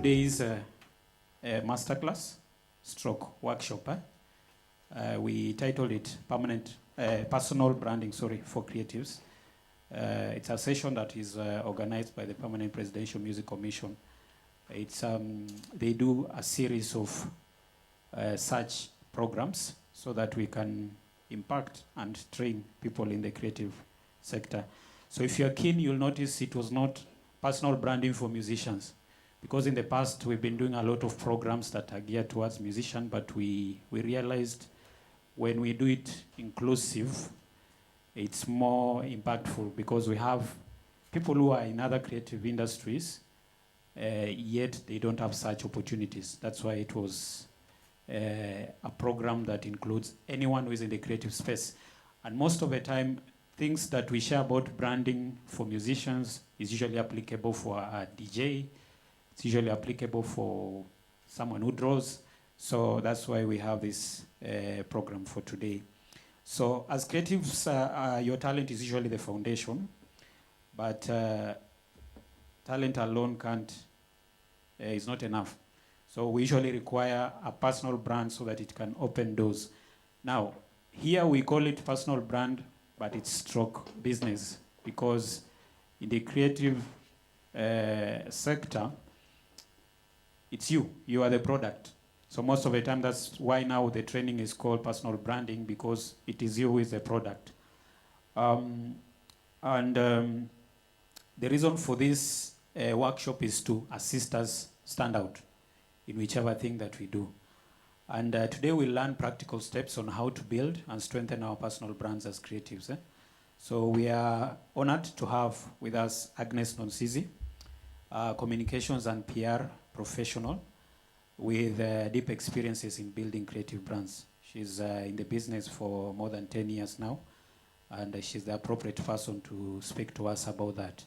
today's masterclass stroke workshop. We titled it Personal Branding for Creatives. It's a session that is organized by the Permanent Presidential Music Commission. It's they do a series of such programs so that we can impact and train people in the creative sector. So if you're keen, you'll notice it was not personal branding for musicians, because in the past we've been doing a lot of programs that are geared towards musicians, but we realized when we do it inclusive, it's more impactful because we have people who are in other creative industries, yet they don't have such opportunities. That's why it was a program that includes anyone who is in the creative space. And most of the time, things that we share about branding for musicians is usually applicable for a DJ. It's usually applicable for someone who draws. So that's why we have this program for today. So as creatives, your talent is usually the foundation, but talent alone is not enough. So we usually require a personal brand so that it can open doors. Now, here we call it personal brand, but it's stroke business, because in the creative sector, it's you. You are the product. So most of the time, that's why now the training is called personal branding, because it is you who is the product. The reason for this workshop is to assist us stand out in whichever thing that we do. And today we'll learn practical steps on how to build and strengthen our personal brands as creatives. So we are honored to have with us Agnes Nonsizi, communications and PR professional with deep experiences in building creative brands. She's in the business for more than 10 years now, and she's the appropriate person to speak to us about that.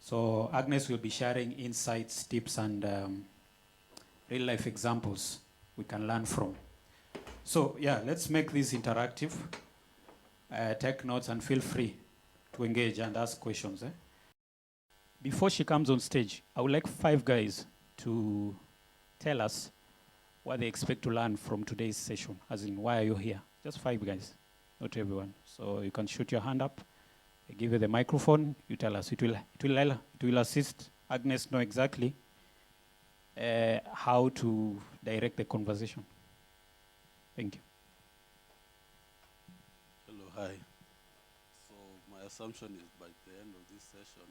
So Agnes will be sharing insights, tips, and real-life examples we can learn from. So yeah, let's make this interactive. Take notes and feel free to engage and ask questions. Before she comes on stage, I would like 5 guys to tell us what they expect to learn from today's session, as in, why are you here? Just 5 guys, not everyone. So you can shoot your hand up. I give you the microphone, you tell us. It will assist Agnes know exactly how to direct the conversation. Thank you. Hello, hi. So my assumption is by the end of this session,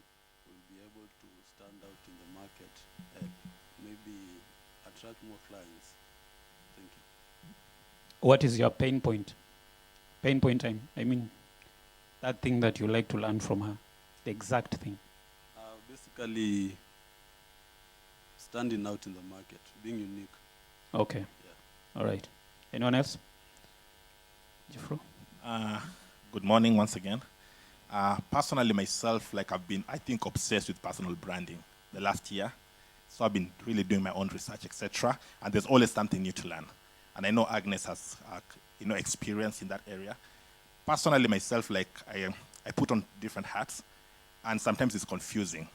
we'll be able to stand out in the market and maybe attract more clients. Thank you. What is your pain point? Pain point time. I mean, that thing that you like to learn from her, the exact thing. Basically, standing out in the market, being unique. Okay. Yeah. All right. Anyone else? Jeffro? Good morning once again. Personally, myself, I've been, I think, obsessed with personal branding the last year. So I've been really doing my own research, etc. And there's always something new to learn. And I know Agnes has, experience in that area. Personally, myself, I put on different hats, and sometimes it's confusing.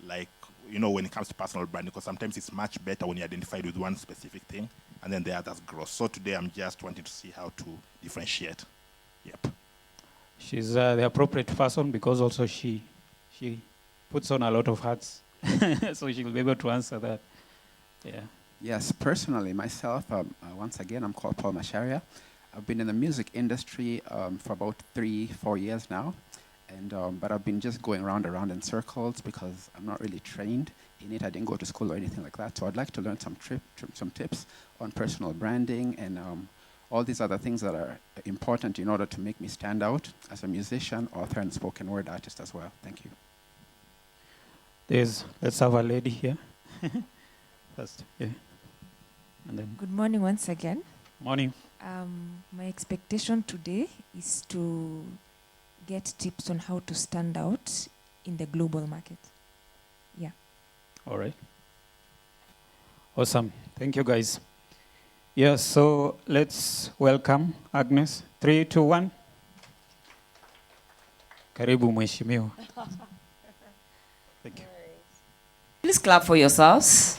When it comes to personal branding, because sometimes it's much better when you're identified with one specific thing, and then the others grow. So today I'm just wanting to see how to differentiate. Yep. She's the appropriate person because also she puts on a lot of hats. So she'll be able to answer that. Yeah. Yes, personally, myself, once again, I'm called Paul Masharia. I've been in the music industry for about 3-4 years now. But I've been just going round in circles because I'm not really trained in it. I didn't go to school or anything like that. So I'd like to learn some tips on personal branding and all these other things that are important in order to make me stand out as a musician, author, and spoken word artist as well. Thank you. Let's have a lady here. First, yeah. And then. Good morning once again. Morning. My expectation today is to get tips on how to stand out in the global market. Yeah. All right. Awesome. Thank you, guys. Yeah, so let's welcome Agnes. 3, 2, 1. Karibu mheshimiwa. Thank you. Please clap for yourselves.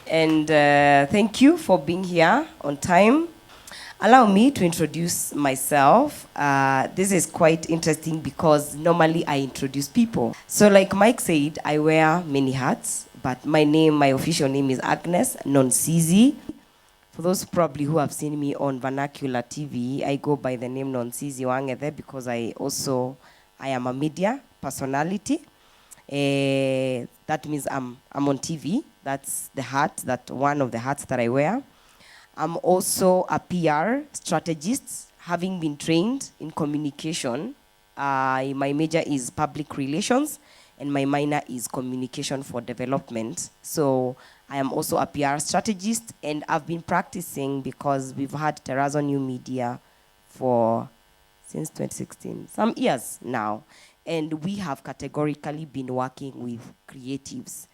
And thank you for being here on time. Allow me to introduce myself. This is quite interesting because normally I introduce people. So like Mike said, I wear many hats, but my official name is Agnes Nonsizi. For those probably who have seen me on Vernacular TV, I go by the name Nonsizi Wangede because I am a media personality. That means I'm on TV. That's the hat, one of the hats that I wear. I'm also a PR strategist, having been trained in communication. My major is public relations, and my minor is communication for development. So I am also a PR strategist, and I've been practicing because we've had Terrazzo New Media since 2016, some years now. And we have categorically been working with creatives.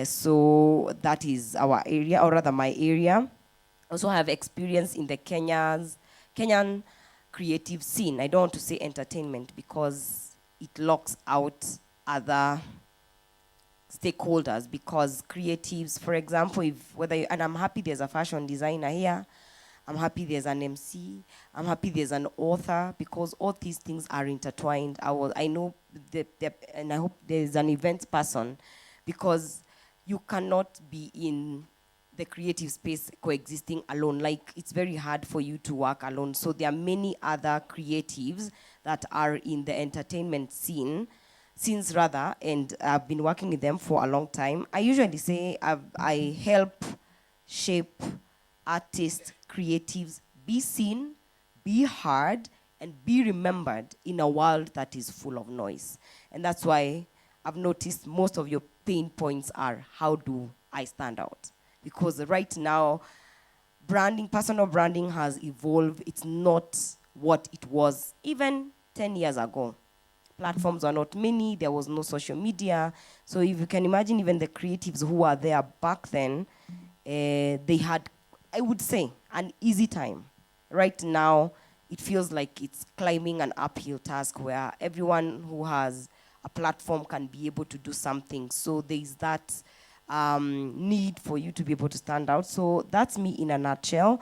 So that is our area, or rather my area. Also have experience in the Kenyan creative scene. I don't want to say entertainment because it locks out other stakeholders, because creatives, for example, and I'm happy there's a fashion designer here, I'm happy there's an MC, I'm happy there's an author, because all these things are intertwined. I know and I hope there's an event person, because you cannot be in the creative space coexisting alone. Like, it's very hard for you to work alone. So there are many other creatives that are in the entertainment scenes rather, and I've been working with them for a long time. I usually say I help shape artists, creatives, be seen, be heard, and be remembered in a world that is full of noise. And that's why I've noticed most of your pain points are, how do I stand out? Because right now, personal branding has evolved. It's not what it was even 10 years ago. Platforms were not many, there was no social media. So if you can imagine, even the creatives who were there back then, they had, I would say, an easy time. Right now, it feels like it's climbing an uphill task where everyone who has a platform can be able to do something. So there's that need for you to be able to stand out. So that's me in a nutshell.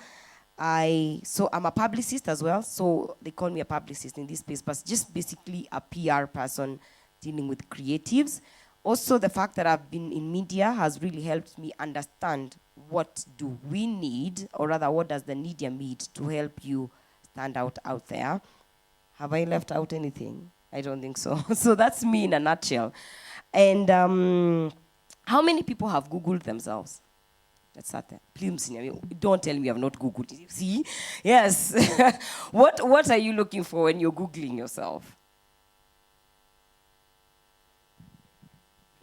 So I'm a publicist as well. So they call me a publicist in this space, but just basically a PR person dealing with creatives. Also, the fact that I've been in media has really helped me understand what do we need, or rather, what does the media need to help you stand out there. Have I left out anything? I don't think so. So that's me in a nutshell. And how many people have Googled themselves? Let's start there. Please, don't tell me you have not Googled it. See? Yes. What are you looking for when you're Googling yourself?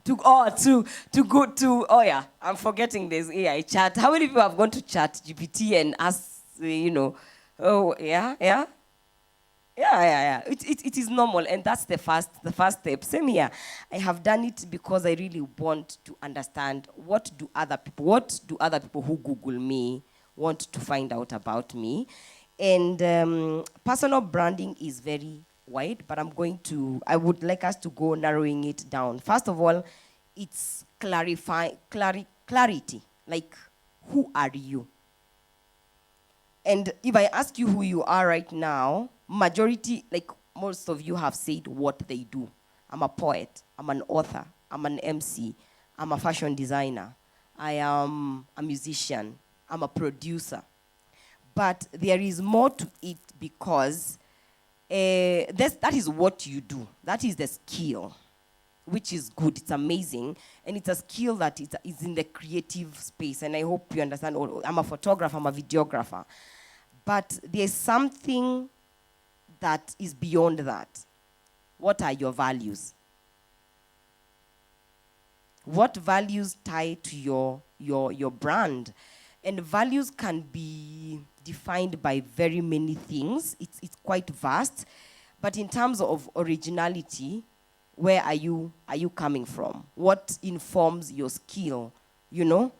Oh yeah, I'm forgetting there's AI chat. How many people have gone to chat GPT and asked, oh yeah? Yeah. It is normal, and that's the first step. Same here. I have done it because I really want to understand what do other people who Google me want to find out about me. And personal branding is very wide, but I would like us to go narrowing it down. First of all, it's clarity. Like, who are you? And if I ask you who you are right now, majority, like most of you have said what they do. I'm a poet, I'm an author, I'm an MC, I'm a fashion designer, I am a musician, I'm a producer. But there is more to it, because that is what you do. That is the skill, which is good, it's amazing, and it's a skill that is in the creative space, and I hope you understand. I'm a photographer, I'm a videographer. But there's something that is beyond that. What are your values? What values tie to your brand? And values can be defined by very many things. It's quite vast. But in terms of originality, where are you coming from? What informs your skill? There's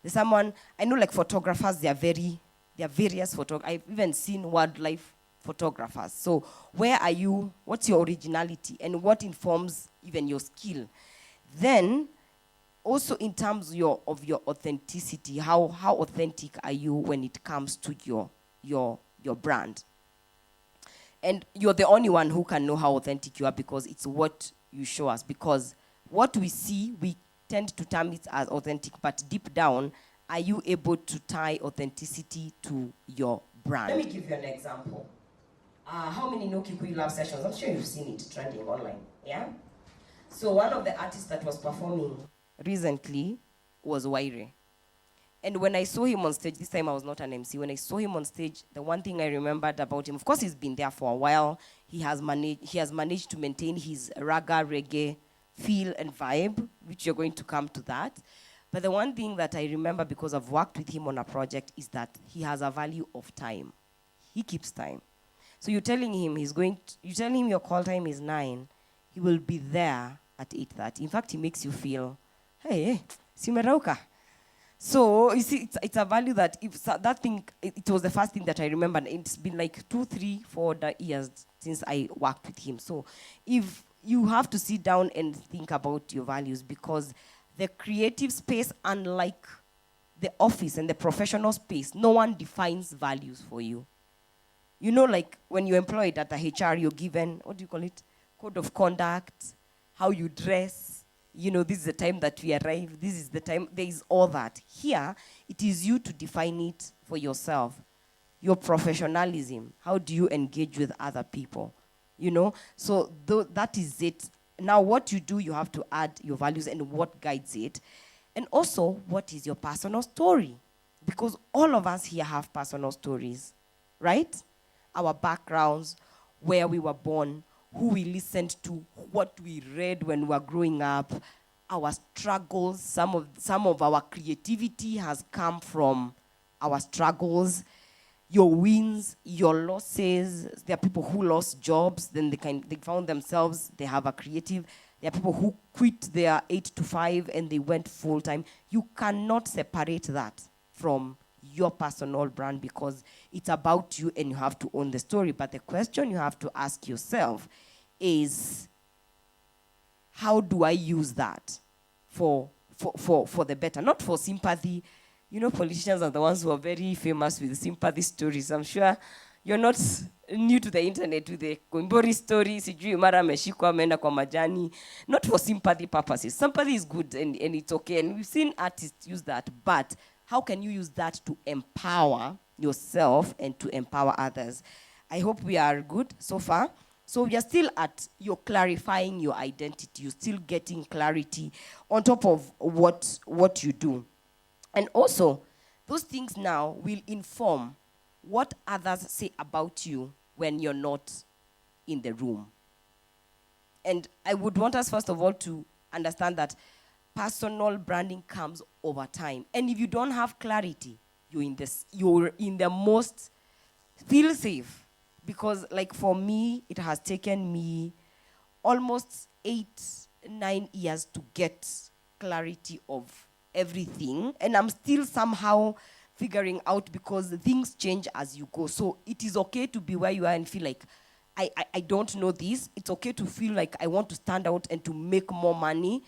someone, I know, like photographers, there are various photographers. I've even seen wildlife photographers. So what's your originality, and what informs even your skill? Then also in terms of your authenticity, how authentic are you when it comes to your brand? And you're the only one who can know how authentic you are, because it's what you show us. Because what we see, we tend to term it as authentic, but deep down, are you able to tie authenticity to your brand? Let me give you an example. How many know Kikuyu Love Sessions? I'm sure you've seen it trending online, yeah? So one of the artists that was performing recently was Waire. And when I saw him on stage, this time I was not an MC, when I saw him on stage, the one thing I remembered about him, of course he's been there for a while, he has managed to maintain his raga reggae feel and vibe, which you're going to come to that. But the one thing that I remember, because I've worked with him on a project, is that he has a value of time. He keeps time. So you're telling him you're telling him your call time is 9, he will be there at 8:30. In fact, he makes you feel, hey, simerauka. So you see, it's a value that that thing, it was the first thing that I remember. It's been like 2, 3, 4 years since I worked with him. So if you have to sit down and think about your values, because the creative space, unlike the office and the professional space, no one defines values for you. You know, like when you're employed at the HR, you're given, what do you call it? Code of conduct, how you dress. You know, this is the time that we arrive. This is the time. There is all that. Here, it is you to define it for yourself. Your professionalism. How do you engage with other people? You know, so that is it. Now, what you do, you have to add your values and what guides it. And also, what is your personal story? Because all of us here have personal stories, right? Our backgrounds, where we were born, who we listened to, what we read when we were growing up, our struggles. Some of our creativity has come from our struggles, your wins, your losses. There are people who lost jobs, then they found themselves, they have a creative. There are people who quit their 8 to 5 and they went full time. You cannot separate that from your personal brand, because it's about you and you have to own the story. But the question you have to ask yourself is, how do I use that for the better? Not for sympathy. You know, politicians are the ones who are very famous with sympathy stories. I'm sure you're not new to the internet with the Koimbori story, sijui mara ameshikwa ameenda kwa majani. Not for sympathy purposes. Sympathy is good and it's okay. And we've seen artists use that. But how can you use that to empower yourself and to empower others? I hope we are good so far. So you're still you're clarifying your identity. You're still getting clarity on top of what you do. And also, those things now will inform what others say about you when you're not in the room. And I would want us, first of all, to understand that personal branding comes over time. And if you don't have clarity, you're in the most, feel safe. Because like for me, it has taken me almost 8-9 years to get clarity of everything. And I'm still somehow figuring out, because things change as you go. So it is okay to be where you are and feel like, I don't know this. It's okay to feel like I want to stand out and to make more money.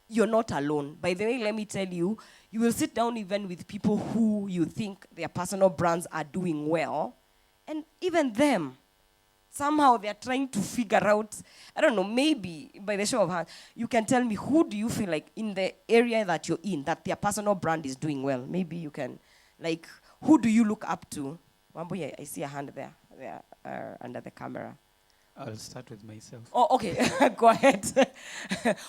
You're not alone. By the way, let me tell you, you will sit down even with people who you think their personal brands are doing well. And even them, somehow they're trying to figure out, I don't know, maybe by the show of hands, you can tell me, who do you feel like in the area that you're in, that their personal brand is doing well? Maybe you can, like, who do you look up to? Wambuye, I see a hand there under the camera. I'll start with myself. Oh, okay, go ahead.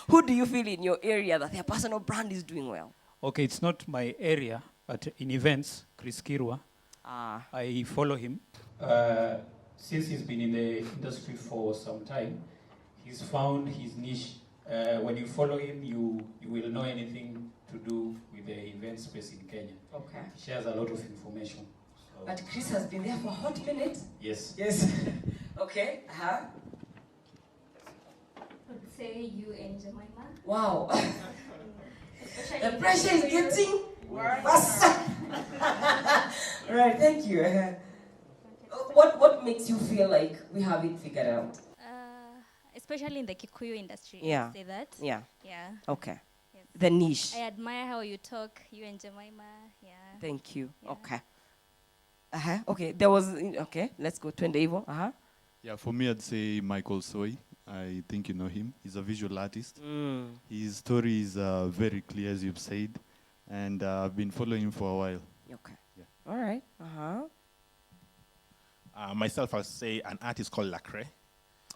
Who do you feel in your area that their personal brand is doing well? Okay, it's not my area, but in events, Chris Kirwa, I follow him. Since he's been in the industry for some time, he's found his niche. When you follow him, you will know anything to do with the event space in Kenya. Okay. He shares a lot of information. So. But Chris has been there for a hot minute? Yes. Yes. Okay. I would say you and Jemima. Wow. Especially The pressure is getting worse. Right, thank you. What makes you feel like we have it figured out? especially in the Kikuyu industry. Yeah. Say that. Yeah. Yeah. Okay. Yes. The niche. I admire how you talk, you and Jemima. Yeah. Thank you. Yeah. Okay. Okay. There was okay. Let's go to Evo. Yeah, for me, I'd say Michael Soy. I think you know him. He's a visual artist. His story is very clear, as you've said, and I've been following him for a while. Okay. Yeah. All right. Myself, I'll say an artist called Lacrae,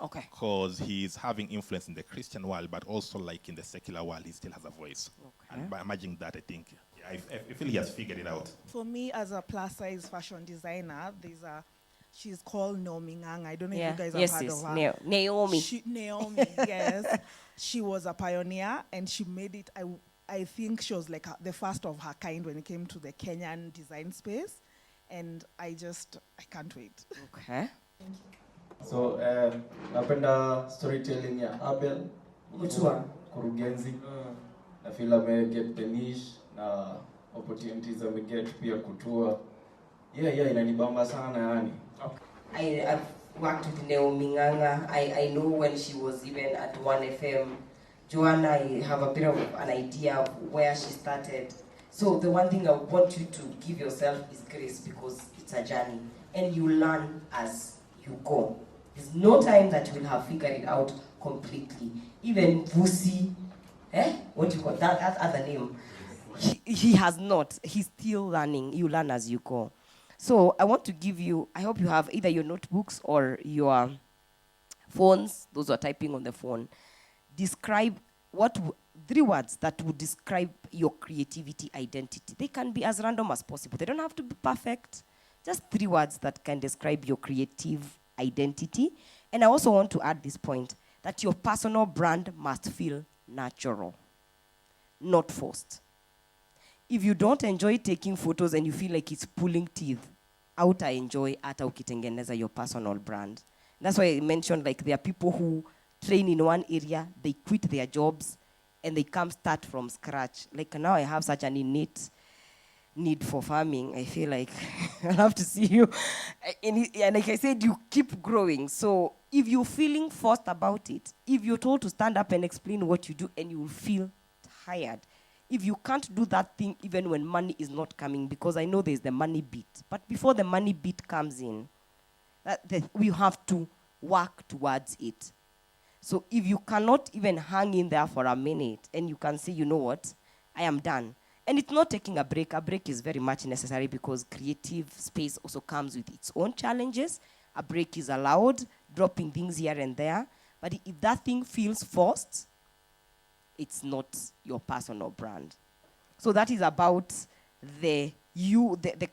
Okay. because he's having influence in the Christian world, but also like in the secular world, he still has a voice. Okay. And by imagining that, I think, I feel he has figured it out. For me, as a plus-size fashion designer, she's called Naomi Ngang. I don't know if you guys Yes, have heard yes. of her. Naomi. Naomi, yes. She was a pioneer, and she made it. I think she was like the first of her kind when it came to the Kenyan design space, and I can't wait. Okay. So napenda storytelling ya Abel. Which one? Kurugenzi. Na feel ame get the niche na opportunities ame get pia kutua. Yeah, inanibamba sana yani. I've worked with Naomi Nganga. I know when she was even at 1FM. Joanna, I have a bit of an idea of where she started. So the one thing I want you to give yourself is grace, because it's a journey. And you learn as you go. There's no time that you will have figured it out completely. Even Vusi, what do you call that other name? He has not. He's still learning. You learn as you go. So I want to give you, I hope you have either your notebooks or your phones, those who are typing on the phone. Describe 3 words that would describe your creativity identity. They can be as random as possible. They don't have to be perfect. Just 3 words that can describe your creative identity. And I also want to add this point, that your personal brand must feel natural, not forced. If you don't enjoy taking photos and you feel like it's pulling teeth, enjoy hata ukitengeneza your personal brand. That's why I mentioned, like, there are people who train in one area, they quit their jobs, and they come start from scratch. Like now I have such an innate need for farming. I feel like I'll have to see you. And like I said, you keep growing. So if you're feeling forced about it, if you're told to stand up and explain what you do and you will feel tired, if you can't do that thing even when money is not coming, because I know there's the money bit, but before the money bit comes in, we have to work towards it. So if you cannot even hang in there for a minute and you can say, you know what, I am done. And it's not taking a break. A break is very much necessary because creative space also comes with its own challenges. A break is allowed, dropping things here and there. But if that thing feels forced, it's not your personal brand. So that is about the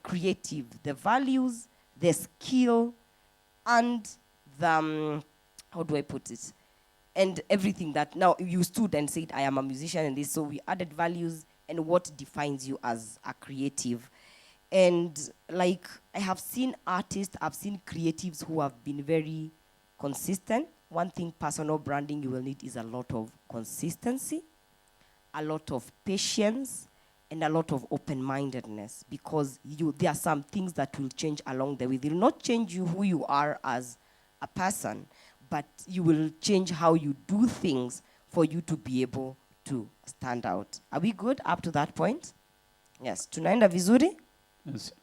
creative, the values, the skill, and the, how do I put it? And everything that now you stood and said, I am a musician and this, so we added values and what defines you as a creative. And like, I have seen artists, I've seen creatives who have been very consistent. One thing personal branding you will need is a lot of consistency, a lot of patience, and a lot of open-mindedness, because there are some things that will change along the way. They will not change you who you are as a person, but you will change how you do things for you to be able to stand out. Are we good up to that point? Yes. Tunaenda vizuri?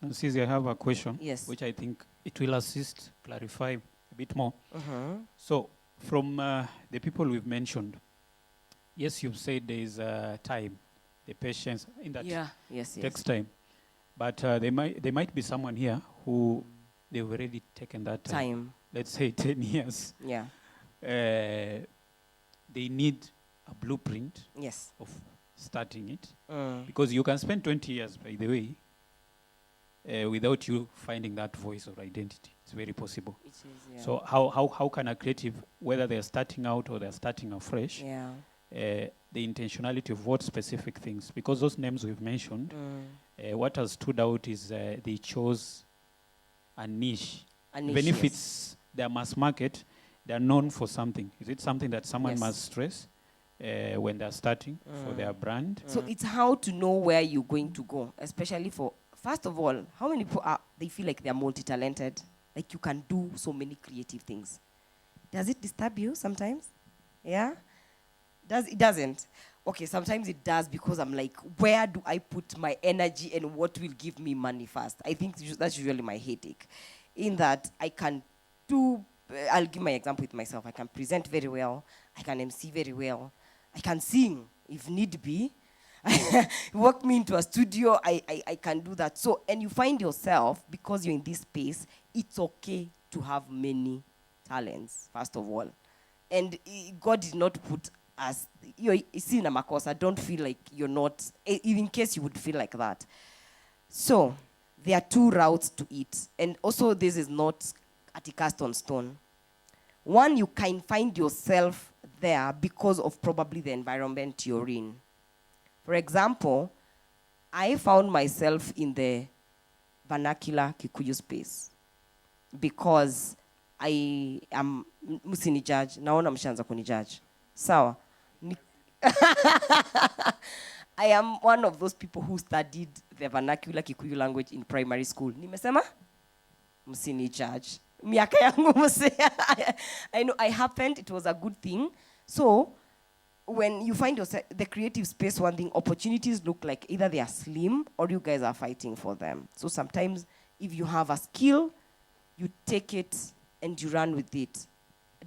Nonsizi, I have a question, Yes. which I think it will assist, clarify a bit more. So, from the people we've mentioned, yes, you've said there is time, the patience in that takes time. But there might be someone here who they've already taken that time. Let's say 10 years. Yeah. They need a blueprint of starting it. Because you can spend 20 years, by the way, without you finding that voice or identity. It's very possible. It is, yeah. So how can a creative, whether they're starting out or they're starting afresh, the intentionality of what specific things, because those names we've mentioned, what has stood out is they chose a niche. Even if it's their mass market, they're known for something. Is it something that someone must stress when they're starting for their brand? So it's how to know where you're going to go, especially for, first of all, how many people they feel like they're multi-talented? Like you can do so many creative things. Does it disturb you sometimes? Yeah? It doesn't. okay, sometimes it does because I'm like, where do I put my energy and what will give me money first? I think that's usually my headache. In that I can do, I'll give my example with myself. I can present very well. I can MC very well. I can sing if need be. Walk me into a studio, I can do that. So, and you find yourself, because you're in this space, it's okay to have many talents, first of all. And God did not put us, you're in a makosa, don't feel like you're not, in case you would feel like that. So, there are two routes to it. And also, this is not at a cast on stone. One, you can find yourself there because of probably the environment you're in. For example, I found myself in the vernacular Kikuyu space because I am musini judge, naona mshaanza kunijudge. Sawa. I am one of those people who studied the vernacular Kikuyu language in primary school. Nimesema? Msini judge. Miaka yangu mse. I know I happened, it was a good thing. So, when you find yourself, the creative space, one thing, opportunities look like either they are slim or you guys are fighting for them. So sometimes if you have a skill, you take it and you run with it.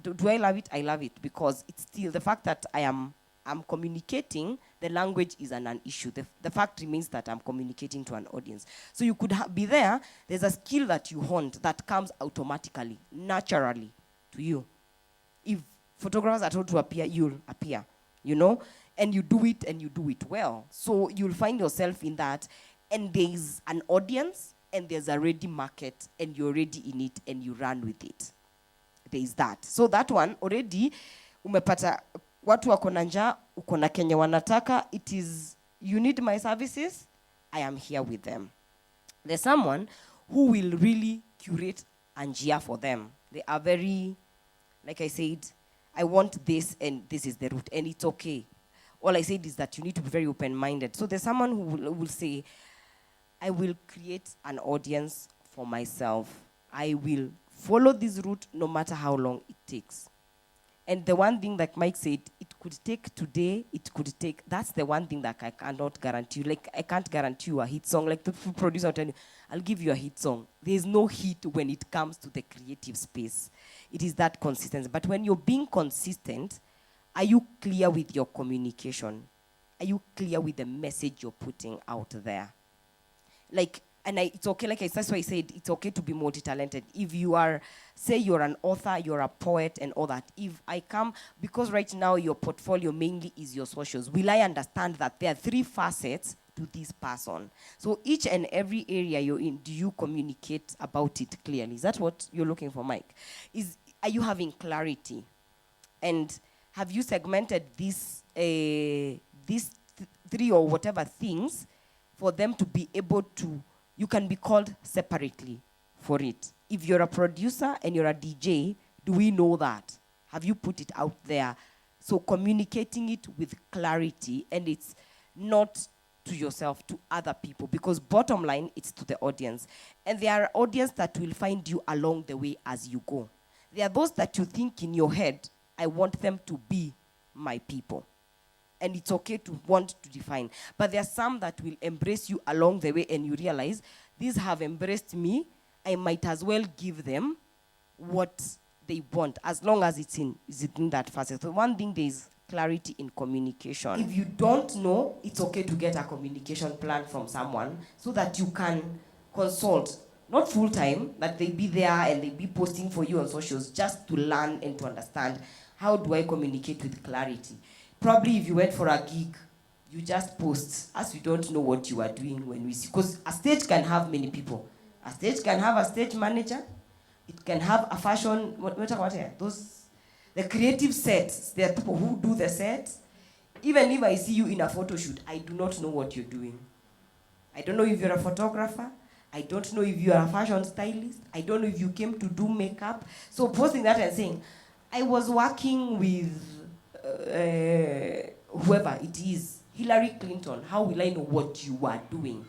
Do I love it? I love it because it's still the fact that I'm communicating, the language is an issue. The fact remains that I'm communicating to an audience. So you could be there, there's a skill that you hone that comes automatically, naturally to you. If photographers are told to appear, you'll appear. You know, and you do it well. So you'll find yourself in that, and there's an audience, and there's a ready market, and you're already in it, and you run with it. There's that. So that one, already, umepata, watu wako na njaa, uko na Kenya wanataka, it is, you need my services, I am here with them. There's someone who will really curate a njia for them. They are very, like I said, I want this and this is the route and it's okay. All I said is that you need to be very open-minded. So there's someone who will say, I will create an audience for myself. I will follow this route no matter how long it takes. And the one thing that Mike said, it could take today, it could take, that's the one thing that I cannot guarantee you. Like, I can't guarantee you a hit song. Like the producer will tell you, I'll give you a hit song. There's no hit when it comes to the creative space. It is that consistency. But when you're being consistent, are you clear with your communication? Are you clear with the message you're putting out there? Like, it's okay, like that's why I said, it's okay to be multi-talented. If you are, say you're an author, you're a poet and all that, if I come, because right now your portfolio mainly is your socials, will I understand that there are 3 facets to this person? So each and every area you're in, do you communicate about it clearly? Is that what you're looking for, Mike? Are you having clarity? And have you segmented these 3 or whatever things for them to be able to, you can be called separately for it. If you're a producer and you're a DJ, do we know that? Have you put it out there? So communicating it with clarity, and it's not to yourself, to other people, because bottom line, it's to the audience. And there are audience that will find you along the way as you go. There are those that you think in your head, I want them to be my people. And it's okay to want to define. But there are some that will embrace you along the way and you realize, these have embraced me, I might as well give them what they want, as long as it's in that facet. So one thing, there is clarity in communication. If you don't know, it's okay to get a communication plan from someone so that you can consult, not full time, that they be there and they be posting for you on socials, just to learn and to understand, how do I communicate with clarity? Probably if you went for a gig, you just post, as we don't know what you are doing when we see. Because a stage can have many people. A stage can have a stage manager. It can have a fashion, the creative sets. There are people who do the sets. Even if I see you in a photo shoot, I do not know what you're doing. I don't know if you're a photographer. I don't know if you are a fashion stylist. I don't know if you came to do makeup. So posting that and saying, I was working with whoever it is, Hillary Clinton, how will I know what you are doing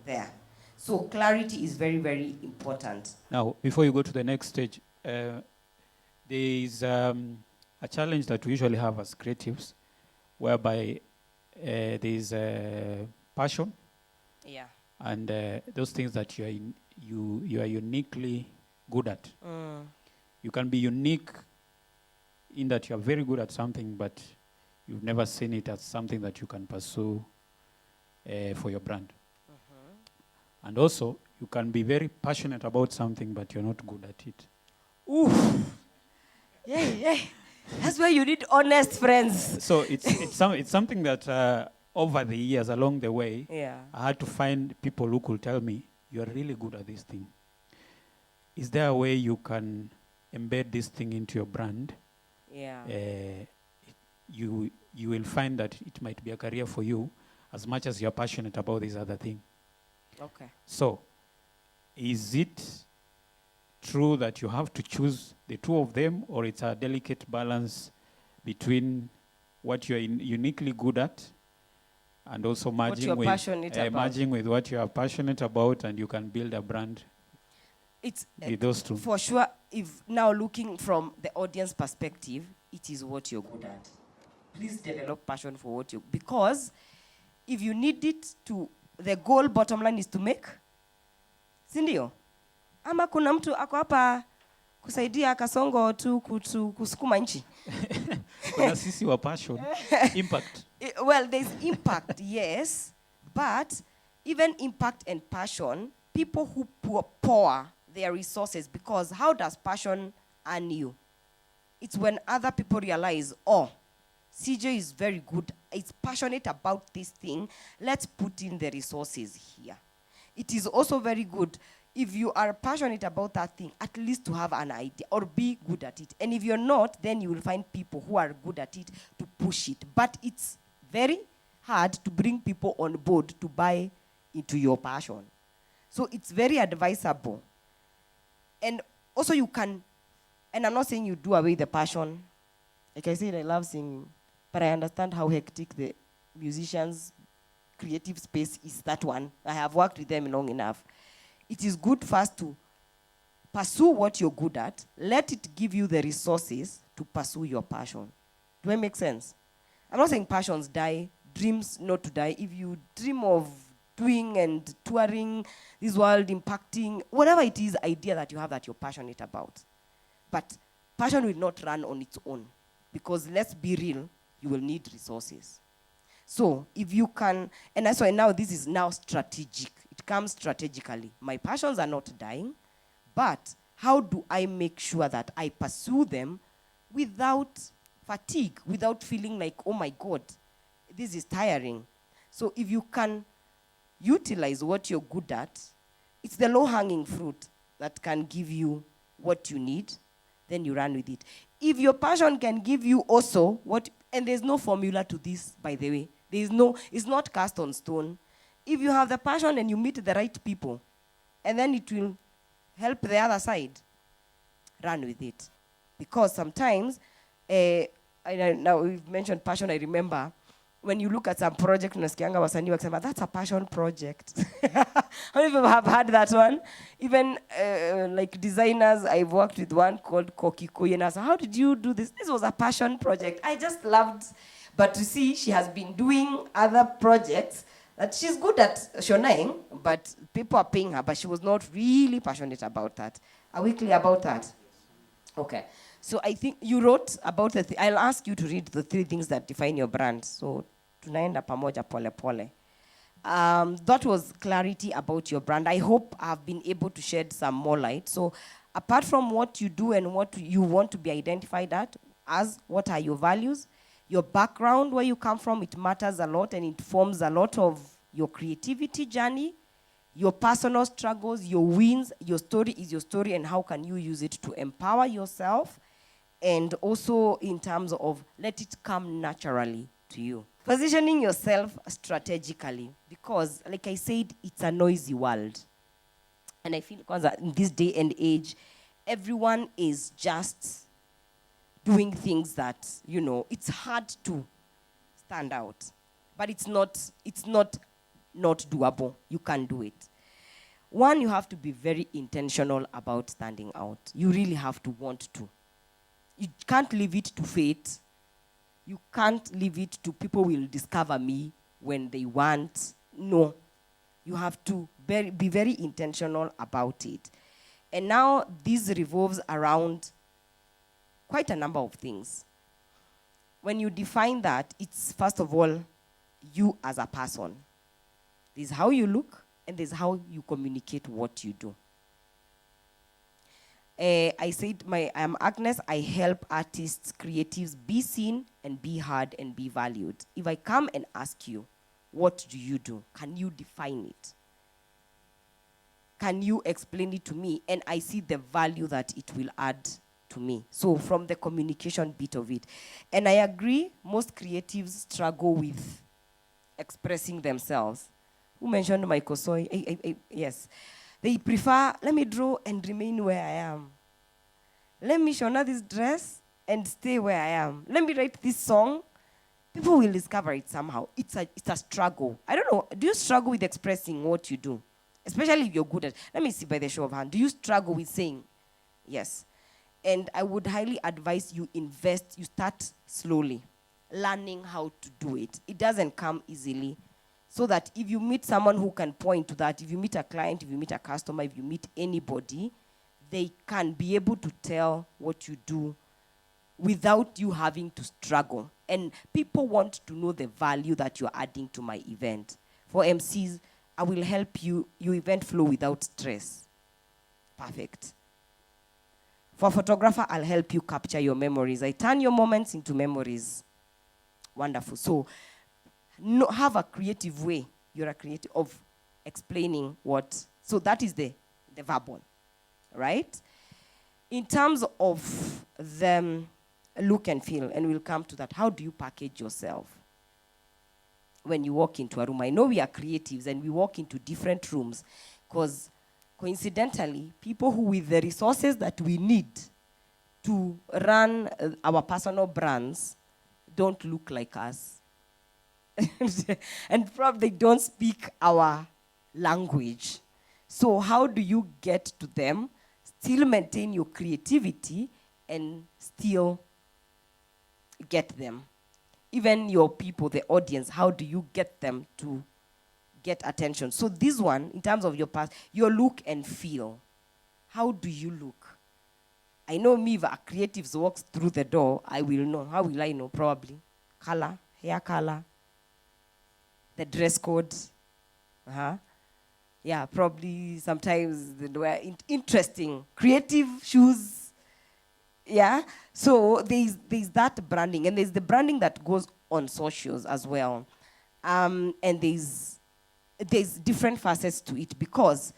there? So clarity is very, very important. Now, before you go to the next stage, there is a challenge that we usually have as creatives, whereby there's passion, Yeah. and those things that you are uniquely good at. You can be unique in that you are very good at something, but you've never seen it as something that you can pursue for your brand. And also, you can be very passionate about something, but you're not good at it. Ooh. Yeah. That's why you need honest friends. So it's something that over the years, along the way, I had to find people who could tell me, you're really good at this thing. Is there a way you can embed this thing into your brand? Yeah. You will find that it might be a career for you as much as you're passionate about this other thing. Okay. So, is it true that you have to choose the two of them, or it's a delicate balance between what you're uniquely good at and also merging with what you are passionate about, and you can build a brand with those two? For sure, if now looking from the audience perspective, it is what you're good at. Please develop passion for what you, because if you need it to, the goal bottom line is to make, sindio? Ama kuna mtu ako hapa kusaidia Kasongo tu kusukuma nchi. Kuna sisi wa passion, impact. Well, there's impact, yes, but even impact and passion, people who pour their resources, because how does passion earn you? It's when other people realize, oh, CJ is very good, is passionate about this thing, let's put in the resources here. It is also very good if you are passionate about that thing, at least to have an idea or be good at it. And if you're not, then you will find people who are good at it to push it. But it's very hard to bring people on board to buy into your passion. So it's very advisable. And also you can, and I'm not saying you do away the passion. Like I said, I love singing, but I understand how hectic the musicians' creative space is, that one. I have worked with them long enough. It is good first to pursue what you're good at. Let it give you the resources to pursue your passion. Do I make sense? I'm not saying passions die, dreams not to die. If you dream of doing and touring this world, impacting, whatever it is, idea that you have that you're passionate about. But passion will not run on its own, because let's be real, you will need resources. So if you can, and that's why now this is now strategic. It comes strategically. My passions are not dying, but how do I make sure that I pursue them without fatigue, without feeling like, oh my God, this is tiring. So if you can utilize what you're good at, it's the low-hanging fruit that can give you what you need, then you run with it. If your passion can give you also what, and there's no formula to this, by the way. It's not cast on stone. If you have the passion and you meet the right people, and then it will help the other side, run with it. Because sometimes, now we've mentioned passion, I remember, when you look at some project, unasikianga wasanii wakisema, that's a passion project. How many of you have heard that one? Even like designers, I've worked with one called Kokikoy, and I said, how did you do this? This was a passion project. I just loved, but to see she has been doing other projects that she's good at shonaing, but people are paying her, but she was not really passionate about that. Are we clear about that? Okay. So I think you wrote about I'll ask you to read the 3 things that define your brand. So tunaenda pamoja pole pole. That was clarity about your brand. I hope I've been able to shed some more light. So apart from what you do and what you want to be identified at, as what are your values, your background, where you come from, it matters a lot and it forms a lot of your creativity journey, your personal struggles, your wins. Your story is your story, and how can you use it to empower yourself, and also in terms of let it come naturally to you. Positioning yourself strategically, because like I said, it's a noisy world. And I feel because in this day and age, everyone is just doing things that, you know, it's hard to stand out. But it's not doable. You can do it. One, you have to be very intentional about standing out. You really have to want to. You can't leave it to fate. You can't leave it to people will discover me when they want. No. You have to be very intentional about it. And now this revolves around quite a number of things. When you define that, it's first of all, you as a person. This is how you look, and this is how you communicate what you do. I said, I'm Agnes. I help artists, creatives be seen and be heard and be valued. If I come and ask you, what do you do? Can you define it? Can you explain it to me? And I see the value that it will add to me. So from the communication bit of it. And I agree, most creatives struggle with expressing themselves. Who mentioned Michael Soy? Yes. They prefer, let me draw and remain where I am. Let me show this dress and stay where I am. Let me write this song. People will discover it somehow. It's a struggle. I don't know. Do you struggle with expressing what you do? Especially if you're good at, let me see by the show of hand. Do you struggle with saying yes? And I would highly advise you invest, you start slowly, learning how to do it. It doesn't come easily. So that if you meet someone who can point to that, if you meet a client, if you meet a customer, if you meet anybody, they can be able to tell what you do without you having to struggle. And people want to know the value that you're adding to my event. For MCs, I will help you, your event flow without stress. Perfect. For a photographer, I'll help you capture your memories. I turn your moments into memories. Wonderful. So, have a creative way. You're a creative of explaining what. So that is the verbal, right? In terms of the look and feel, and we'll come to that, how do you package yourself when you walk into a room? I know we are creatives and we walk into different rooms because coincidentally, people who with the resources that we need to run our personal brands don't look like us. And probably don't speak our language. So how do you get to them, still maintain your creativity, and still get them? Even your people, the audience, how do you get them to get attention? So this one, in terms of your past, your look and feel. How do you look? I know me, if a creative walks through the door, I will know. How will I know? Probably. Color, hair color, the dress code. Yeah, probably sometimes they were interesting. Creative shoes. Yeah. So there's that branding. And there's the branding that goes on socials as well. And there's different facets to it because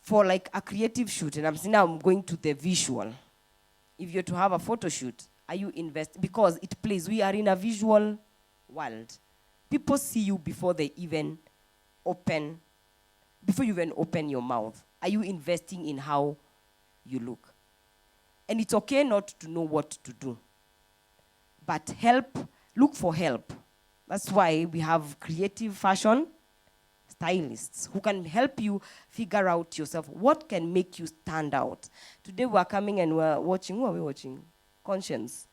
for like a creative shoot, and now I'm going to the visual. If you're to have a photo shoot, are you investing? Because it plays, we are in a visual world. People see you before you even open your mouth. Are you investing in how you look? And it's okay not to know what to do. But look for help. That's why we have creative fashion stylists who can help you figure out yourself what can make you stand out. Today we're coming and we're watching, who are we watching? Conscience.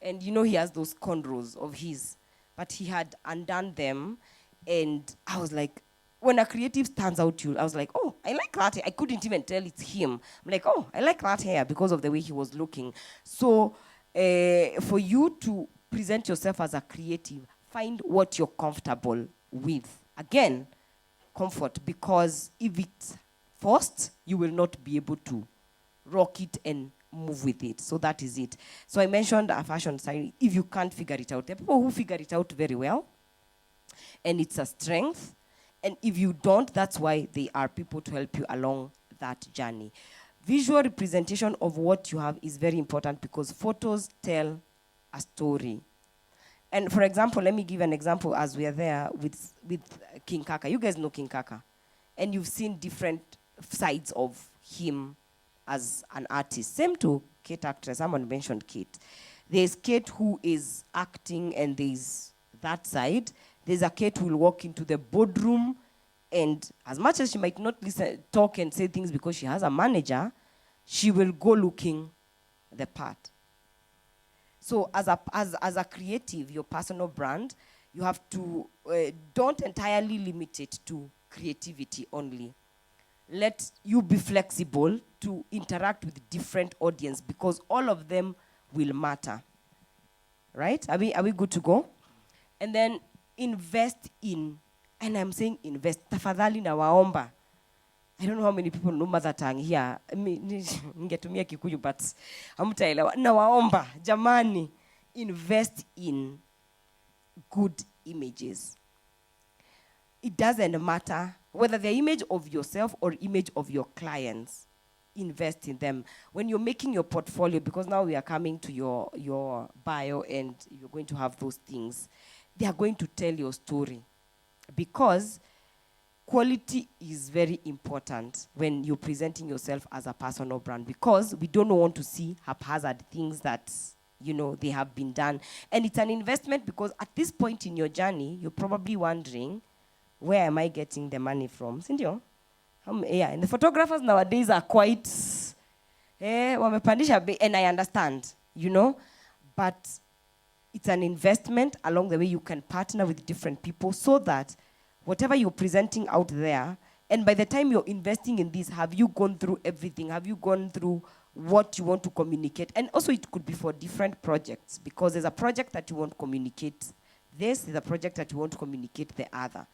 And he has those cornrows of his, but he had undone them. And I was like, when a creative stands out, I was like, oh, I like that hair. I couldn't even tell it's him. I'm like, oh, I like that hair because of the way he was looking. So for you to present yourself as a creative, find what you're comfortable with. Again, comfort, because if it's forced, you will not be able to rock it and move with it. So that is it. So I mentioned a fashion style. If you can't figure it out, there are people who figure it out very well, and it's a strength. And if you don't, that's why there are people to help you along that journey. Visual representation of what you have is very important because photos tell a story. And for example, let me give an example as we are there with King Kaka. You guys know King Kaka. And you've seen different sides of him as an artist. Same to Kate actress. Someone mentioned Kate. There's Kate who is acting and there's that side. There's a Kate who will walk into the boardroom and as much as she might not talk and say things because she has a manager, she will go looking the part. So as a creative, your personal brand, you have to, don't entirely limit it to creativity only. Let you be flexible to interact with different audience because all of them will matter. Right? Are we good to go? And then invest in, and I'm saying invest, tafadhali na waomba. I don't know how many people know mother tongue here. Ningetumia Kikuyu, but hamtaelewa. Na waomba, jamani, invest in good images. It doesn't matter whether the image of yourself or image of your clients. Invest in them. When you're making your portfolio, because now we are coming to your bio and you're going to have those things, they are going to tell your story. Because quality is very important when you're presenting yourself as a personal brand, because we don't want to see haphazard things that, you know, they have been done. And it's an investment because at this point in your journey, you're probably wondering, where am I getting the money from? Sindio? Yeah, and the photographers nowadays are quite, and I understand, you know, but it's an investment along the way. You can partner with different people so that whatever you're presenting out there, and by the time you're investing in this, have you gone through everything? Have you gone through what you want to communicate? And also it could be for different projects, because there's a project that you want to communicate this, there's a project that you want to communicate the other.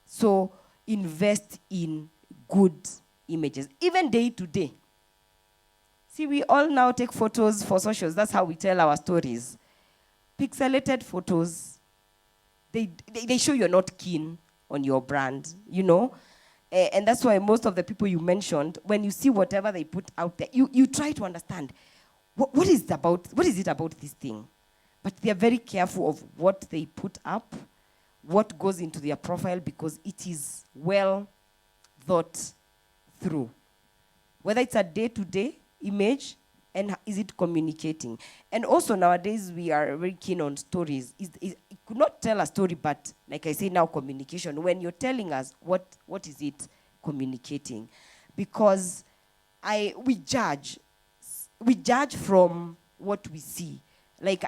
So invest in good images, even day to day. See, we all now take photos for socials. That's how we tell our stories. Pixelated photos, they show you're not keen on your brand, you know? And that's why most of the people you mentioned, when you see whatever they put out there, you try to understand, what is it about this thing? But they're very careful of what they put up, what goes into their profile, because it is well thought through. Whether it's a day-to-day image, and is it communicating? And also nowadays, we are very keen on stories. It could not tell a story, but like I say now, communication. When you're telling us, what is it communicating? Because we judge from what we see. Like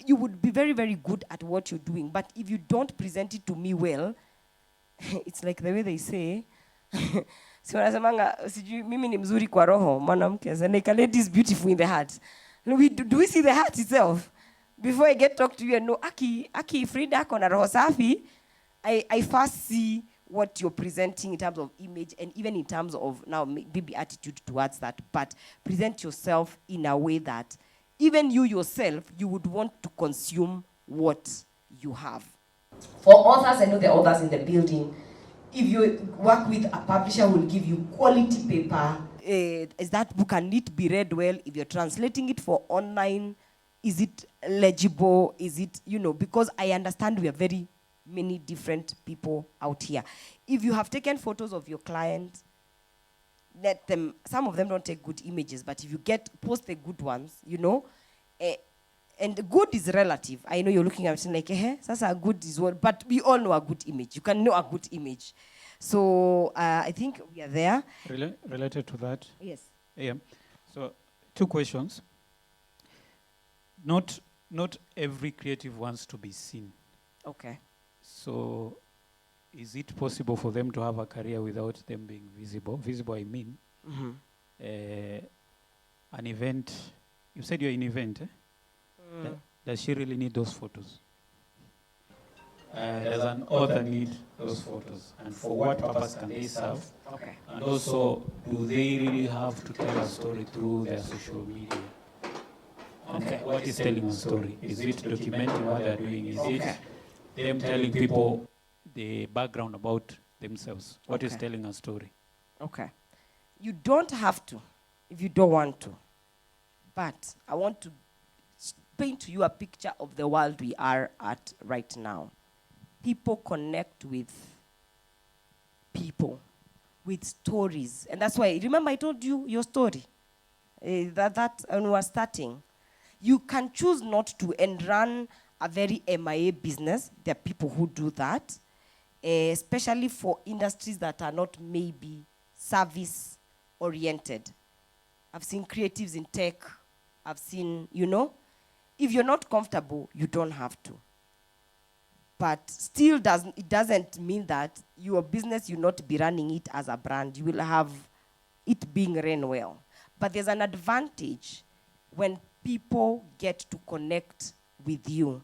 you would be very, very good at what you're doing, but if you don't present it to me well, it's like the way they say, si wanasemanga sijui mimi ni mzuri kwa roho mwanamke, and like a lady is beautiful in the heart. Do we see the heart itself? Before I get talk to you and know aki Frida kona roho safi, I first see what you're presenting in terms of image and even in terms of now maybe attitude towards that, but present yourself in a way that even you yourself, you would want to consume what you have. For authors, I know the authors in the building, if you work with a publisher who will give you quality paper, is that book can it be read well? If you're translating it for online, is it legible? Is it, you know, because I understand we are very many different people out here. If you have taken photos of your client, let them, some of them don't take good images, but if you post the good ones, you know, and good is relative. I know you're looking at it like, sasa good is what, but we all know a good image. You can know a good image. So I think we are there. Related to that? Yes. Yeah. So 2 questions. Not every creative wants to be seen. Okay. So is it possible for them to have a career without them being visible? Visible, I mean, an event. You said you're an event, eh? Does she really need those photos? Does an author need those photos? And for what purpose can they serve? Okay. And also, do they really have to tell a story through their social media? Okay. What is telling a story? Is it documenting what they're doing? Is it them telling people the background about themselves? What is telling a story? Okay. You don't have to if you don't want to. But I want to paint to you a picture of the world we are at right now. People connect with people, with stories. And that's why, remember I told you your story? That when we were starting. You can choose not to and run a very MIA business. There are people who do that, especially for industries that are not maybe service-oriented. I've seen creatives in tech. I've seen, you know, if you're not comfortable, you don't have to. But still it doesn't mean that your business, you'll not be running it as a brand. You will have it being run well. But there's an advantage when people get to connect with you,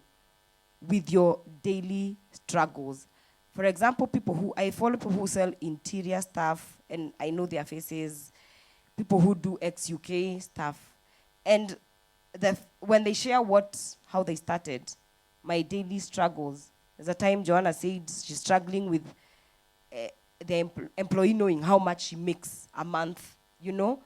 with your daily struggles. For example, I follow people who sell interior stuff, and I know their faces, people who do ex-UK stuff. And when they share how they started, my daily struggles. There's a time Joanna said she's struggling with the employee knowing how much she makes a month, you know.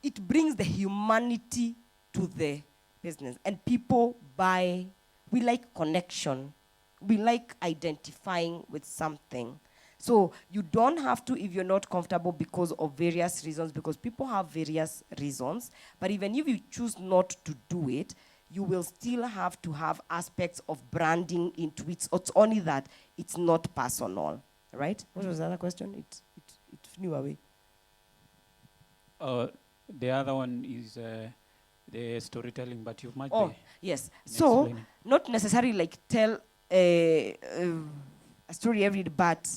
It brings the humanity to the business. And people we like connection. We like identifying with something. So you don't have to if you're not comfortable because of various reasons, because people have various reasons. But even if you choose not to do it, you will still have to have aspects of branding into it. It's only that it's not personal, right? What was the other question? It flew away. The other one is the storytelling, but you've much. Oh, yes. So, not necessarily like tell a story every day, but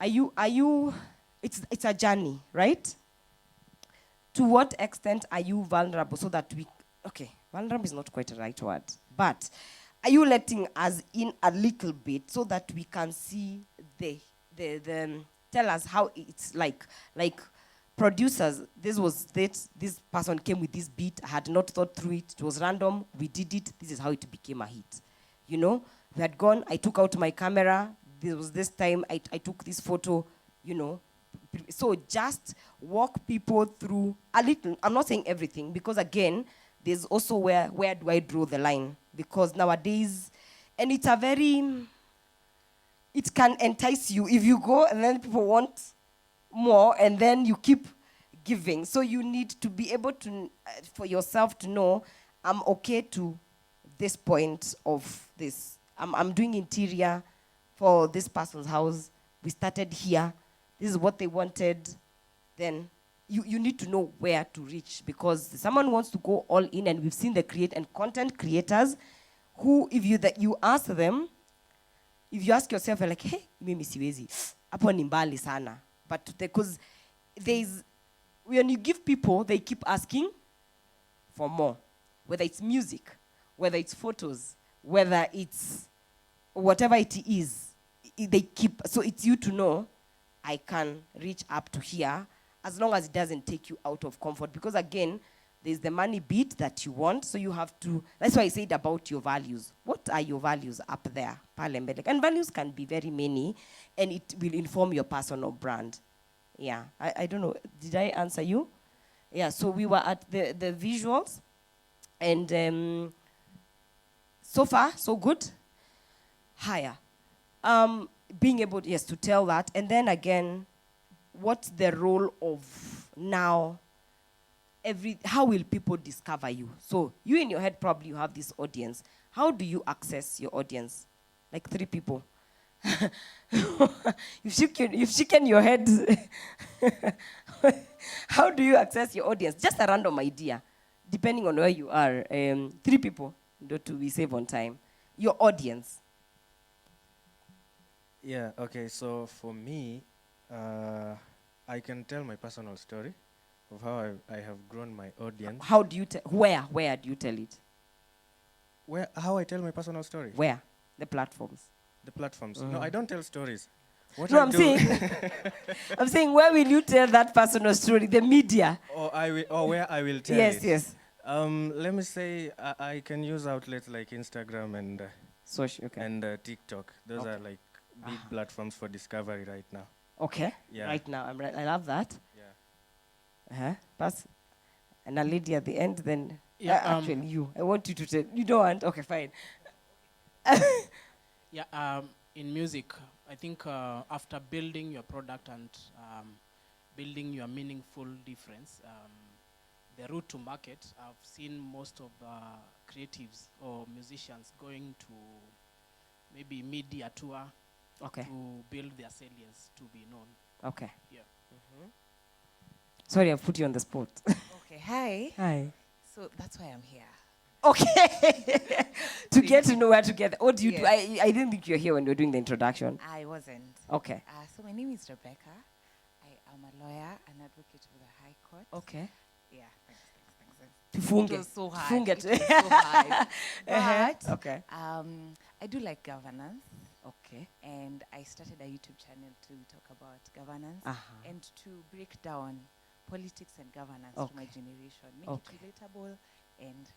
it's a journey, right? To what extent are you vulnerable so that vulnerable is not quite the right word, but are you letting us in a little bit so that we can see tell us how it's like producers, this person came with this beat, I had not thought through it, it was random, we did it, this is how it became a hit. You know, we had gone, I took out my camera, there was this time I took this photo, you know. So just walk people through a little. I'm not saying everything, because again, there's also where do I draw the line? Because nowadays, and it can entice you if you go and then people want more and then you keep giving. So you need to be able to, for yourself to know, I'm okay to this point of this. I'm doing interior for this person's house. We started here. This is what they wanted. Then you need to know where to reach, because someone wants to go all in, and we've seen the content creators who, if you ask them, if you ask yourself, you're like, hey, mimi siwezi, hapo ni mbali sana. But because when you give people, they keep asking for more. Whether it's music, whether it's photos, whether it's whatever it is, they keep. So it's you to know, I can reach up to here, as long as it doesn't take you out of comfort. Because again, there's the money bit that you want, so you have to, that's why I said about your values. What are your values up there? And values can be very many, and it will inform your personal brand. Yeah, I don't know, did I answer you? Yeah, so we were at the visuals, and so far, so good. Higher. Being able, yes, to tell that, and then again, what's the role of now, how will people discover you? So you in your head probably you have this audience. How do you access your audience? Like 3 people. You've shaken your head. How do you access your audience? Just a random idea, depending on where you are. 3 people, to be save on time. Your audience. Yeah, okay, so for me, I can tell my personal story of how I have grown my audience. How do you where do you tell it? How I tell my personal story? Where? The platforms. The platforms. No, I don't tell stories. I'm saying where will you tell that personal story? The media. Or where I will tell yes, it. Yes. Let me say I can use outlets like Instagram and social, okay. And TikTok. Those are like big platforms for discovery right now. Okay. Yeah. Right now, I love that. Yeah. Pass. And a lady at the end, then. Yeah. Actually, you. I want you to tell. You don't want. Okay, fine. Yeah. In music, I think after building your product and building your meaningful difference, the route to market, I've seen most of creatives or musicians going to maybe media tour. Okay. To build their salience to be known. Okay. Yeah. Mm-hmm. Sorry, I've put you on the spot. Okay. Hi. Hi. So that's why I'm here. Okay. To get to know where together. What do you do? I didn't think you were here when you were doing the introduction. I wasn't. Okay. So my name is Rebecca. I am a lawyer, an advocate for the High Court. Okay. Yeah, thanks. Tufunge. It was so hard. Tufunge. It was so hard. But Okay. I do like governance. Okay. And I started a YouTube channel to talk about governance and to break down politics and governance to my generation. Make it relatable and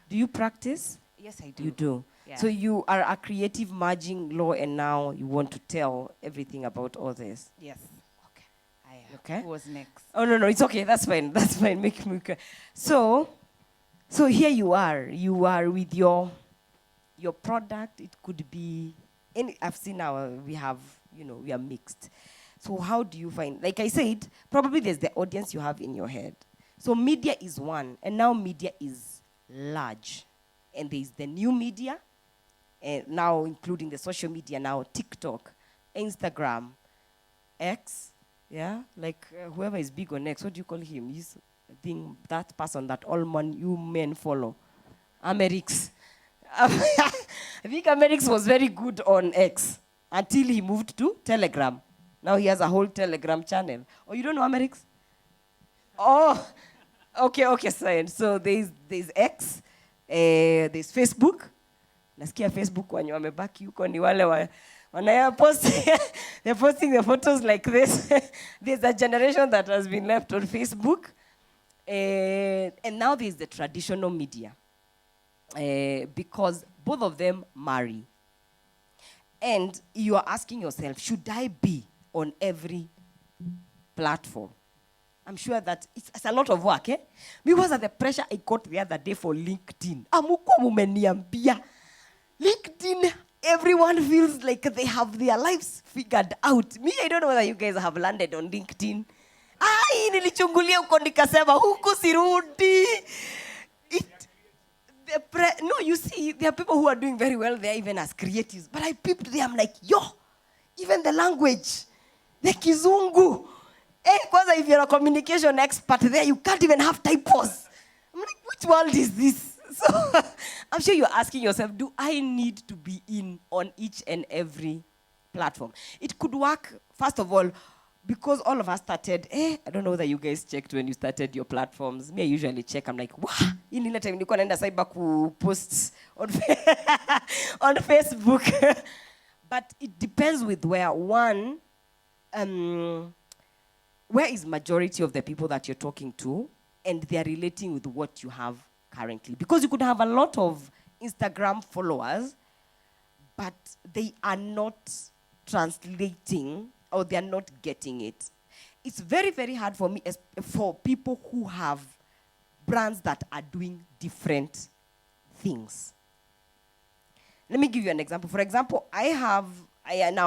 Do you practice? Yes, I do. You do. Yeah. So you are a creative merging law, and now you want to tell everything about all this. Yes. Okay. Who was next? Oh no, it's okay. That's fine. That's fine. Make me. So here you are. You are with your product. It could be. I've seen we have. We are mixed. So how do you find? Like I said, probably there's the audience you have in your head. So media is one, and now media is large, and there's the new media, and now including the social media now, TikTok, Instagram, X. Yeah, like whoever is big on X, what do you call him? He's that person that you men follow. Amerix. I think Amerix was very good on X until he moved to Telegram. Now he has a whole Telegram channel. Oh, you don't know Amerix? Oh, okay, fine. So there's X, there's Facebook. Nasikia Facebook wenye wamebaki huko ni wale they're posting the photos like this. There's a generation that has been left on Facebook. And now there's the traditional media. Because both of them marry. And you are asking yourself, should I be on every platform? I'm sure that it's a lot of work, Because of the pressure I got the other day for LinkedIn. LinkedIn, everyone feels like they have their lives figured out. Me, I don't know whether you guys have landed on LinkedIn. Nilichungulia huko nikasema huku sirudi. No, you see, there are people who are doing very well there, even as creatives. But I peeped there, I'm like, even the language, the Kizungu. If you're a communication expert there, you can't even have typos. I'm like, which world is this? So I'm sure you're asking yourself, do I need to be in on each and every platform? It could work, first of all, because all of us started, I don't know whether you guys checked when you started your platforms. Me, I usually check. I'm like, wow, in the time, you can end cyber posts on Facebook. But it depends with where is majority of the people that you're talking to, and they're relating with what you have currently. Because you could have a lot of Instagram followers, but they are not translating or they are not getting it. It's very, very hard for me, for people who have brands that are doing different things. Let me give you an example. For example, now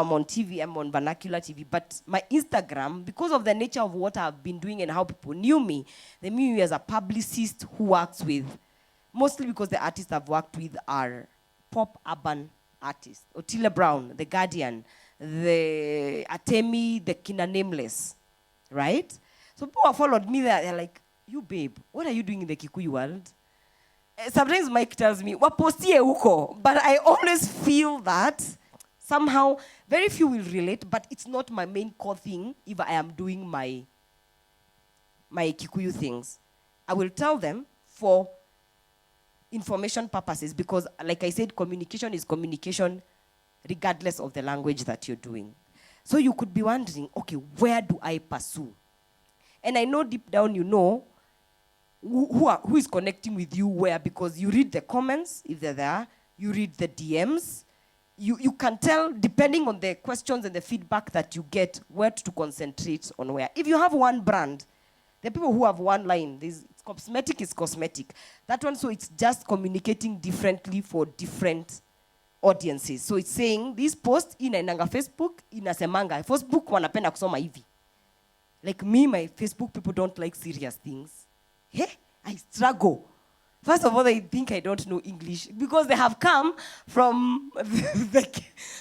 I'm on TV, I'm on vernacular TV, but my Instagram, because of the nature of what I've been doing and how people knew me, they knew me as a publicist who works with, mostly because the artists I've worked with are pop urban artists. Otile Brown, The Guardian, the Atemi, the Kina Nameless, right? So people have followed me there, they're like, you babe, what are you doing in the Kikuyu world? Sometimes Mike tells me, wapostie huko, but I always feel that somehow, very few will relate, but it's not my main core thing if I am doing my Kikuyu things. I will tell them for information purposes because, like I said, communication is communication regardless of the language that you're doing. So you could be wondering, okay, where do I pursue? And I know deep down you know who is connecting with you where, because you read the comments, if they're there, you read the DMs, you can tell, depending on the questions and the feedback that you get, where to concentrate on where. If you have one brand, there are people who have one line. Cosmetic is cosmetic. That one, so it's just communicating differently for different audiences. So it's saying, this post inaendanga Facebook, inasemanga. Facebook wanapenda kusoma hivi. Like me, my Facebook people don't like serious things. Hey, I struggle. First of all, they think I don't know English because they have come from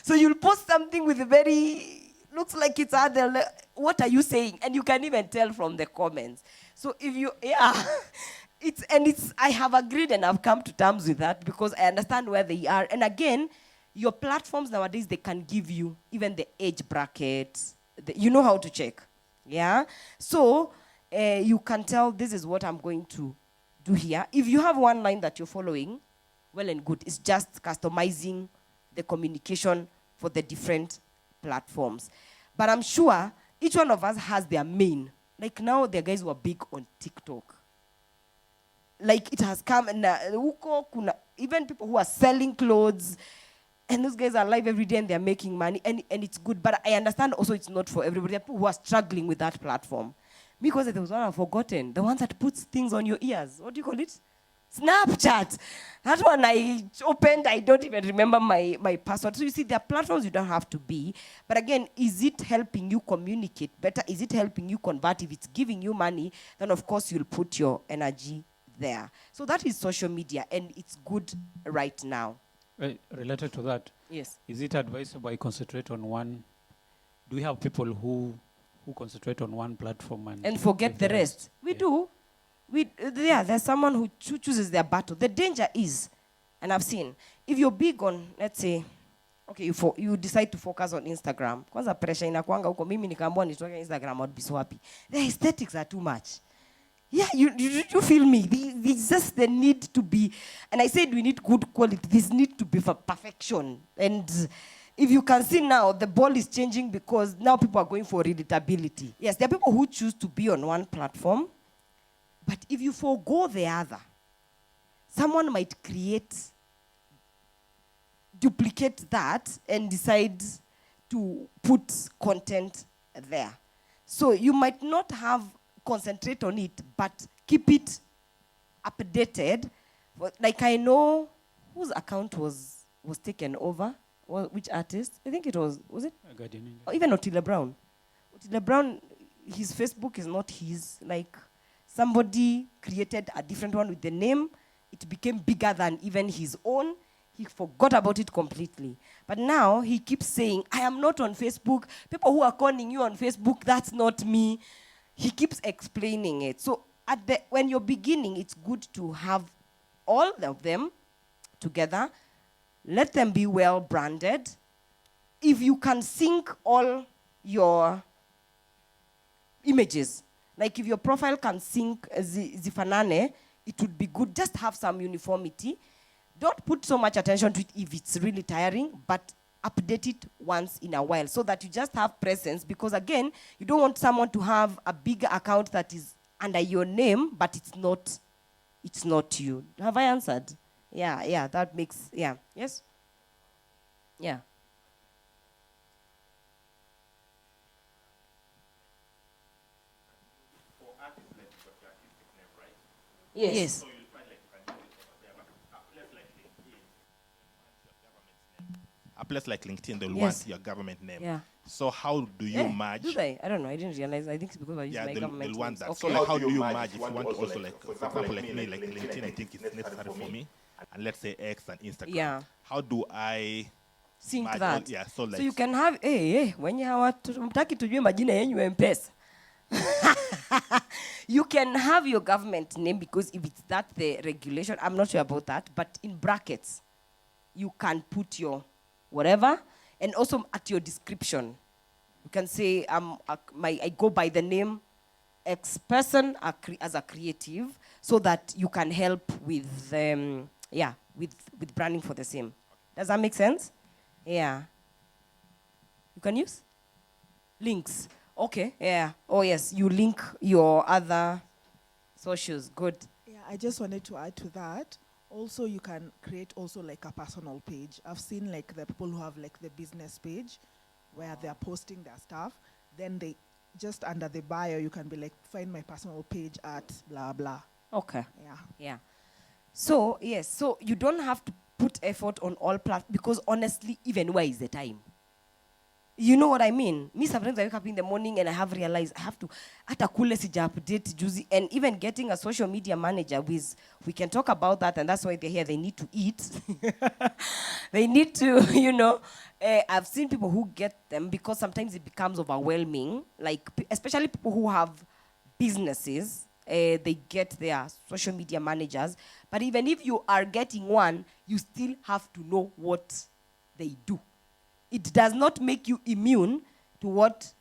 so you'll post something with a very, looks like it's what are you saying? And you can even tell from the comments. So if you, I have agreed and I've come to terms with that because I understand where they are. And again, your platforms nowadays, they can give you even the age brackets. You know how to check. Yeah? So you can tell this is what I'm going to do here. If you have one line that you're following, well and good. It's just customizing the communication for the different platforms. But I'm sure each one of us has their main. Like now, there are guys who are big on TikTok. Like it has come, and even people who are selling clothes, and those guys are live every day and they're making money, and it's good. But I understand also it's not for everybody. There are people who are struggling with that platform. Because there was one I've forgotten, the one that puts things on your ears. What do you call it? Snapchat. That one I opened, I don't even remember my password. So you see, there are platforms you don't have to be. But again, is it helping you communicate better? Is it helping you convert? If it's giving you money, then of course you'll put your energy there. So that is social media, and it's good right now. Related to that, yes. Is it advisable I concentrate on one? Do we have people who concentrate on one platform and forget the rest? We do. There's someone who chooses their battle. The danger is, and I've seen, if you're big on, let's say, okay, you decide to focus on Instagram. Kwanza pressure inakuanga huko, mimi nikaambiwa nitoke Instagram, I'd be so happy. The aesthetics are too much. Yeah, you feel me? There's just the need to be, and I said we need good quality. This need to be for perfection. And if you can see now, the ball is changing because now people are going for readability. Yes, there are people who choose to be on one platform, but if you forego the other, someone might duplicate that and decide to put content there. So you might not concentrate on it, but keep it updated. Like I know whose account was taken over. Which artist? I think it was it? Or even Otile Brown. Otile Brown, his Facebook is not his. Like somebody created a different one with the name. It became bigger than even his own. He forgot about it completely. But now he keeps saying, I am not on Facebook. People who are calling you on Facebook, that's not me. He keeps explaining it. So when you're beginning, it's good to have all of them together. Let them be well branded. If you can sync all your images, like if your profile can sync zifanane, it would be good. Just have some uniformity. Don't put so much attention to it if it's really tiring, but update it once in a while so that you just have presence, because again, you don't want someone to have a big account that is under your name, but it's not you. Have I answered? Yeah, that makes, yeah. Yes? Yeah. Yes. So you'll find like a place like LinkedIn, they'll want your government name. Yeah. So how do you merge? Do they? I don't know. I didn't realize. I think it's because I use my government. They'll want that. Okay. So like, how do you merge if you want to also like, for example, like me, like LinkedIn, I think it's necessary for me, and let's say X and Instagram. Yeah. How do I sync merge that? Yeah. So like. So you can have when you have mtaki tujue majina yenyu M-Pesa. You can have your government name, because if it's that the regulation, I'm not sure about that, but in brackets, you can put your whatever, and also at your description, you can say I go by the name X person as a creative, so that you can help with with branding for the same. Does that make sense? Yeah. You can use links. Okay, yeah. Oh, yes, you link your other socials. Good. Yeah, I just wanted to add to that. Also, you can create also like a personal page. I've seen like the people who have like the business page where they're posting their stuff. Then they just under the bio, you can be like, find my personal page at blah, blah. Okay. Yeah. Yeah. So, yes, so you don't have to put effort on all platforms, because honestly, even where is the time? You know what I mean? Me, sometimes I wake up in the morning and I have realized I have to, ata kule sija update juzi, and even getting a social media manager, we can talk about that, and that's why they're here. They need to eat. They need to, I've seen people who get them because sometimes it becomes overwhelming, like especially people who have businesses, they get their social media managers. But even if you are getting one, you still have to know what they do. It does not make you immune to what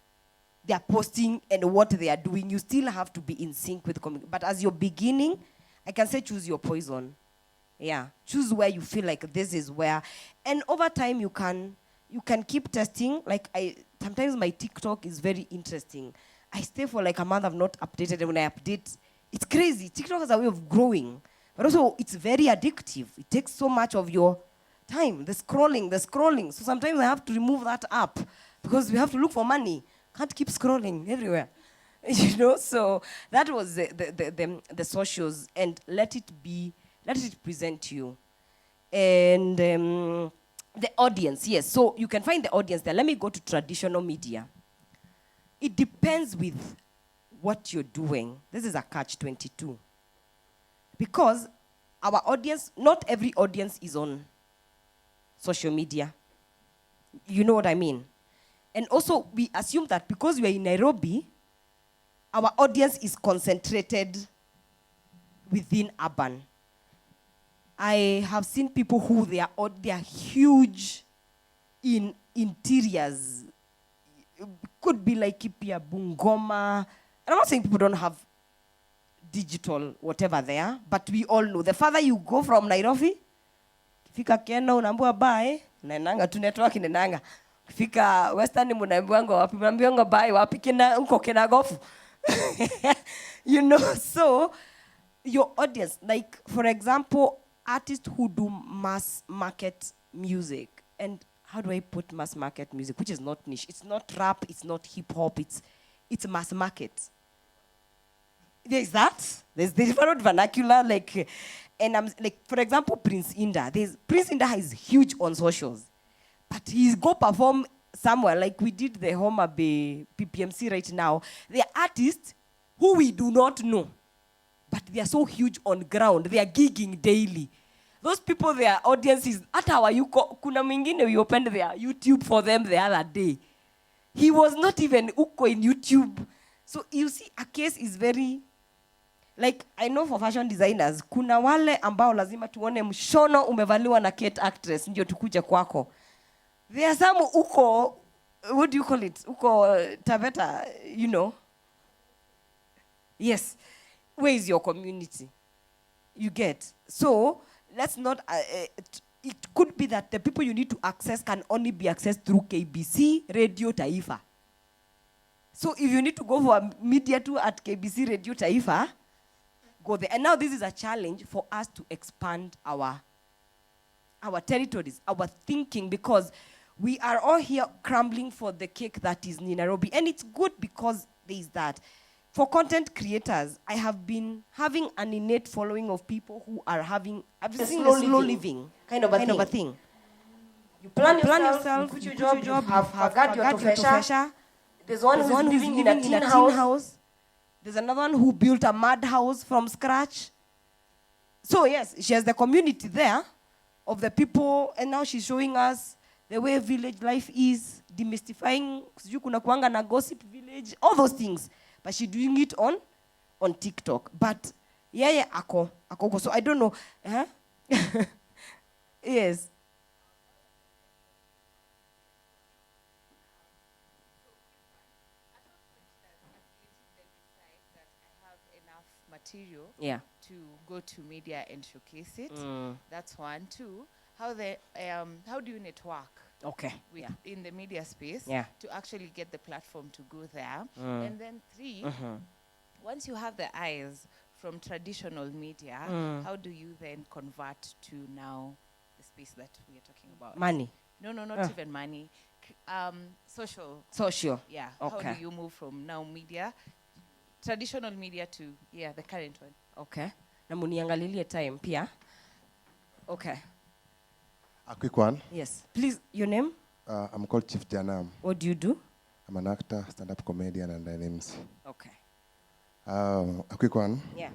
they are posting and what they are doing. You still have to be in sync with the community. But as you're beginning, I can say choose your poison. Yeah, choose where you feel like this is where. And over time, you can keep testing. Like sometimes my TikTok is very interesting. I stay for like a month, I've not updated, and when I update, it's crazy. TikTok has a way of growing. But also, it's very addictive. It takes so much of your time, the scrolling. So sometimes I have to remove that app because we have to look for money. Can't keep scrolling everywhere. You know, so that was the socials, and let it present you. And the audience, yes. So you can find the audience there. Let me go to traditional media. It depends with what you're doing. This is a catch-22. Because our audience, not every audience is on social media. You know what I mean? And also, we assume that because we are in Nairobi, our audience is concentrated within urban. I have seen people who they are huge in interiors. Could be like Kipia, Bungoma. And I'm not saying people don't have digital whatever there, but we all know the farther you go from Nairobi, kifika Kenya unaambiwa bye, unaendanga tu network inaendanga. Kifika Western mnaambiwa wapi, mnaambiwa bye wapi kina uko Kinagofu. You know, so your audience, like for example, artists who do mass market music. And how do I put mass market music, which is not niche? It's not rap, it's not hip hop, it's mass market. There's that. There's different vernacular, like, and I'm like, for example, Prince Inda. Prince Inda is huge on socials, but he's go perform somewhere, like we did the Homa Bay PPMC right now. They are artists who we do not know, but they are so huge on ground. They are gigging daily. Those people, their audiences, at our kuna mwingine we opened their YouTube for them the other day. He was not even uko in YouTube. So you see, a case is very, like, I know for fashion designers, kuna wale ambao lazima tuone mshono umevaliwa na Kate actress, ndio tukuje kwako. There are some uko, what do you call it? Uko Taveta, you know. Yes. Where is your community? You get. So, let's not, it could be that the people you need to access can only be accessed through KBC, Radio Taifa. So if you need to go for a media tour at KBC, Radio Taifa, go there. And now this is a challenge for us to expand our territories, our thinking, because we are all here crumbling for the cake that is in Nairobi. And it's good because there is that. For content creators, I have been having an innate following of people who are having a slow living kind of a thing. You plan yourself, you quit your job, have forgot your tofesha. There's one who's living in a tin house. There's another one who built a mud house from scratch. So yes, she has the community there of the people, and now she's showing us the way village life is, demystifying, kuna kuanga na gossip village, all those things. But she's doing it on TikTok. But yeah, ako. So I don't know. Huh? Yes. Material to go to media and showcase it. That's one. Two, how do you network in the media space to actually get the platform to go there? And then three, once you have the eyes from traditional media, how do you then convert to now the space that we are talking about? Money. No, not even money. Social. Yeah. Okay. How do you move from now media, traditional media to the current one? Okay. Na muniangalilie time pia. Okay. A quick one. Yes. Please, your name? I'm called Chief Janam. What do you do? I'm an actor, stand-up comedian, and an MC. Okay. A quick one. Yeah.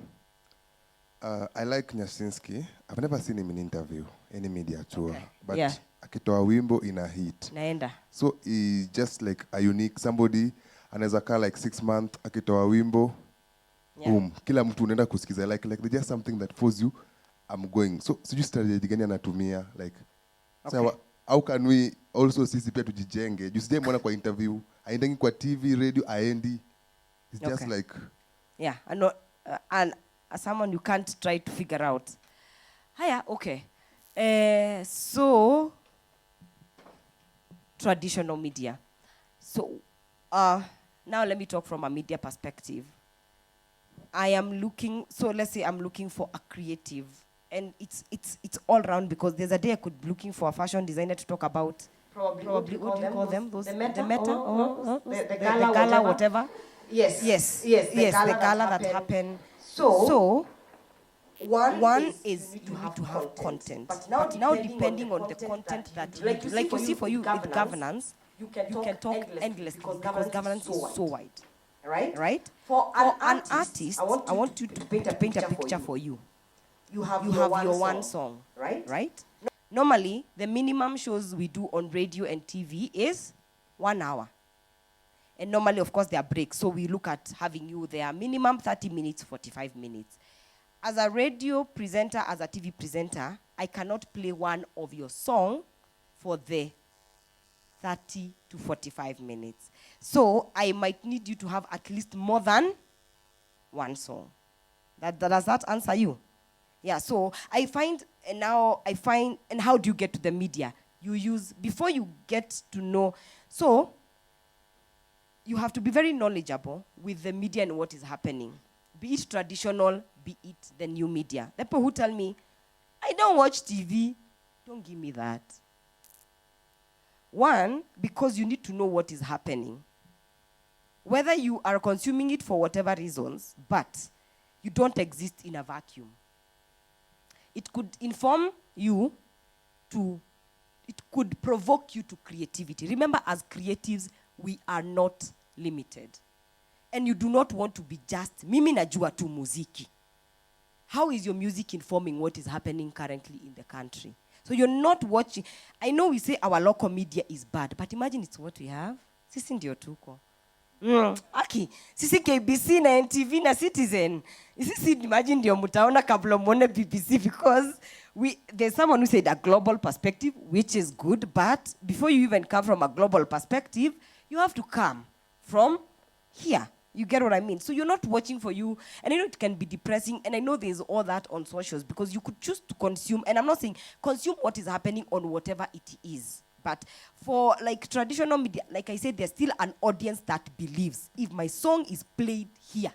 I like Nyasinski. I've never seen him in interview, any media tour. Okay. But Yeah. akitoa wimbo in a hit. Naenda. So he's just like a unique somebody. Anaweza kaa like 6 months akitoa wimbo boom, kila mtu unaenda kusikiza, like there's just something that forces you, I'm going. So sijui strategy gani anatumia, like so how can we also sisi pia tujijenge? You see mwana kwa interview, aendangi kwa TV, radio, aendi. It's just like and as someone you can't try to figure out. Haya, okay. So traditional media. So now let me talk from a media perspective. I am looking, so let's say I'm looking for a creative, and it's all around, because there's a day I could be looking for a fashion designer to talk about probably what do you call them? Those the meta the gala, whatever. Yes, the gala that happened. So one is you need to have content. But now depending on the content that you do, like you see for you with governance, you can talk endlessly because governance is so wide. Right? For an artist, I want you to paint a picture for you. You have your one song, right? Normally, the minimum shows we do on radio and TV is 1 hour. And normally, of course, there are breaks. So we look at having you there minimum 30 minutes, 45 minutes. As a radio presenter, as a TV presenter, I cannot play one of your song for the 30 to 45 minutes. So I might need you to have at least more than one song. Does that answer you? Yeah, so I find, and how do you get to the media? You use, before you get to know, so you have to be very knowledgeable with the media and what is happening. Be it traditional, be it the new media. The people who tell me, I don't watch TV, don't give me that. One, because you need to know what is happening. Whether you are consuming it for whatever reasons, but you don't exist in a vacuum. It could inform you it could provoke you to creativity. Remember, as creatives, we are not limited. And you do not want to be just, mimi najua tu muziki. How is your music informing what is happening currently in the country? So you're not watching. I know we say our local media is bad, but imagine it's what we have. Sisi ndio tuko. Aki, sisi KBC na NTV na Citizen. Sisi imagine ndio mutaona kabla muone BBC, because there's someone who said a global perspective, which is good, but before you even come from a global perspective, you have to come from here. You get what I mean? So you're not watching for you, and I know it can be depressing, and I know there's all that on socials, because you could choose to consume, and I'm not saying consume what is happening on whatever it is, but for like traditional media, like I said, there's still an audience that believes if my song is played here,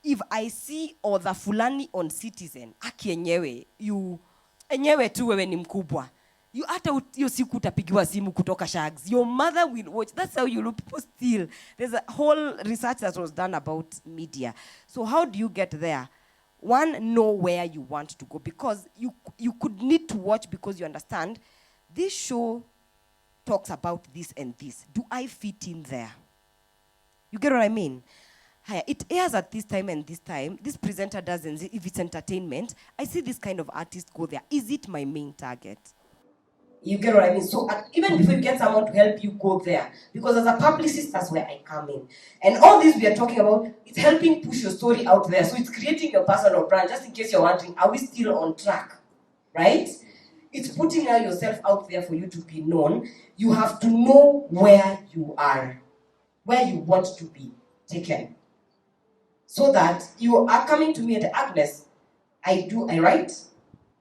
if I see the fulani on Citizen, aki enyewe, enyewe tu wewe ni mkubwa. You hata hiyo siku utapigiwa simu kutoka Shags. Your mother will watch. That's how you look. People still. There's a whole research that was done about media. So how do you get there? One, know where you want to go, because you could need to watch because you understand this show talks about this and this. Do I fit in there? You get what I mean? It airs at this time and this time. This presenter doesn't. If it's entertainment, I see this kind of artist go there. Is it my main target? You get what I mean? So even before you get someone to help you go there, because as a publicist, that's where I come in. And all this we are talking about, it's helping push your story out there. So it's creating your personal brand. Just in case you're wondering, are we still on track? Right? It's putting yourself out there for you to be known. You have to know where you are, where you want to be taken. So that you are coming to me at Agnes, I write.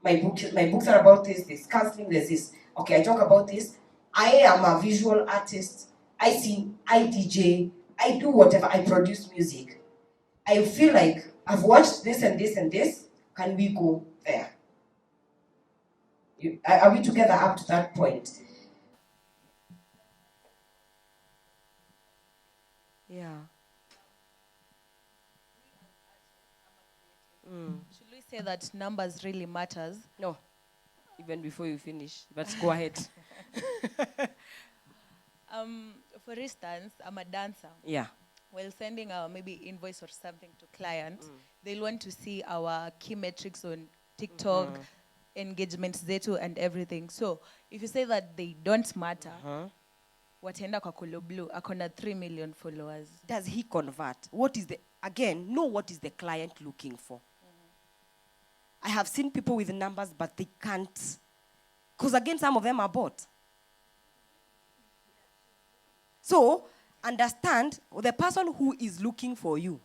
My books are about this counseling, there's this. Okay, I talk about this. I am a visual artist. I sing, I DJ, I do whatever, I produce music. I feel like I've watched this and this and this. Can we go there? Are we together up to that point? Yeah. Should we say that numbers really matters? No. Even before you finish. But go ahead. For instance, I'm a dancer. Yeah. While sending our maybe invoice or something to client, they'll want to see our key metrics on TikTok, engagements zetu and everything. So if you say that they don't matter, wataenda kwa Kolo Blue, akona 3 million followers. Does he convert? What is the, again, know what is the client looking for. I have seen people with numbers, but they can't, because again, some of them are bought. So, understand the person who is looking for you.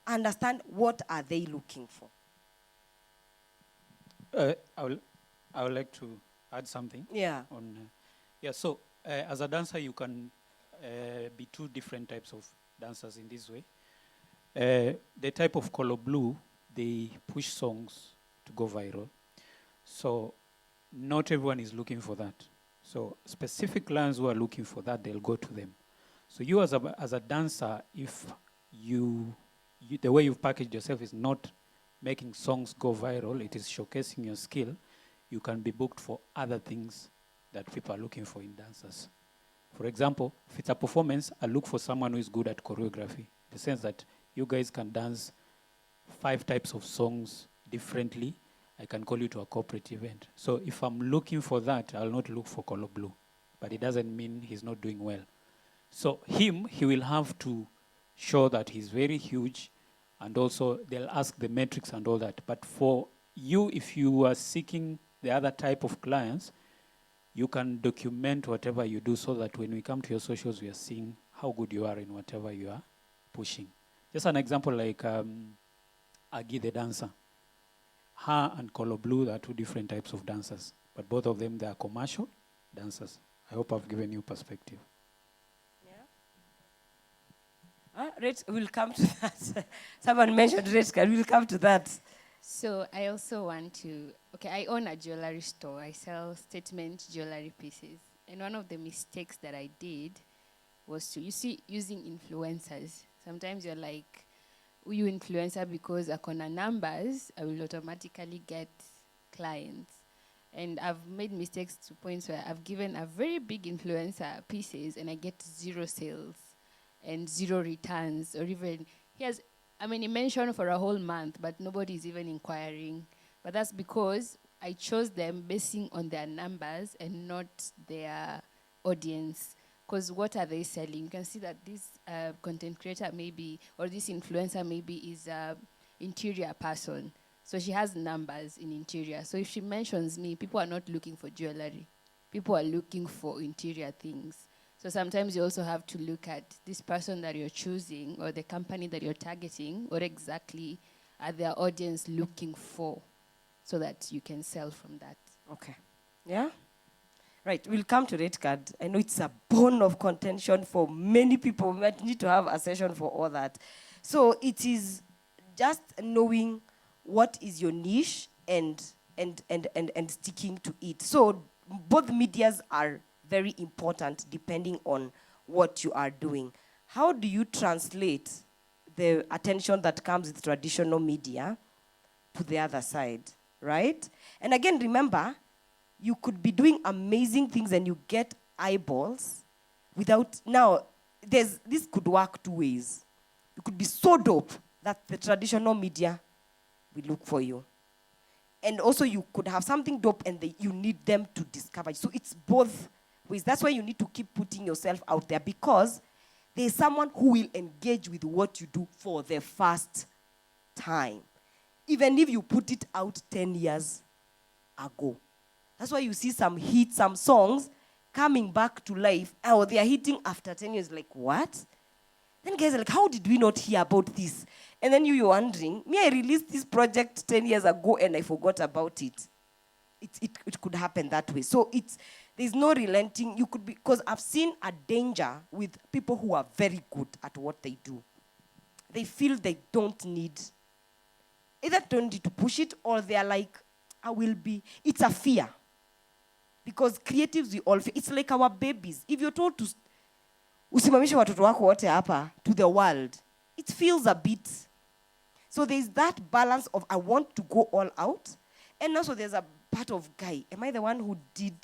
Understand what are they looking for. I would like to add something. Yeah. So as a dancer, you can be two different types of dancers in this way. The type of Color Blue, they push songs to go viral. So not everyone is looking for that. So specific clients who are looking for that, they'll go to them. So you as a dancer, if the way you've packaged yourself is not making songs go viral, it is showcasing your skill, you can be booked for other things that people are looking for in dancers. For example, if it's a performance, I look for someone who is good at choreography. In the sense that you guys can dance 5 types of songs differently, I can call you to a corporate event. So if I'm looking for that, I'll not look for Color Blue. But it doesn't mean he's not doing well. So he will have to show that he's very huge, and also they'll ask the metrics and all that. But for you, if you are seeking the other type of clients, you can document whatever you do so that when we come to your socials, we are seeing how good you are in whatever you are pushing. Just an example like Agi the dancer. Her and Color Blue are 2 different types of dancers, but both of them, they are commercial dancers. I hope I've given you perspective. We'll come to that. Someone mentioned red card. We'll come to that. So I also want to, I own a jewelry store. I sell statement jewelry pieces. And one of the mistakes that I did was to, using influencers. Sometimes you're like, you influencer because akona numbers, I will automatically get clients. And I've made mistakes to points where I've given a very big influencer pieces and I get 0 sales and 0 returns, or even, he mentioned for a whole month, but nobody's even inquiring. But that's because I chose them basing on their numbers and not their audience. Because what are they selling? You can see that this content creator maybe, or this influencer maybe is an interior person. So she has numbers in interior. So if she mentions me, people are not looking for jewelry. People are looking for interior things. So sometimes you also have to look at this person that you're choosing or the company that you're targeting, what exactly are their audience looking for, so that you can sell from that. Okay. Yeah? Right, we'll come to red card. I know it's a bone of contention for many people. We might need to have a session for all that. So it is just knowing what is your niche and sticking to it. So both medias are very important depending on what you are doing. How do you translate the attention that comes with traditional media to the other side, right? And again, remember, you could be doing amazing things and you get eyeballs without, now, this could work 2 ways. You could be so dope that the traditional media will look for you. And also you could have something dope and you need them to discover. So it's both ways. That's why you need to keep putting yourself out there, because there's someone who will engage with what you do for the first time, even if you put it out 10 years ago. That's why you see some hits, some songs coming back to life. Oh, they are hitting after 10 years. Like, what? Then guys are like, how did we not hear about this? And then you're wondering, I released this project 10 years ago and I forgot about it. It could happen that way. So there's no relenting. You could be, because I've seen a danger with people who are very good at what they do. They feel they don't need to push it, or they're like, it's a fear. Because creatives, we all feel, it's like our babies. If you're told to usimamishe watoto wako wote hapa to the world, it feels a bit. So there's that balance of I want to go all out, and also there's a part of, guy, am I the one who did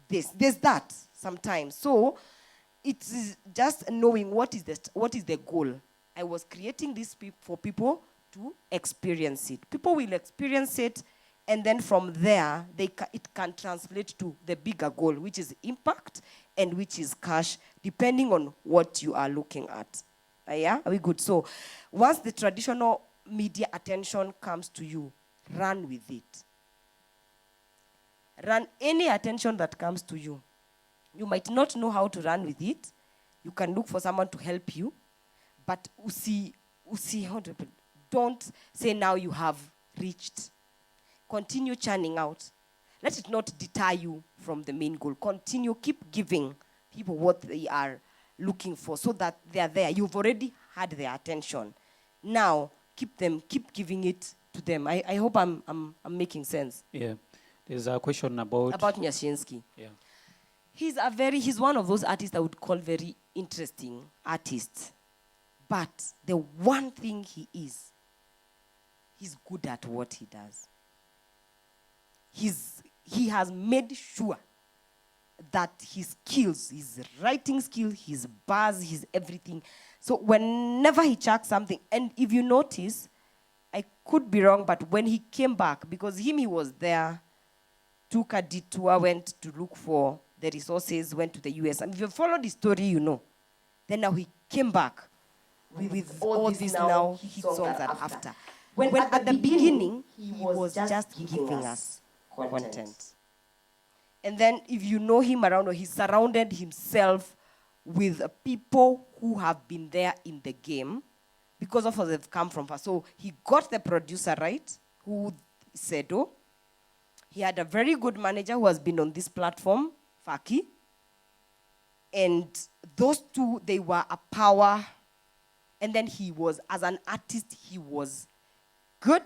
this? There's that sometimes. So it's just knowing what is the goal. I was creating this for people to experience it. People will experience it And then from there, it can translate to the bigger goal, which is impact and which is cash, depending on what you are looking at. Yeah, are we good? So once the traditional media attention comes to you, run with it. Run any attention that comes to you. You might not know how to run with it. You can look for someone to help you, but don't say now you have reached. Continue churning out. Let it not deter you from the main goal. Continue, keep giving people what they are looking for so that they are there. You've already had their attention. Now, keep giving it to them. I hope I'm making sense. Yeah. There's a question about Nyashinsky. Yeah. He's one of those artists I would call very interesting artists. But the one thing he's good at what he does. He has made sure that his skills, his writing skill, his bars, his everything. So whenever he chucks something, and if you notice, I could be wrong, but when he came back, because he was there, took a detour, went to look for the resources, went to the US. And if you follow the story, you know. Then now he came back with all these now hit songs that after. When at the beginning, he was just giving us content. And then if you know him around, he surrounded himself with people who have been there in the game because of how they've come from far. So he got the producer right, who Sedo. He had a very good manager who has been on this platform, Faki. And those two, they were a power. And then he was, as an artist, he was good.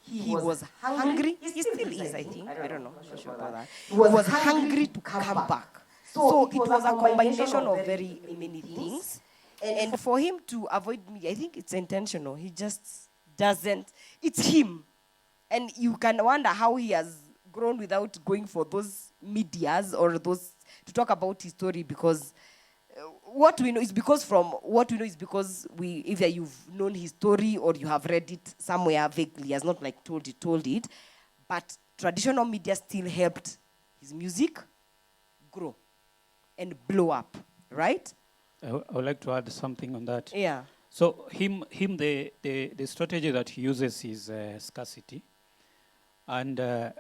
He was hungry. He still is, I think. I don't know. I'm not sure about that. He was hungry to come back. So it was a combination of very many things. And for him to avoid me, I think it's intentional. He just doesn't. It's him. And you can wonder how he has grown without going for those medias or those to talk about his story, because what we know is because either you've known his story or you have read it somewhere vaguely. He has not like told it. But traditional media still helped his music grow and blow up, right? I would like to add something on that. Yeah. So the strategy that he uses is scarcity. And the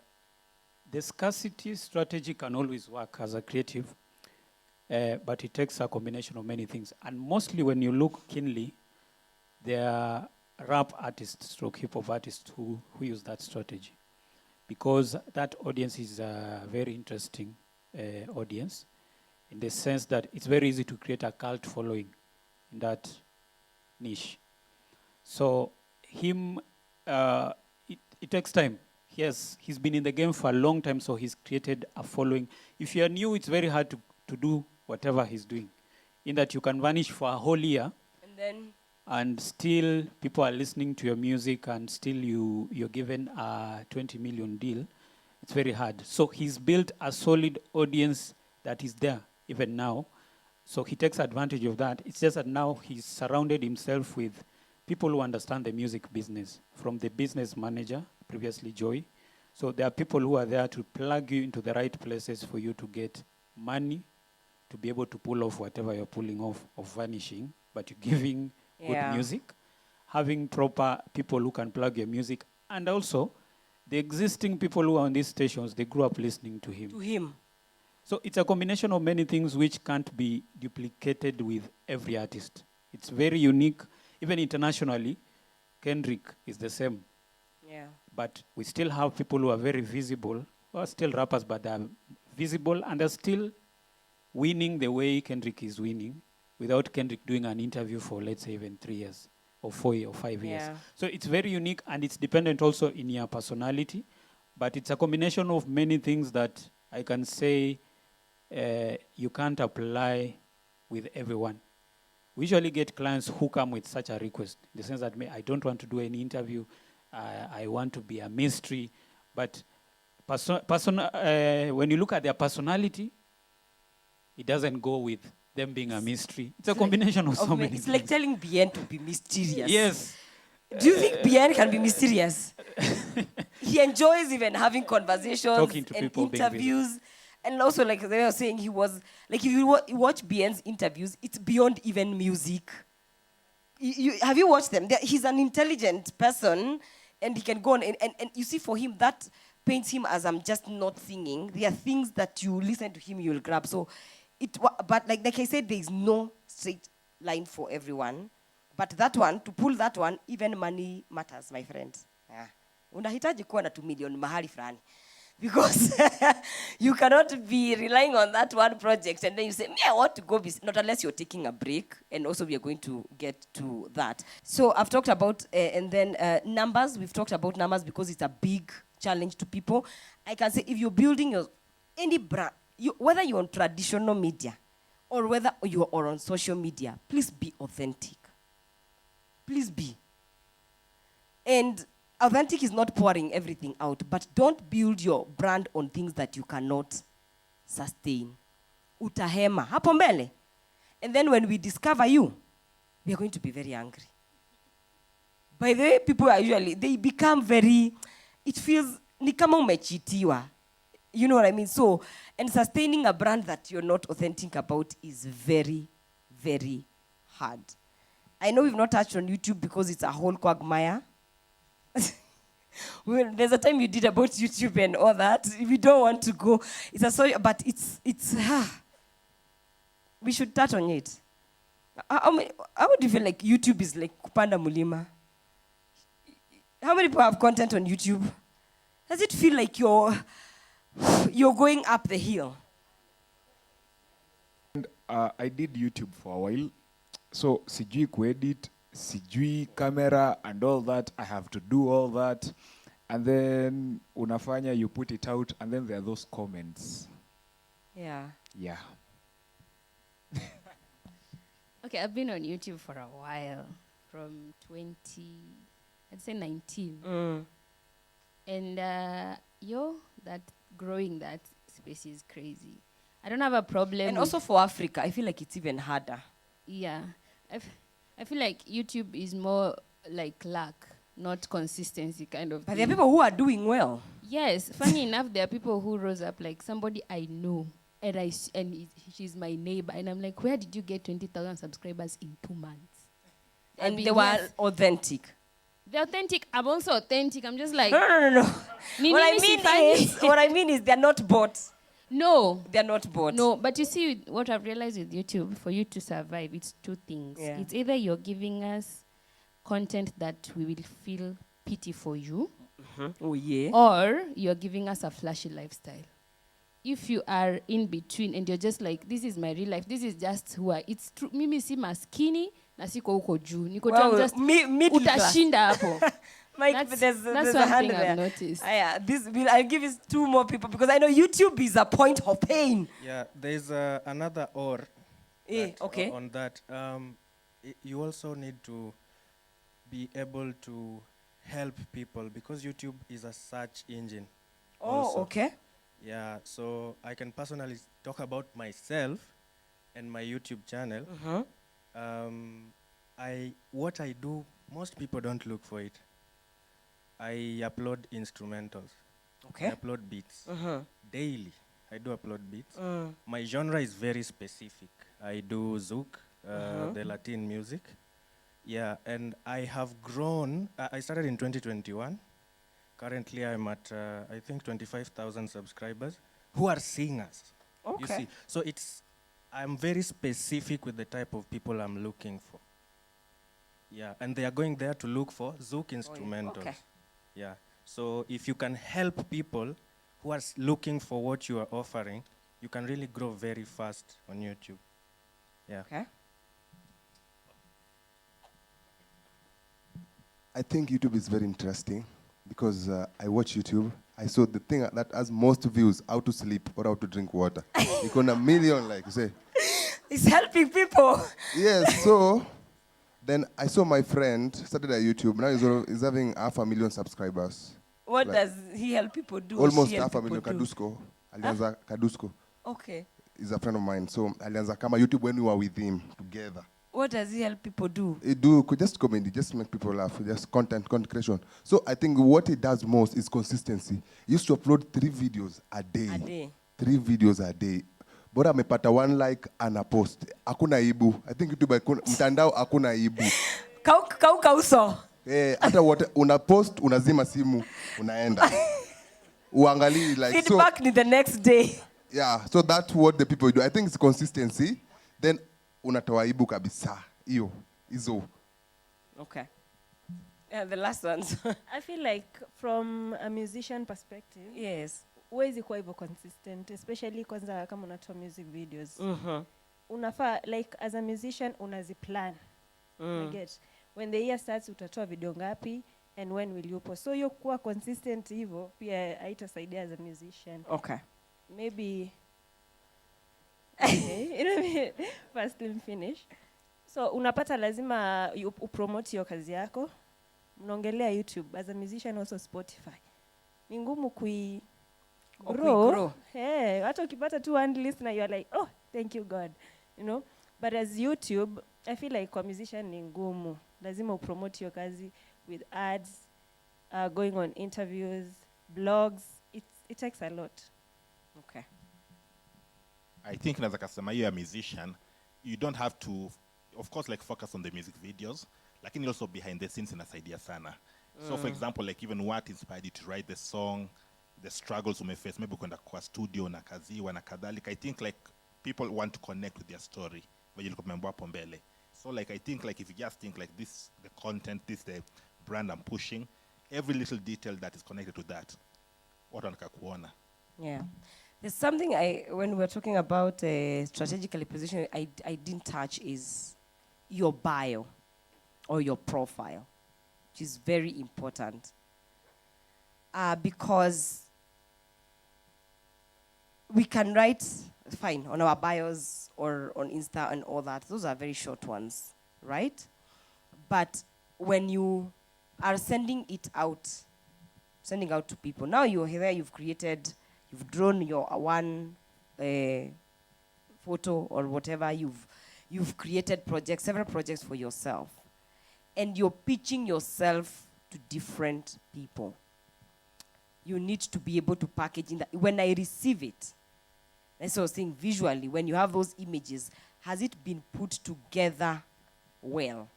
scarcity strategy can always work as a creative. But it takes a combination of many things. And mostly when you look keenly, there are rap artists, stroke hip-hop artists who use that strategy. Because that audience is a very interesting audience, in the sense that it's very easy to create a cult following in that niche. So it takes time. He's been in the game for a long time, so he's created a following. If you're new, it's very hard to do whatever he's doing, in that you can vanish for a whole year and still people are listening to your music and still you're given a 20 million deal. It's very hard. So he's built a solid audience that is there even now. So he takes advantage of that. It's just that now he's surrounded himself with people who understand the music business, from the business manager, previously Joy. So there are people who are there to plug you into the right places for you to get money, to be able to pull off whatever you're pulling off of vanishing, but you're giving good music, having proper people who can plug your music, and also the existing people who are on these stations, they grew up listening to him. So it's a combination of many things which can't be duplicated with every artist. It's very unique. Even internationally, Kendrick is the same. Yeah. But we still have people who are very visible, who are still rappers, but they're visible and they're still winning the way Kendrick is winning, without Kendrick doing an interview for, let's say, even 3 years or 4 or 5 years. So it's very unique, and it's dependent also in your personality, but it's a combination of many things that I can say you can't apply with everyone. We usually get clients who come with such a request, in the sense that I don't want to do any interview, I want to be a mystery, but when you look at their personality, it doesn't go with them being a mystery. It's a combination of so many things. It's like telling Bien to be mysterious. Yes. Do you think Bien can be mysterious? he enjoys even having conversations Talking to and people, being interviews. And also, like they were saying, he was, like, if you watch BN's interviews, it's beyond even music. Have you watched them? He's an intelligent person, and he can go on. And you see, for him, that paints him as I'm just not singing. There are things that you listen to him, you'll grab. So, but like I said, there is no straight line for everyone. But that one, to pull that one, even money matters, my friend. Unahitaji kuwa na 2 million mahali fulani. Because you cannot be relying on that one project and then you say, I want to go, not unless you're taking a break. And also we are going to get to that. So I've talked about, and then numbers. We've talked about numbers because it's a big challenge to people. I can say if you're building any brand, whether you're on traditional media or whether you are on social media, please be authentic. Please be. And authentic is not pouring everything out, but don't build your brand on things that you cannot sustain. Utahema. Hapo mbele. And then when we discover you, we are going to be very angry. By the way, people are usually, they become very, it feels, ni kama umechitiwa. You know what I mean? So, and sustaining a brand that you're not authentic about is very, very hard. I know we've not touched on YouTube because it's a whole quagmire. Well, there's a time you did about YouTube and all that. We don't want to go. It's a story, but it's we should touch on it. How do you feel like YouTube is like kupanda mulima? How many people have content on YouTube? Does it feel like you're going up the hill? And, I did YouTube for a while. So, sijui kuedit, sijui camera and all that. I have to do all that. And then, unafanya, you put it out, and then there are those comments. Yeah. Yeah. Okay, I've been on YouTube for a while, from 19. And that growing that space is crazy. I don't have a problem. And also for Africa, I feel like it's even harder. Yeah. I feel like YouTube is more like luck, not consistency kind of But thing. there are people who are doing well. Yes. Funny enough, there are people who rose up, like somebody I know, and she's my neighbor. And I'm like, where did you get 20,000 subscribers in 2 months? And they were authentic. They're authentic. I'm also authentic. I'm just like... No. What I mean is they're not bots. No. They're not bots. No, but you see, what I've realized with YouTube, for you to survive, it's 2 things. Yeah. It's either you're giving us content that we will feel pity for you, Oh, yeah. or you're giving us a flashy lifestyle. If you are in between and you're just like, this is my real life, this is just who I... It's true. Mimi si maskini, na siko huko juu. Niko just utashinda hapo. Mike, That's there's one a hand thing there. I've noticed. I'll give it 2 more people because I know YouTube is a point of pain. Yeah, there's another okay. On that. You also need to be able to help people because YouTube is a search engine. Oh, also. okay. Yeah, so I can personally talk about myself and my YouTube channel. What I do, most people don't look for it. I upload instrumentals. Okay. I upload beats daily. I do upload beats. My genre is very specific. I do zouk, the Latin music. Yeah, and I have grown. I started in 2021. Currently, I'm at, I think, 25,000 subscribers who are singers. Okay. You see, so I'm very specific with the type of people I'm looking for. Yeah, and they are going there to look for zouk instrumentals. Okay. Yeah, so if you can help people who are looking for what you are offering, you can really grow very fast on YouTube. Yeah. Okay. I think YouTube is very interesting because I watch YouTube. I saw the thing that has most views, how to sleep or how to drink water. You got 1 million, like you say. It's helping people. Yes, so then I saw my friend started at YouTube. Now he's having 500,000 subscribers. What does he help people do? Almost she help 500,000. people do? Kadusko. Kadusko. Okay. He's a friend of mine. So alianza kama YouTube when we were with him together. What does he help people do? It do just comedy, just make people laugh, just content creation. So I think what he does most is consistency. He used to upload 3 videos a day. A day. 3 videos a day. Bora amepata 1 like ana post. Hakuna ibu. I think YouTube mtandao hakuna ibu. Kauka uso. Hata una post, unazima simu, unaenda. Uangali like feedback ni the next day. Yeah, so that's what the people do. I think it's consistency. Then unatoa aibu kabisa. Hizo. Okay. The last ones. I feel like from a musician perspective, yes, huwezi kuwa hivyo consistent, especially kwanza kama unatoa music videos. Unafaa like as a musician unaziplan. I get when the year starts utatoa video ngapi and when will you post. So hiyo kuwa consistent hivyo pia haitasaidia as a musician. Okay. Maybe okay. First and finish. So unapata lazima upromote hiyo kazi yako. Mnaongelea YouTube as a musician, also Spotify. Ni ngumu grow. Hata ukipata 200 listener you are like, oh, thank you God. You know? But as YouTube, I feel like kwa musician ni ngumu. Lazima upromote hiyo kazi with ads, going on interviews, blogs. It takes a lot. Okay. I think as a customer, you're a musician, you don't have to, of course, like focus on the music videos, like also behind the scenes inasaidia sana. So for example, like even what inspired you to write the song, the struggles you may face, maybe kwenda kwa studio na kaziwa na kadhalika. I think like people want to connect with their story. So like I think like if you just think like this, the content, this the brand I'm pushing, every little detail that is connected to that, watu wanataka kuona. Yeah. There's something when we're talking about strategically positioning, I didn't touch is your bio or your profile, which is very important. Because we can write, fine, on our bios or on Insta and all that. Those are very short ones, right? But when you are sending out to people, now you're here, you've drawn your one photo or whatever, you've created several projects for yourself. And you're pitching yourself to different people. You need to be able to package in that. When I receive it, that's what I was saying visually, when you have those images, has it been put together well?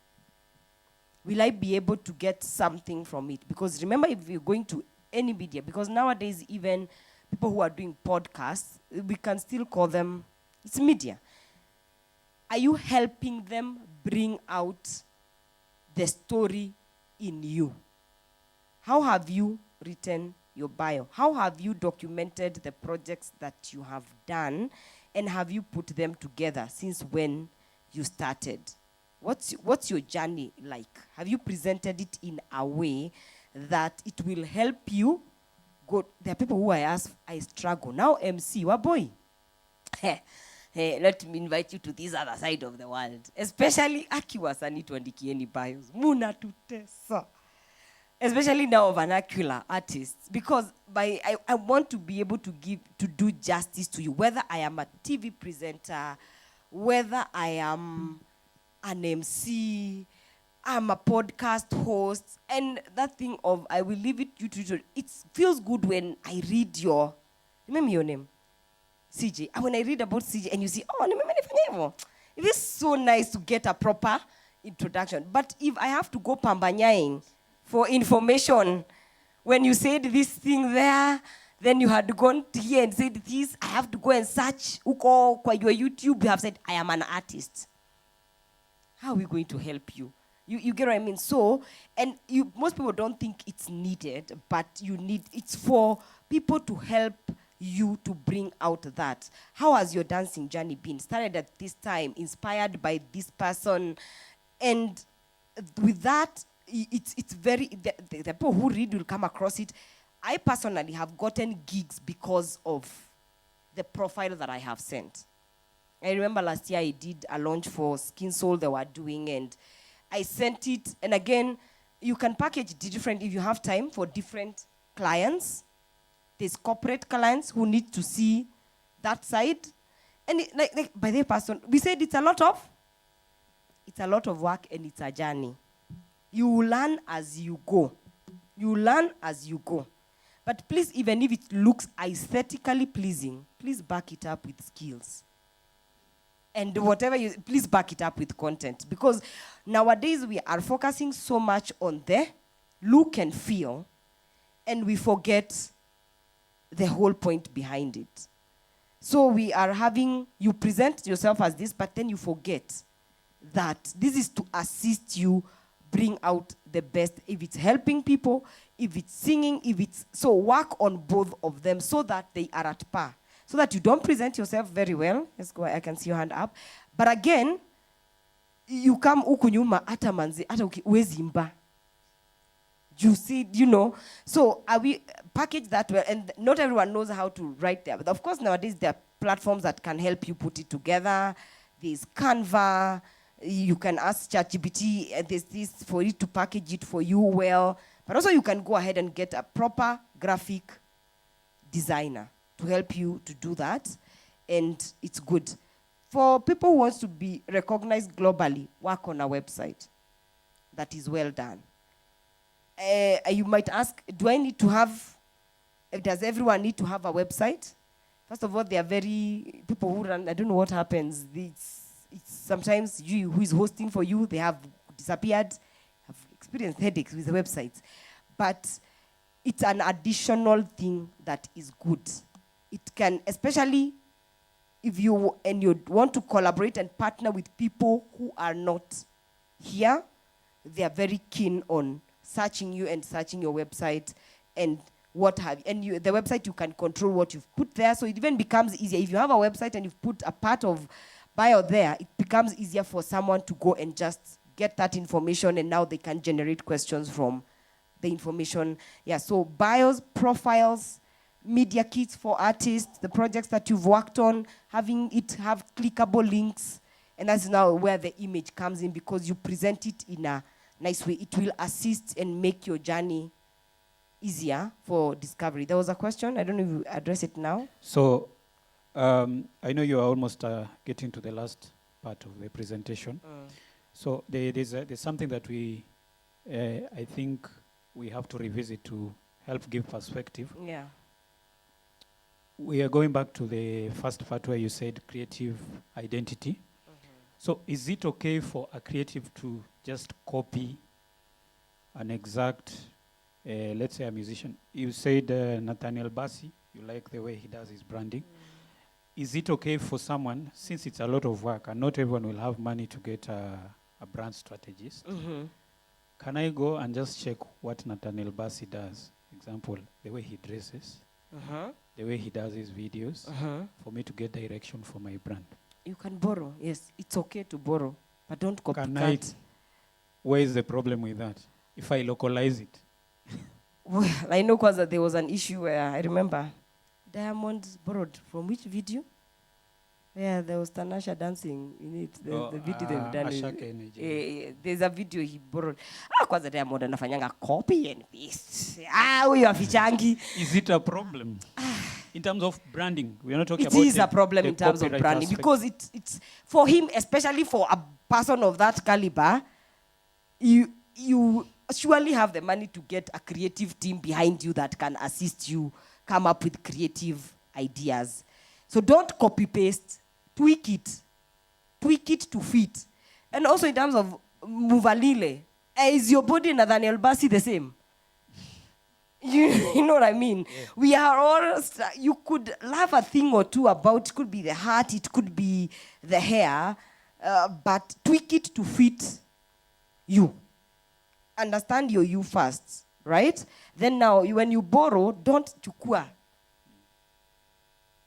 Will I be able to get something from it? Because remember, if you're going to any media, because nowadays even people who are doing podcasts, we can still call them, it's media. Are you helping them bring out the story in you? How have you written your bio? How have you documented the projects that you have done, and have you put them together since when you started? What's your journey like? Have you presented it in a way that it will help you go? There are people who I struggle. Now MC, what boy? Hey, let me invite you to this other side of the world. Especially akiwasani tuandikieni bios. Muna tutesa. Especially now vernacular artists, because I want to be able to do justice to you, whether I am a TV presenter, whether I am an MC, I'm a podcast host, and that thing of I will leave it you to. It feels good when I read remember your name, CJ. And when I read about CJ and you see, oh, it is so nice to get a proper introduction. But if I have to go pambanyaing for information, when you said this thing there, then you had gone to here and said this, I have to go and search. Uko kwa your YouTube, you have said, I am an artist. How are we going to help you? You get what I mean? So, and most people don't think it's needed, but it's for people to help you to bring out that. How has your dancing journey been? Started at this time, inspired by this person, and with that, it's very, the people who read will come across it. I personally have gotten gigs because of the profile that I have sent. I remember last year I did a launch for Skin Soul they were doing, and I sent it. And again, you can package it different if you have time for different clients. There's corporate clients who need to see that side. And like by the person, we said it's a lot of It's a lot of work and it's a journey. You learn as you go. You learn as you go. But please, even if it looks aesthetically pleasing, please back it up with skills. And whatever you, please back it up with content. Because nowadays we are focusing so much on the look and feel, and we forget the whole point behind it. So we are having, you present yourself as this, but then you forget that this is to assist you bring out the best. If it's helping people, if it's singing, if it's, so work on both of them so that they are at par. So that you don't present yourself very well. Let's go, I can see your hand up. But again, you come huku nyuma ata manzi, ata uwezi imba. You see, you know. So we package that well, and not everyone knows how to write there. But of course, nowadays there are platforms that can help you put it together. There's Canva. You can ask ChatGPT, there's this for you to package it for you well. But also you can go ahead and get a proper graphic designer to help you to do that. And it's good. For people who want to be recognized globally, work on a website that is well done. You might ask, do I need to have, does everyone need to have a website? First of all, there are very, people who run, I don't know what happens. It's sometimes you who is hosting for you, they have disappeared, have experienced headaches with the websites. But it's an additional thing that is good. It can, especially if you want to collaborate and partner with people who are not here, they are very keen on searching you and searching your website and what have you. And the website, you can control what you've put there, so it even becomes easier. If you have a website and you've put a part of bio there, it becomes easier for someone to go and just get that information, and now they can generate questions from the information. Yeah, so bios, profiles, media kits for artists, the projects that you've worked on, having it have clickable links, and that's now where the image comes in, because you present it in a nice way. It will assist and make your journey easier for discovery. There was a question, I don't know if you address it now. So, I know you are almost getting to the last part of the presentation. So there's something that we, I think we have to revisit to help give perspective. Yeah. We are going back to the first part where you said creative identity. So is it okay for a creative to just copy an exact, let's say a musician? You said Nathaniel Bassey, you like the way he does his branding. Is it okay for someone, since it's a lot of work and not everyone will have money to get a brand strategist, can I go and just check what Nathaniel Bassey does? Example, the way he dresses, the way he does his videos, for me to get direction for my brand. You can borrow, yes. It's okay to borrow, but don't copy that. Where is the problem with that? If I localize it? Well, I know because there was an issue where I remember Diamond borrowed from which video? Yeah, there was Tanasha dancing in it. The video they've done. There's a video he borrowed. Kwanza Diamond anafanyanga copy and paste. Huyo afichangi. Is it a problem? In terms of branding, we are not talking about it. It is a problem in terms of branding because it's for him, especially for a person of that caliber, you surely have the money to get a creative team behind you that can assist you come up with creative ideas. So don't copy paste, tweak it to fit. And also in terms of Muvalile, is your body Nathaniel Bassey the same? You know what I mean? Yeah. We are all, you could laugh a thing or two about, it could be the heart, it could be the hair, but tweak it to fit you. Understand your you first, right? Then now, when you borrow, don't chukua.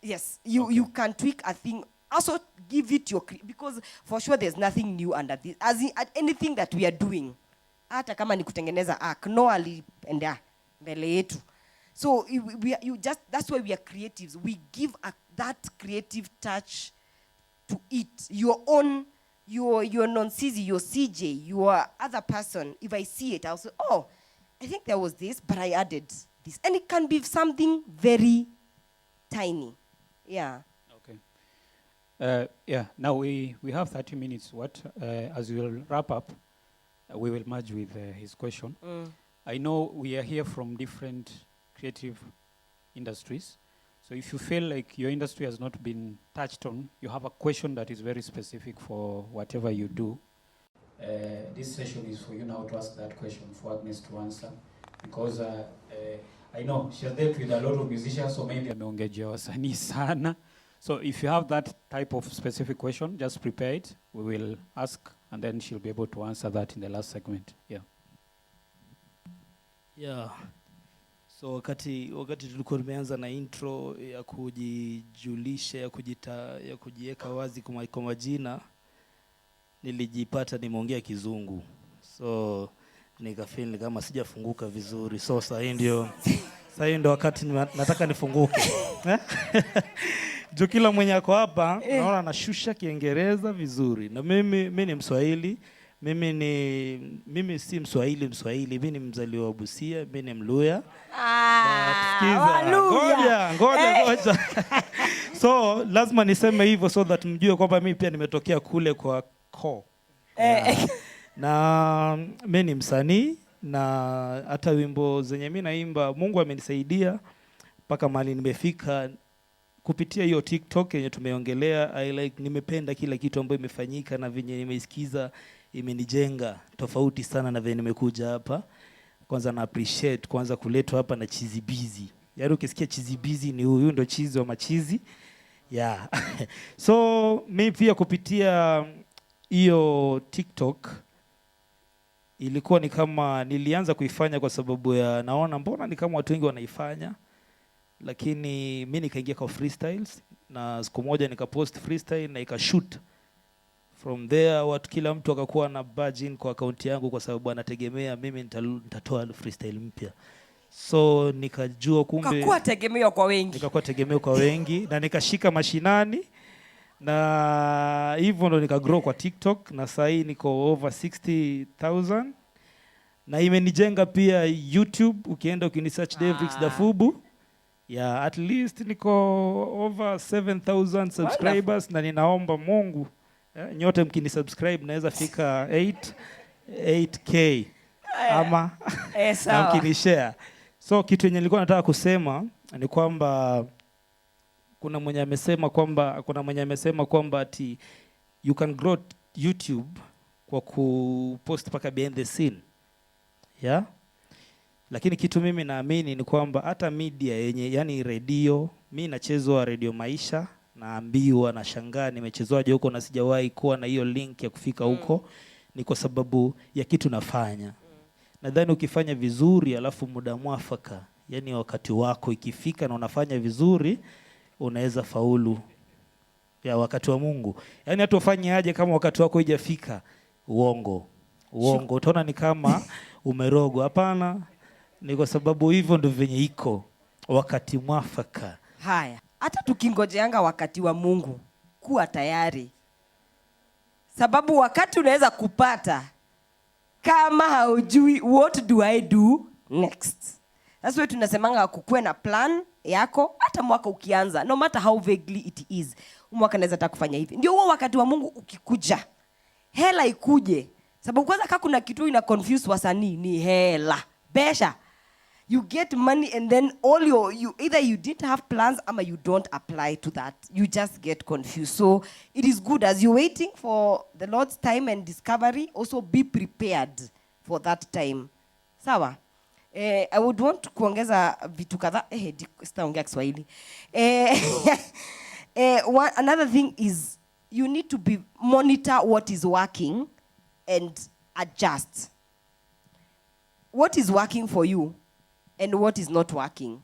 Yes, you can tweak a thing. Also, give it your, because for sure there's nothing new under this. As in, at anything that we are doing, hata kama ni kutengeneza Noah alienda mbele yetu. So that's why we are creatives. We give that creative touch to it. Your own, your Nonsizi, your CJ, your other person. If I see it, I'll say, oh, I think there was this, but I added this. And it can be something very tiny. Yeah. Okay. Yeah, now we have 30 minutes. As we will wrap up, we will merge with his question. I know we are here from different creative industries. So if you feel like your industry has not been touched on, you have a question that is very specific for whatever you do, this session is for you now to ask that question for Agnes to answer. Because I know she has dealt with a lot of musicians, so maybe ameongejea wasanii sana. So if you have that type of specific question, just prepare it. We will ask, and then she'll be able to answer that in the last segment. Yeah. Yeah. So wakati tulikuwa tumeanza na intro ya kujijulisha, ya kujiweka wazi kwa majina, nilijipata nimeongea Kizungu. So nikafeel kama sijafunguka vizuri. So sasa ndio wakati nataka nifunguke. Jo kila mwenye ako hapa naona anashusha Kiingereza vizuri. Na mimi ni Mswahili. Mimi si Mswahili, mimi ni mzaliwa wa Busia, mimi ni Mluya. Ngoja. So lazima niseme hivyo so that mjue kwamba mimi pia nimetokea kule kwa ko. Na mimi ni msanii na hata wimbo zenye mimi naimba Mungu amenisaidia mpaka mahali nimefika kupitia hiyo TikTok yenye tumeongelea. Nimependa kila kitu ambayo imefanyika na venye nimeisikiza imenijenga tofauti sana na venye nimekuja hapa. Kwanza na appreciate kwanza kuletwa hapa na Chizi Busy. Yaani ukisikia Chizi Busy ni huyu ndo chizi wa machizi. Yeah. So mimi pia kupitia hiyo TikTok ilikuwa ni kama nilianza kuifanya kwa sababu ya naona mbona ni kama watu wengi wanaifanya. Lakini mimi nikaingia kwa freestyles na siku moja nikapost freestyle na ikashoot. From there kila mtu akakuwa na badge in kwa account yangu kwa sababu anategemea mimi nitatoa freestyle mpya. So nikajua kumbe nikakuwa tegemeo kwa wengi na nikashika mashinani na hivyo ndo nikagrow kwa TikTok na sasa hii niko over 60,000 na imenijenga pia YouTube. Ukienda ukinisearch Davrix Dafubu at least niko over 7,000 subscribers na ninaomba Mungu nyote mkinisubscribe naweza fika 8K ama na mkinishare. So kitu yenye nilikuwa nataka kusema ni kwamba kuna mwenye amesema kwamba ati you can grow YouTube kwa kupost paka behind the scene. Yeah? Lakini kitu mimi naamini ni kwamba hata media yenye yani radio, mimi nachezwa Radio Maisha, naambiwa na shangaa nimechezwaje huko na sijawahi kuwa na hiyo link ya kufika huko, ni kwa sababu ya kitu nafanya. Nadhani ukifanya vizuri alafu muda mwafaka, yani wakati wako ikifika na unafanya vizuri, unaweza faulu ya wakati wa Mungu. Yani hata ufanye aje kama wakati wako haijafika, uongo. Utaona ni kama umerogwa. Hapana, ni kwa sababu hivyo ndio venye iko wakati mwafaka. Haya, hata tukingojeanga wakati wa Mungu, kuwa tayari. Sababu wakati unaweza kupata kama haujui what do I do next. That's why tunasemanga kukuwe na plan yako hata mwaka ukianza, no matter how vaguely it is. Mwaka naweza taka kufanya hivi. Ndio huo wakati wa Mungu ukikuja, hela ikuje. Sababu kwanza kama kuna kitu ina confuse wasanii ni hela. Besha. You get money and then either you didn't have plans or you don't apply to that. You just get confused. So it is good as you're waiting for the Lord's time and discovery, also be prepared for that time. Sawa? I would want kuongeza vitu kadhaa. Sitaongea Kiswahili. Another thing is you need to monitor what is working and adjust. What is working for you and what is not working?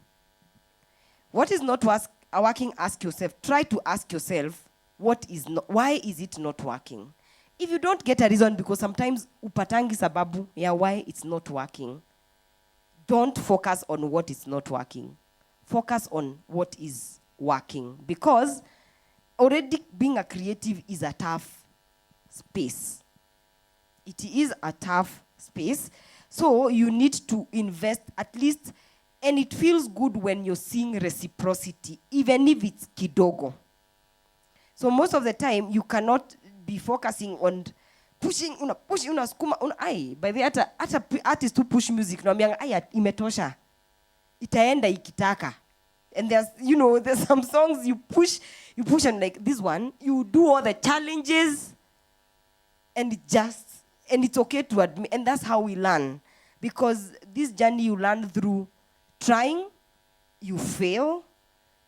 What is not working, ask yourself. Try to ask yourself, why is it not working? If you don't get a reason, because sometimes upatangi sababu ya why it's not working, don't focus on what is not working. Focus on what is working. Because already being a creative is a tough space. It is a tough space. So you need to invest at least, and it feels good when you're seeing reciprocity, even if it's kidogo. So most of the time, you cannot be focusing on pushing, skuma, by the other artists who push music, no, imetosha. Itaenda ikitaka. And there's some songs you push and like this one, you do all the challenges and it's okay to admit, and that's how we learn. Because this journey you learn through trying, you fail,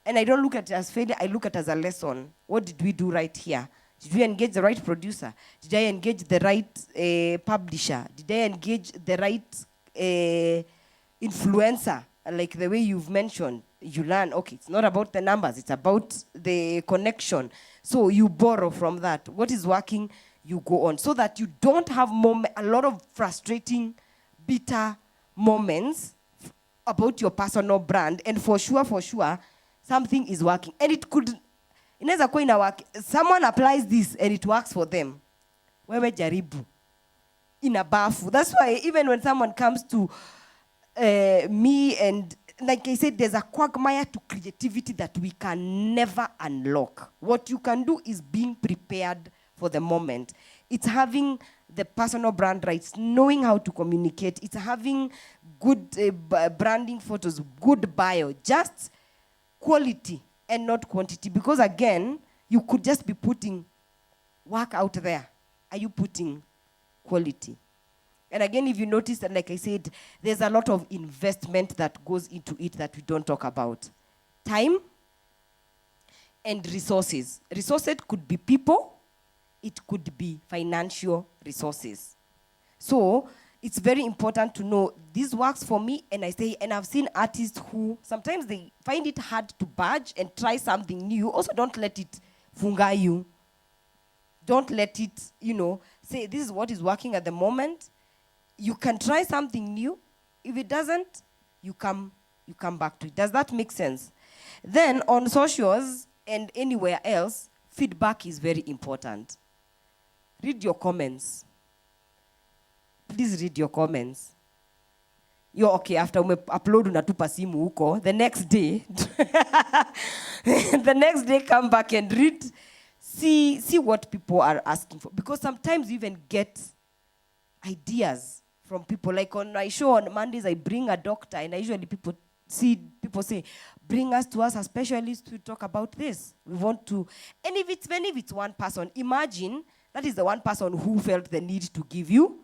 and I don't look at it as failure, I look at it as a lesson. What did we do right here? Did we engage the right producer? Did I engage the right publisher? Did I engage the right influencer? Like the way you've mentioned, you learn, okay, it's not about the numbers, it's about the connection. So you borrow from that. What is working, you go on. So that you don't have a lot of frustrating, bitter moments about your personal brand. And for sure, something is working. And it could, inaweza kuwa ina work. Someone applies this and it works for them. Wewe jaribu. Inabafu. That's why even when someone comes to me, and like I said, there's a quagmire to creativity that we can never unlock. What you can do is being prepared for the moment. It's having the personal brand rights, knowing how to communicate. It's having good branding photos, good bio, just quality and not quantity. Because again, you could just be putting work out there. Are you putting quality? And again, if you notice that, like I said, there's a lot of investment that goes into it that we don't talk about. Time and resources. Resources could be people, it could be financial resources. So it's very important to know this works for me, and I've seen artists who sometimes they find it hard to budge and try something new. Also, don't let it funga you. Don't let it, say this is what is working at the moment. You can try something new. If it doesn't, you come back to it. Does that make sense? Then on socials and anywhere else, feedback is very important. Read your comments. Please read your comments. You're okay, after we upload unatupa simu huko, the next day come back and read. See what people are asking for. Because sometimes you even get ideas from people. Like on my show on Mondays, I bring a doctor, and I usually people say, bring us to us a specialist to talk about this. We want to, and if it's one person, imagine that is the one person who felt the need to give you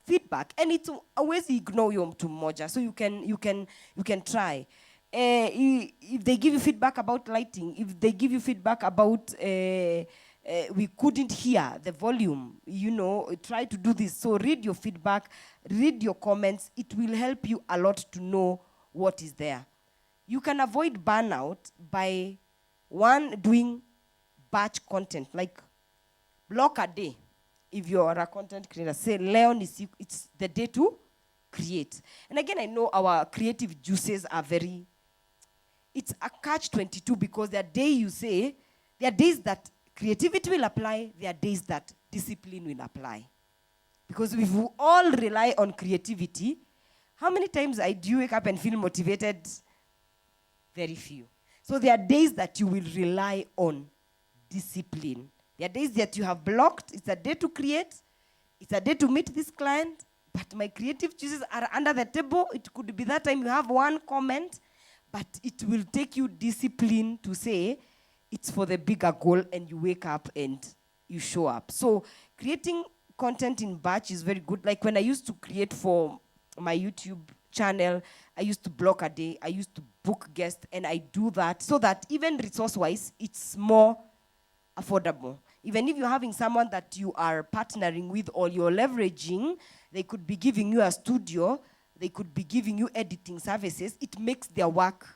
feedback, and it's always ignore you too much, so you can try. If they give you feedback about lighting, if they give you feedback about we couldn't hear the volume, try to do this. So read your feedback, read your comments. It will help you a lot to know what is there. You can avoid burnout by doing batch content, like block a day. If you're a content creator, say, Leon, it's the day to create. And again, I know our creative juices are it's a catch-22, because there are days that creativity will apply, there are days that discipline will apply. Because if we all rely on creativity, how many times do you wake up and feel motivated? Very few. So there are days that you will rely on discipline. There are days that you have blocked. It's a day to create. It's a day to meet this client. But my creative juices are under the table. It could be that time you have one comment, but it will take you discipline to say it's for the bigger goal, and you wake up and you show up. So creating content in batch is very good. Like when I used to create for my YouTube channel, I used to block a day. I used to book guests, and I do that so that even resource-wise, it's more affordable. Even if you're having someone that you are partnering with or you're leveraging, they could be giving you a studio, they could be giving you editing services. It makes their work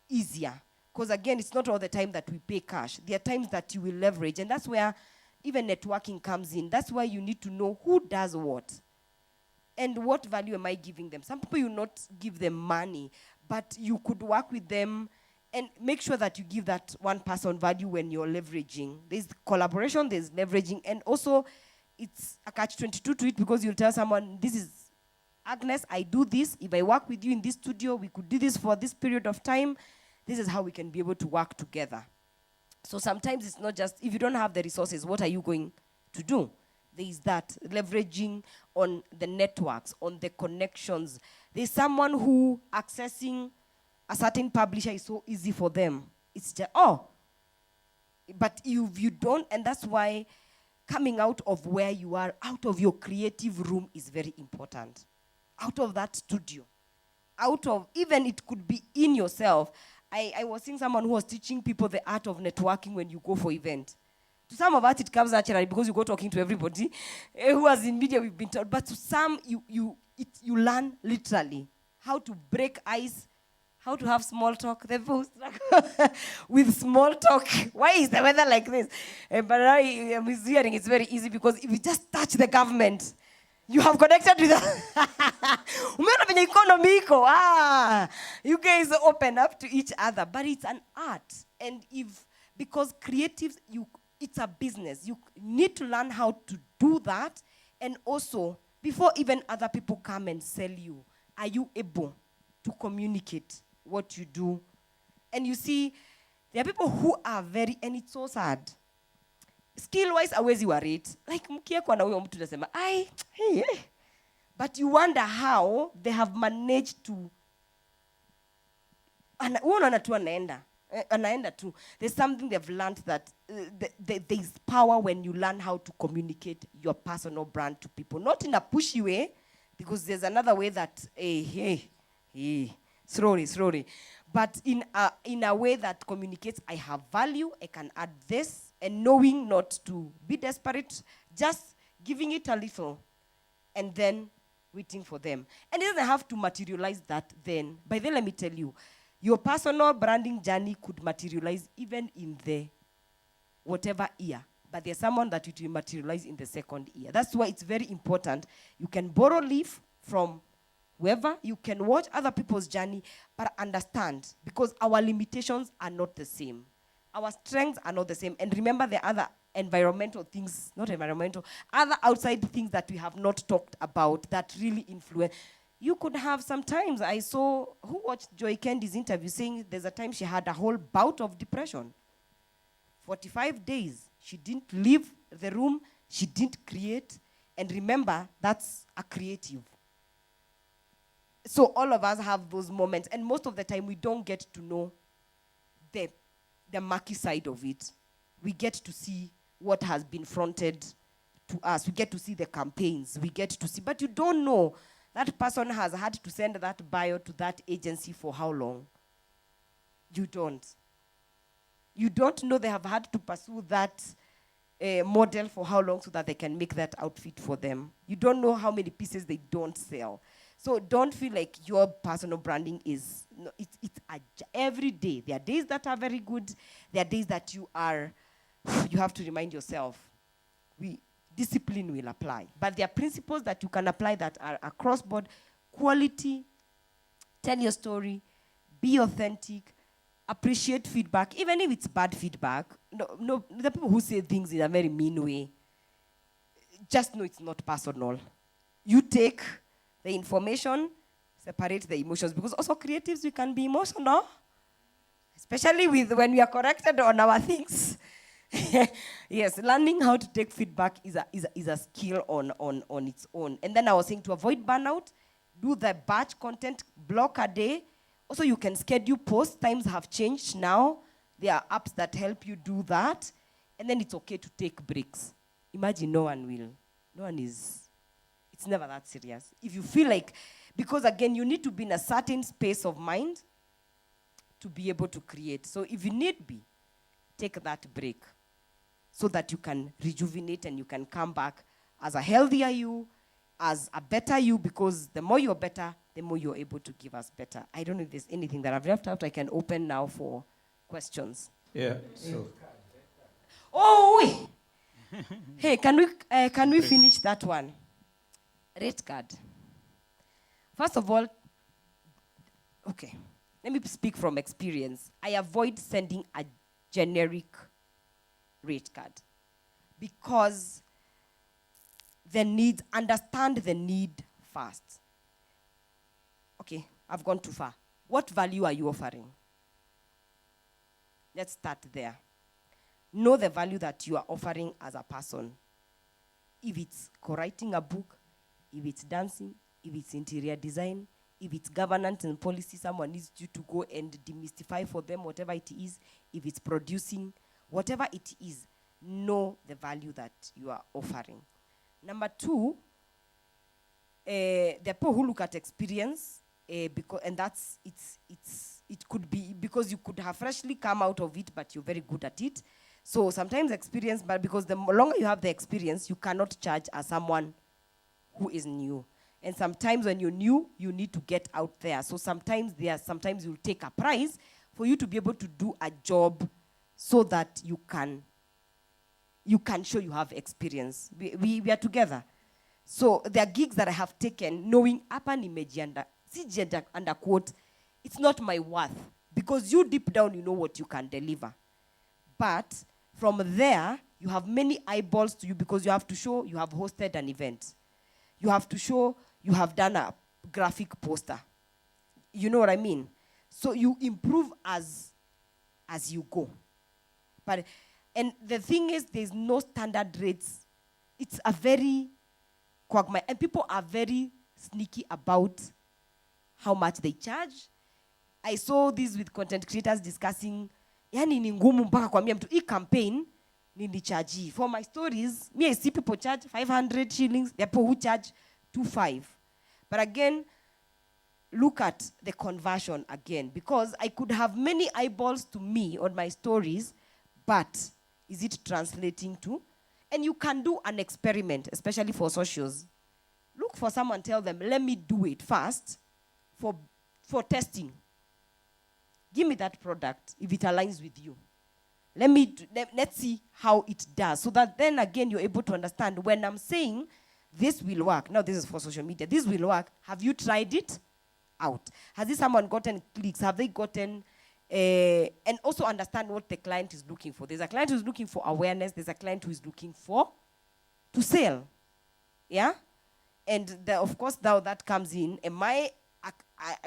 easier. Because again, it's not all the time that we pay cash. There are times that you will leverage, and that's where even networking comes in. That's why you need to know who does what and what value am I giving them. Some people you not give them money, but you could work with them and make sure that you give that one person value when you're leveraging. There's collaboration, there's leveraging, and also it's a catch-22 to it, because you'll tell someone, this is Agnes, I do this. If I work with you in this studio, we could do this for this period of time. This is how we can be able to work together. So sometimes it's not just, if you don't have the resources, what are you going to do? There is that, leveraging on the networks, on the connections. There's someone who accessing a certain publisher is so easy for them. It's just, but if you don't, and that's why coming out of where you are, out of your creative room is very important. Out of that studio. Out of, even it could be in yourself. I was seeing someone who was teaching people the art of networking when you go for event. To some of us, it comes naturally because you go talking to everybody who was in media, we've been taught. But to some, you learn literally how to break ice, how to have small talk. The people struggle with small talk. Why is the weather like this? But I'm hearing it's very easy because if you just touch the government, you have connected with you guys open up to each other. But it's an art. And because creatives, it's a business. You need to learn how to do that. And also, before even other people come and sell you, are you able to communicate what you do? And you see, there are people who are very, and it's so sad. Skill-wise, hawezi warate. Like, mkiekwa na huyo mtu nasema, hey. But you wonder how they have managed to, anaenda tu. There's something they've learned that there's power when you learn how to communicate your personal brand to people. Not in a pushy way, because there's another way that, slowly. But in a way that communicates, I have value, I can add this, and knowing not to be desperate, just giving it a little, and then waiting for them. And it doesn't have to materialize that then. By then, let me tell you, your personal branding journey could materialize even in the whatever year. But there's someone that it will materialize in the second year. That's why it's very important. You can borrow leaf from whoever, you can watch other people's journey, but understand, because our limitations are not the same. Our strengths are not the same. And remember the other environmental things, other outside things that we have not talked about that really influence. You could have sometimes, I saw, who watched Joy Candy's interview saying there's a time she had a whole bout of depression. 45 days, she didn't leave the room, she didn't create. And remember, that's a creative. So all of us have those moments, and most of the time we don't get to know the murky side of it. We get to see what has been fronted to us. We get to see the campaigns. We get to see, but you don't know that person has had to send that bio to that agency for how long. You don't. You don't know they have had to pursue that model for how long so that they can make that outfit for them. You don't know how many pieces they don't sell. So don't feel like your personal branding is, no, it's every day. There are days that are very good. There are days that you have to remind yourself, discipline will apply. But there are principles that you can apply that are across board. Quality, tell your story, be authentic, appreciate feedback, even if it's bad feedback. No, the people who say things in a very mean way, just know it's not personal. You take the information, separate the emotions, because also creatives, we can be emotional, especially when we are corrected on our things. Yes, learning how to take feedback is a skill on its own. And then I was saying to avoid burnout, do the batch content block a day. Also, you can schedule posts. Times have changed now. There are apps that help you do that. And then it's okay to take breaks. Imagine it's never that serious. If you feel like, because again, you need to be in a certain space of mind to be able to create. So if you need be, take that break so that you can rejuvenate and you can come back as a healthier you, as a better you, because the more you're better, the more you're able to give us better. I don't know if there's anything that I've left out. I can open now for questions. Yeah, so. Oh, wait. Hey, can we finish that one? Rate card. First of all, okay, let me speak from experience. I avoid sending a generic rate card because understand the need first. Okay, I've gone too far. What value are you offering? Let's start there. know the value that you are offering as a person. If it's co-writing a book, if it's dancing, if it's interior design, if it's governance and policy, someone needs you to go and demystify for them whatever it is. If it's producing, whatever it is, know the value that you are offering. Number two, the people who look at experience, because, and that's, it could be because you could have freshly come out of it, but you're very good at it. So sometimes experience, but because the longer you have the experience, you cannot charge as someone who is new. And sometimes when you're new, you need to get out there. So sometimes you'll take a price for you to be able to do a job so that you can show you have experience. We are together. So there are gigs that I have taken knowing hapa nimejianda, under quote, it's not my worth. Because you deep down, you know what you can deliver. But from there, you have many eyeballs to you because you have to show you have hosted an event. You have to show you have done a graphic poster. You know what I mean? So you improve as you go. And the thing is, there's no standard rates. It's a very quagmire. And people are very sneaky about how much they charge. I saw this with content creators discussing, yani ni ngumu mpaka kuambia mtu, hii campaign nilichaji. For my stories, me I see people charge 500 shillings. There are people who charge 2.5. But again, look at the conversion again. Because I could have many eyeballs to me on my stories, but is it translating to? And you can do an experiment, especially for socials. Look for someone, tell them, let me do it first for testing. Give me that product if it aligns with you. Let's see how it does. So that then again, you're able to understand when I'm saying this will work. Now this is for social media. This will work. Have you tried it out? Has this someone gotten clicks? Have they gotten, and also understand what the client is looking for. There's a client who's looking for awareness. There's a client who is looking to sell. Yeah? And of course, now that comes in.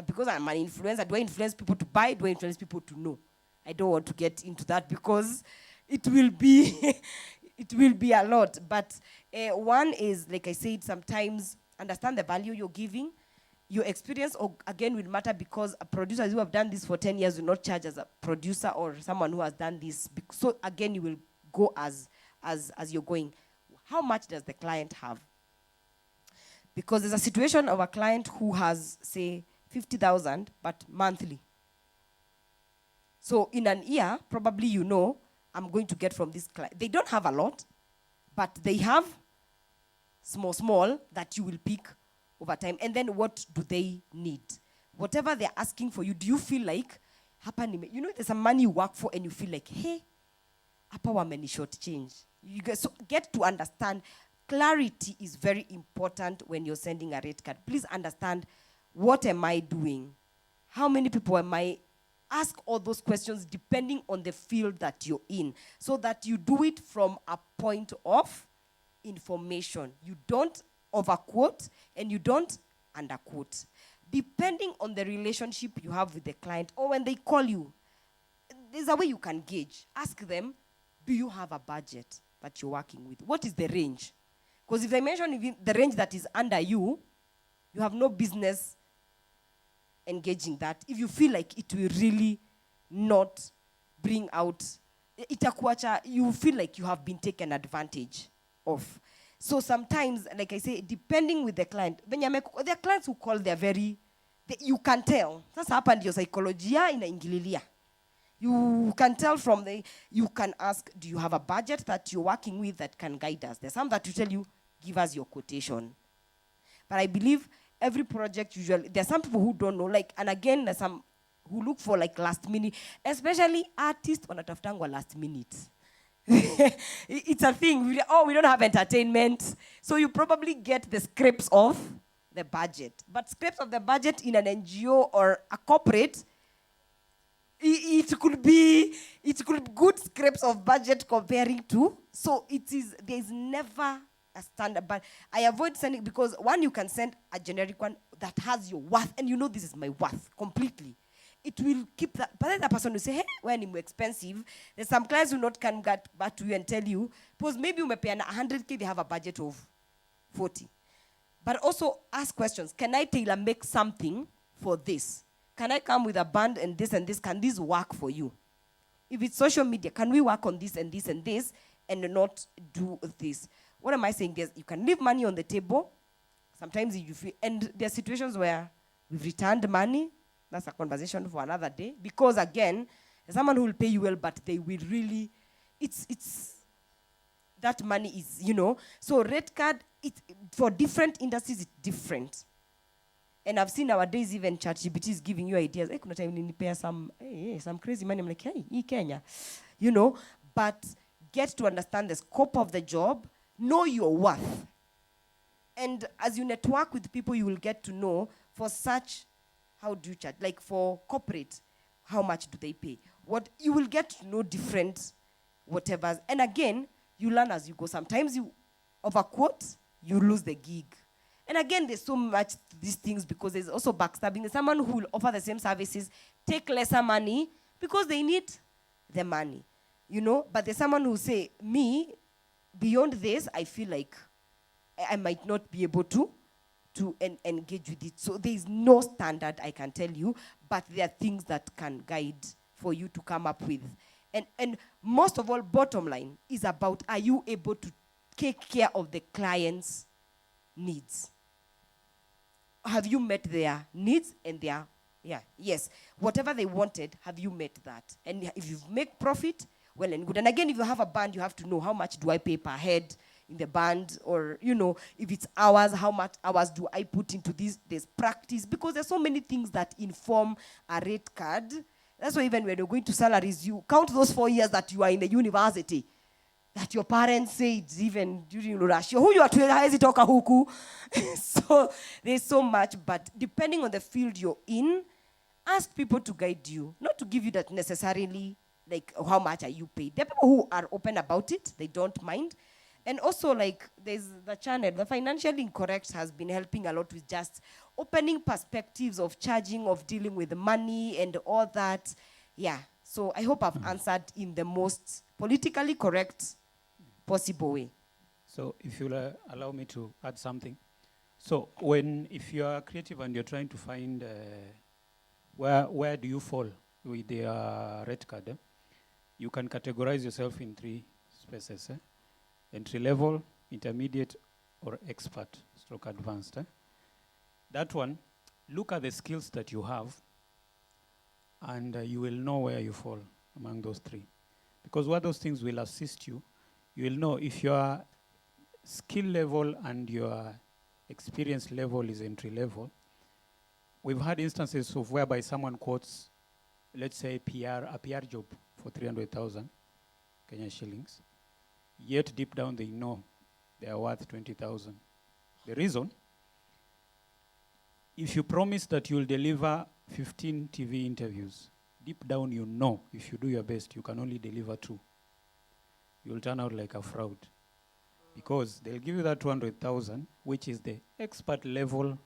Because I'm an influencer, do I influence people to buy? Do I influence people to know? I don't want to get into that because it will be a lot. But one is, like I said, sometimes understand the value you're giving. Your experience, again, will matter because producers who have done this for 10 years will not charge as a producer or someone who has done this. So again, you will go as you're going. How much does the client have? Because there's a situation of a client who has, say, 50,000, but monthly. So in an year, probably you know, I'm going to get from this client. They don't have a lot, but they have small that you will pick over time. And then what do they need? Whatever they're asking for you, do you feel like, you know, there's some money you work for and you feel like, hey, hapa wameni short change. So get to understand. Clarity is very important when you're sending a rate card. Please understand, what am I doing? How many people am I? Ask all those questions depending on the field that you're in, so that you do it from a point of information. You don't overquote and you don't underquote. Depending on the relationship you have with the client, or when they call you, there's a way you can gauge. Ask them, do you have a budget that you're working with? What is the range? Because if they mention the range that is under you, you have no business engaging that. If you feel like it will really not bring out, you feel like you have been taken advantage of. So sometimes, like I say, depending with the client, there are clients who call, you can tell. That's happened, your psychologia inaingililia. You can tell from you can ask, do you have a budget that you're working with that can guide us? There's some that will tell you, give us your quotation. But I believe every project usually, there's some people who don't know, and again, there's some who look for last minute, especially artists wanatafutangwa last minute. It's a thing. We don't have entertainment. So you probably get the scripts of the budget. But scripts of the budget in an NGO or a corporate, it could be good scripts of budget comparing to. So there's never a standard. But I avoid sending, because one, you can send a generic one that has your worth, and you know this is my worth completely. it will keep that. But then the person will say, hey, when it's expensive, there's some clients who not can get back to you and tell you, because maybe you may pay 100K, they have a budget of 40. But also ask questions. Can I tailor make something for this? Can I come with a band and this and this? Can this work for you? If it's social media, can we work on this and this and this and not do this? What am I saying? You can leave money on the table. Sometimes you feel, and there are situations where we've returned money. That's a conversation for another day. Because again, there's someone who will pay you well, but they will really, that money is, So red card, for different industries, it's different. And I've seen nowadays even ChatGPT is giving you ideas. Hey, kuna time nilipea some crazy money. I'm like, hey, Kenya. But get to understand the scope of the job, know your worth. And as you network with people, you will get to know for such, how do you charge? Like for corporate, how much do they pay? What you will get to know different whatever. And again, you learn as you go. Sometimes you overquote, you lose the gig. And again, there's so much to these things because there's also backstabbing. There's someone who will offer the same services, take lesser money because they need the money, But there's someone who say, me, beyond this, I feel like I might not be able to engage with it. So there is no standard, I can tell you, but there are things that can guide for you to come up with. And most of all, bottom line is about, are you able to take care of the client's needs? Have you met their needs and their, yes, whatever they wanted, have you met that? And if you make profit, well and good. And again, if you have a band, you have to know how much do I pay per head in the band, or, if it's hours, how much hours do I put into this practice? Because there's so many things that inform a rate card. That's why even when you're going to salaries, you count those 4 years that you are in the university, that your parents said even during Russia, who you are to haizi toka huku. So there's so much, but depending on the field you're in, ask people to guide you, not to give you that necessarily, like how much are you paid. There are people who are open about it, they don't mind. And also, like, there's the channel, the Financially Incorrect has been helping a lot with just opening perspectives of charging, of dealing with money and all that. Yeah, so I hope I've answered in the most politically correct possible way. So if you'll allow me to add something. So if you are creative and you're trying to find where do you fall with the red card, you can categorize yourself in 3 spaces. Entry level, intermediate, or expert, stroke advanced. That one, look at the skills that you have, and you will know where you fall among those 3. Because what those things will assist you, you will know if your skill level and your experience level is entry level. We've had instances of whereby someone quotes, let's say, a PR job for 300,000 Kenya shillings. Yet deep down they know they are worth 20,000. The reason, if you promise that you'll deliver 15 TV interviews, deep down you know if you do your best, you can only deliver 2. You'll turn out like a fraud. Because they'll give you that 200,000, which is the expert level,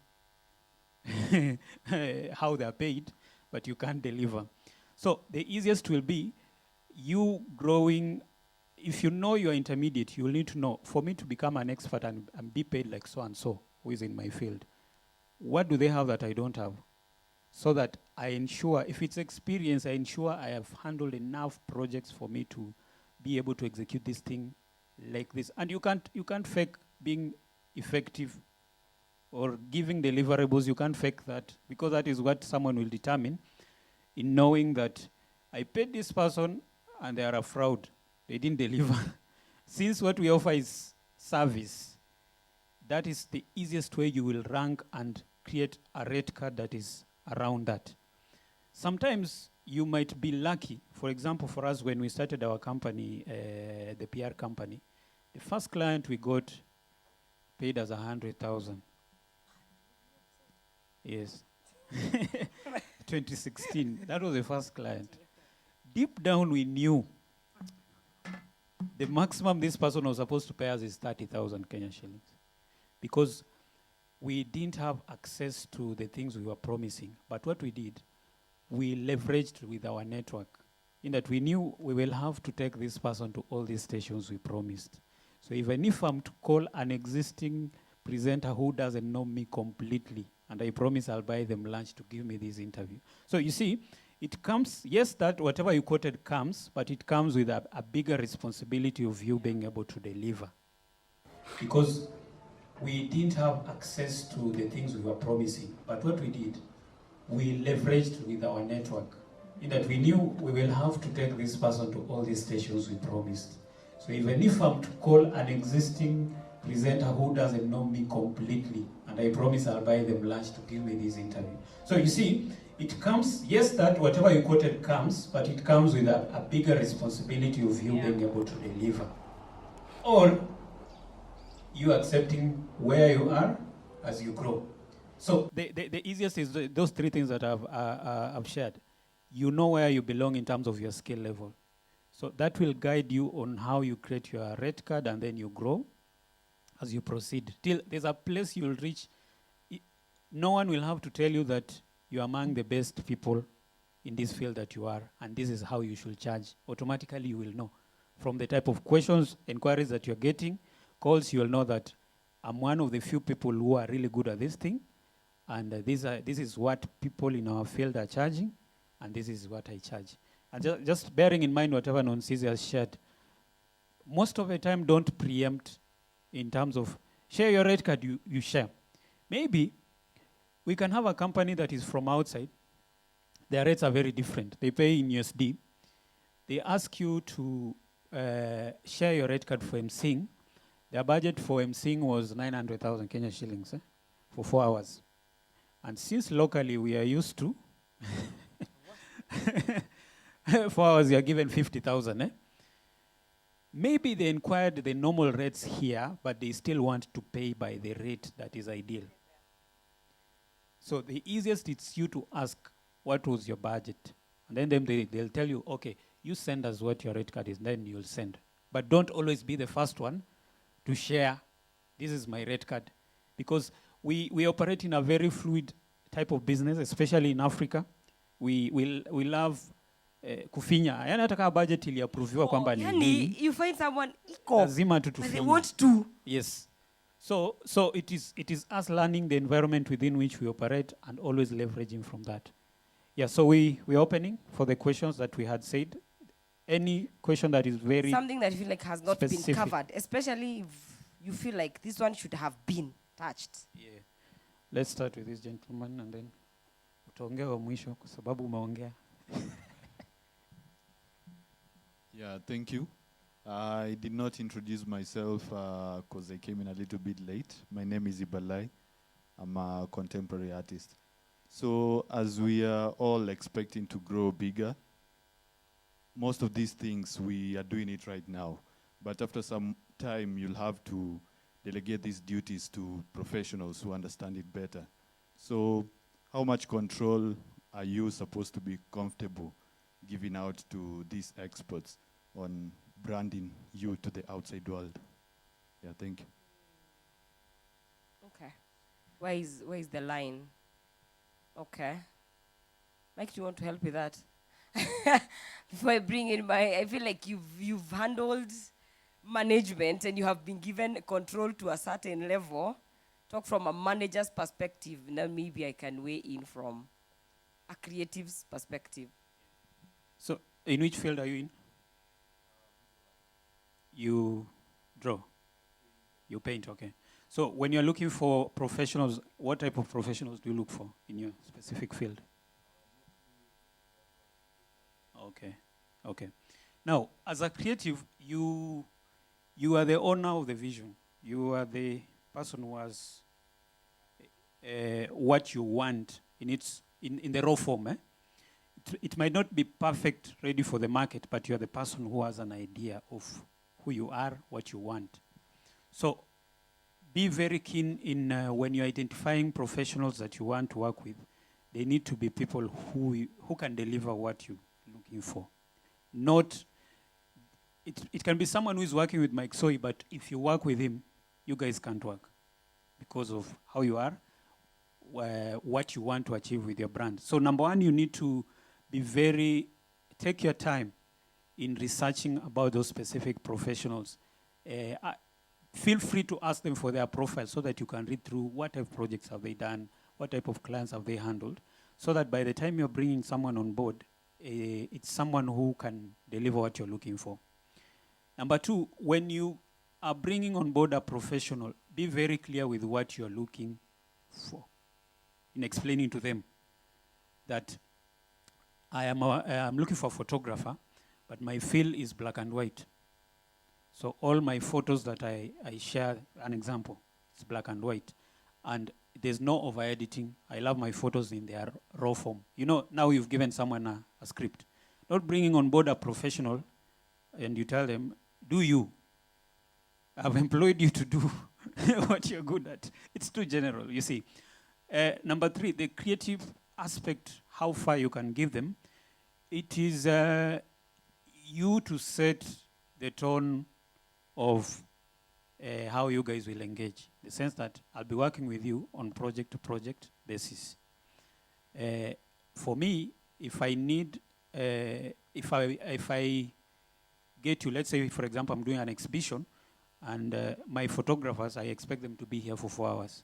how they're paid, but you can't deliver. So the easiest will be you growing. If you know you're intermediate, you'll need to know, for me to become an expert and be paid like so-and-so, who is in my field, what do they have that I don't have? So that I ensure, if it's experience, I ensure I have handled enough projects for me to be able to execute this thing like this. And you can't fake being effective or giving deliverables. You can't fake that, because that is what someone will determine in knowing that I paid this person and they are a fraud. They didn't deliver. Since what we offer is service, that is the easiest way you will rank and create a rate card that is around that. Sometimes you might be lucky. For example, for us, when we started our company, the PR company, the first client we got paid us 100,000. Yes. 2016. That was the first client. Deep down, we knew the maximum this person was supposed to pay us is 30,000 Kenya shillings. Because we didn't have access to the things we were promising. But what we did, we leveraged with our network, in that we knew we will have to take this person to all these stations we promised. So even if I'm to call an existing presenter who doesn't know me completely, and I promise I'll buy them lunch to give me this interview. So you see, it comes, yes, that whatever you quoted comes, but it comes with a bigger responsibility of you being able to deliver. Because we didn't have access to the things we were promising, but what we did, we leveraged with our network, in that we knew we will have to take this person to all these stations we promised. So even if I'm to call an existing presenter who doesn't know me completely, and I promise I'll buy them lunch to give me this interview. So you see, it comes, yes, that whatever you quoted comes, but it comes with a bigger responsibility of you being able to deliver. Or you accepting where you are as you grow. So the easiest is those three things that I've shared. You know where you belong in terms of your skill level. So that will guide you on how you create your red card, and then you grow as you proceed. Till there's a place you'll reach. No one will have to tell you that you're among the best people in this field that you are, and this is how you should charge. Automatically you will know. From the type of questions, inquiries that you're getting, calls, you'll know that I'm one of the few people who are really good at this thing, and this is what people in our field are charging, and this is what I charge. And just bearing in mind whatever Nonsizi has shared, most of the time don't preempt in terms of share your rate card, you share. Maybe we can have a company that is from outside. Their rates are very different. They pay in USD. They ask you to share your rate card for emceeing. Their budget for emceeing was 900,000 Kenya shillings for 4 hours. And since locally we are used to 4 hours, you are given 50,000. Maybe they inquired the normal rates here, but they still want to pay by the rate that is ideal. So the easiest is you to ask, what was your budget? And then they'll tell you, okay, you send us what your rate card is, then you'll send. But don't always be the first one to share, this is my rate card. Because we operate in a very fluid type of business, especially in Africa. We love kufinya. Yani hata kama budget iliapproviwa kwamba ni hii, you find someone equal, lazima tu but they tufinya. want to. Yes. So it is us learning the environment within which we operate and always leveraging from that. Yeah, so we're opening for the questions that we had said. Any question that is very something that you feel like has not specific. been covered, especially if you feel like this one should have been touched. Yeah. Let's start with this gentleman and then utaongea wa mwisho kwa sababu umeongea. Yeah, thank you. I did not introduce myself because I came in a little bit late. My name is Ibalai. I'm a contemporary artist. So as we are all expecting to grow bigger, most of these things we are doing it right now. But after some time, you'll have to delegate these duties to professionals who understand it better. So how much control are you supposed to be comfortable giving out to these experts on branding you to the outside world? Yeah, thank you. Okay. Where is the line? Okay. Mike, do you want to help with that? Before I bring in I feel like you've handled management and you have been given control to a certain level. Talk from a manager's perspective, now maybe I can weigh in from a creative's perspective. So in which field are you in? You draw. You paint, okay. So when you're looking for professionals, what type of professionals do you look for in your specific field? Okay, okay. Now, as a creative, you are the owner of the vision. You are the person who has what you want in the raw form. It might not be perfect, ready for the market, but you are the person who has an idea of who you are, what you want. So be very keen in when you're identifying professionals that you want to work with. They need to be people who can deliver what you're looking for. Not, it can be someone who is working with Mike Soy, but if you work with him, you guys can't work because of how you are, what you want to achieve with your brand. So number one, you need to take your time in researching about those specific professionals. Feel free to ask them for their profile so that you can read through what type of projects have they done, what type of clients have they handled, so that by the time you're bringing someone on board, it's someone who can deliver what you're looking for. Number two, when you are bringing on board a professional, be very clear with what you're looking for in explaining to them that I'm looking for a photographer, but my field is black and white. So all my photos that I share, an example, it's black and white. And there's no over editing. I love my photos in their raw form. You know, now you've given someone a script. Not bringing on board a professional and you tell them, do you? I've employed you to do what you're good at. It's too general, you see. Number three, the creative aspect, how far you can give them. It is you to set the tone of how you guys will engage. The sense that I'll be working with you on project-to-project basis. For me, if I need, if I get you, let's say, for example, I'm doing an exhibition, and my photographers, I expect them to be here for 4 hours.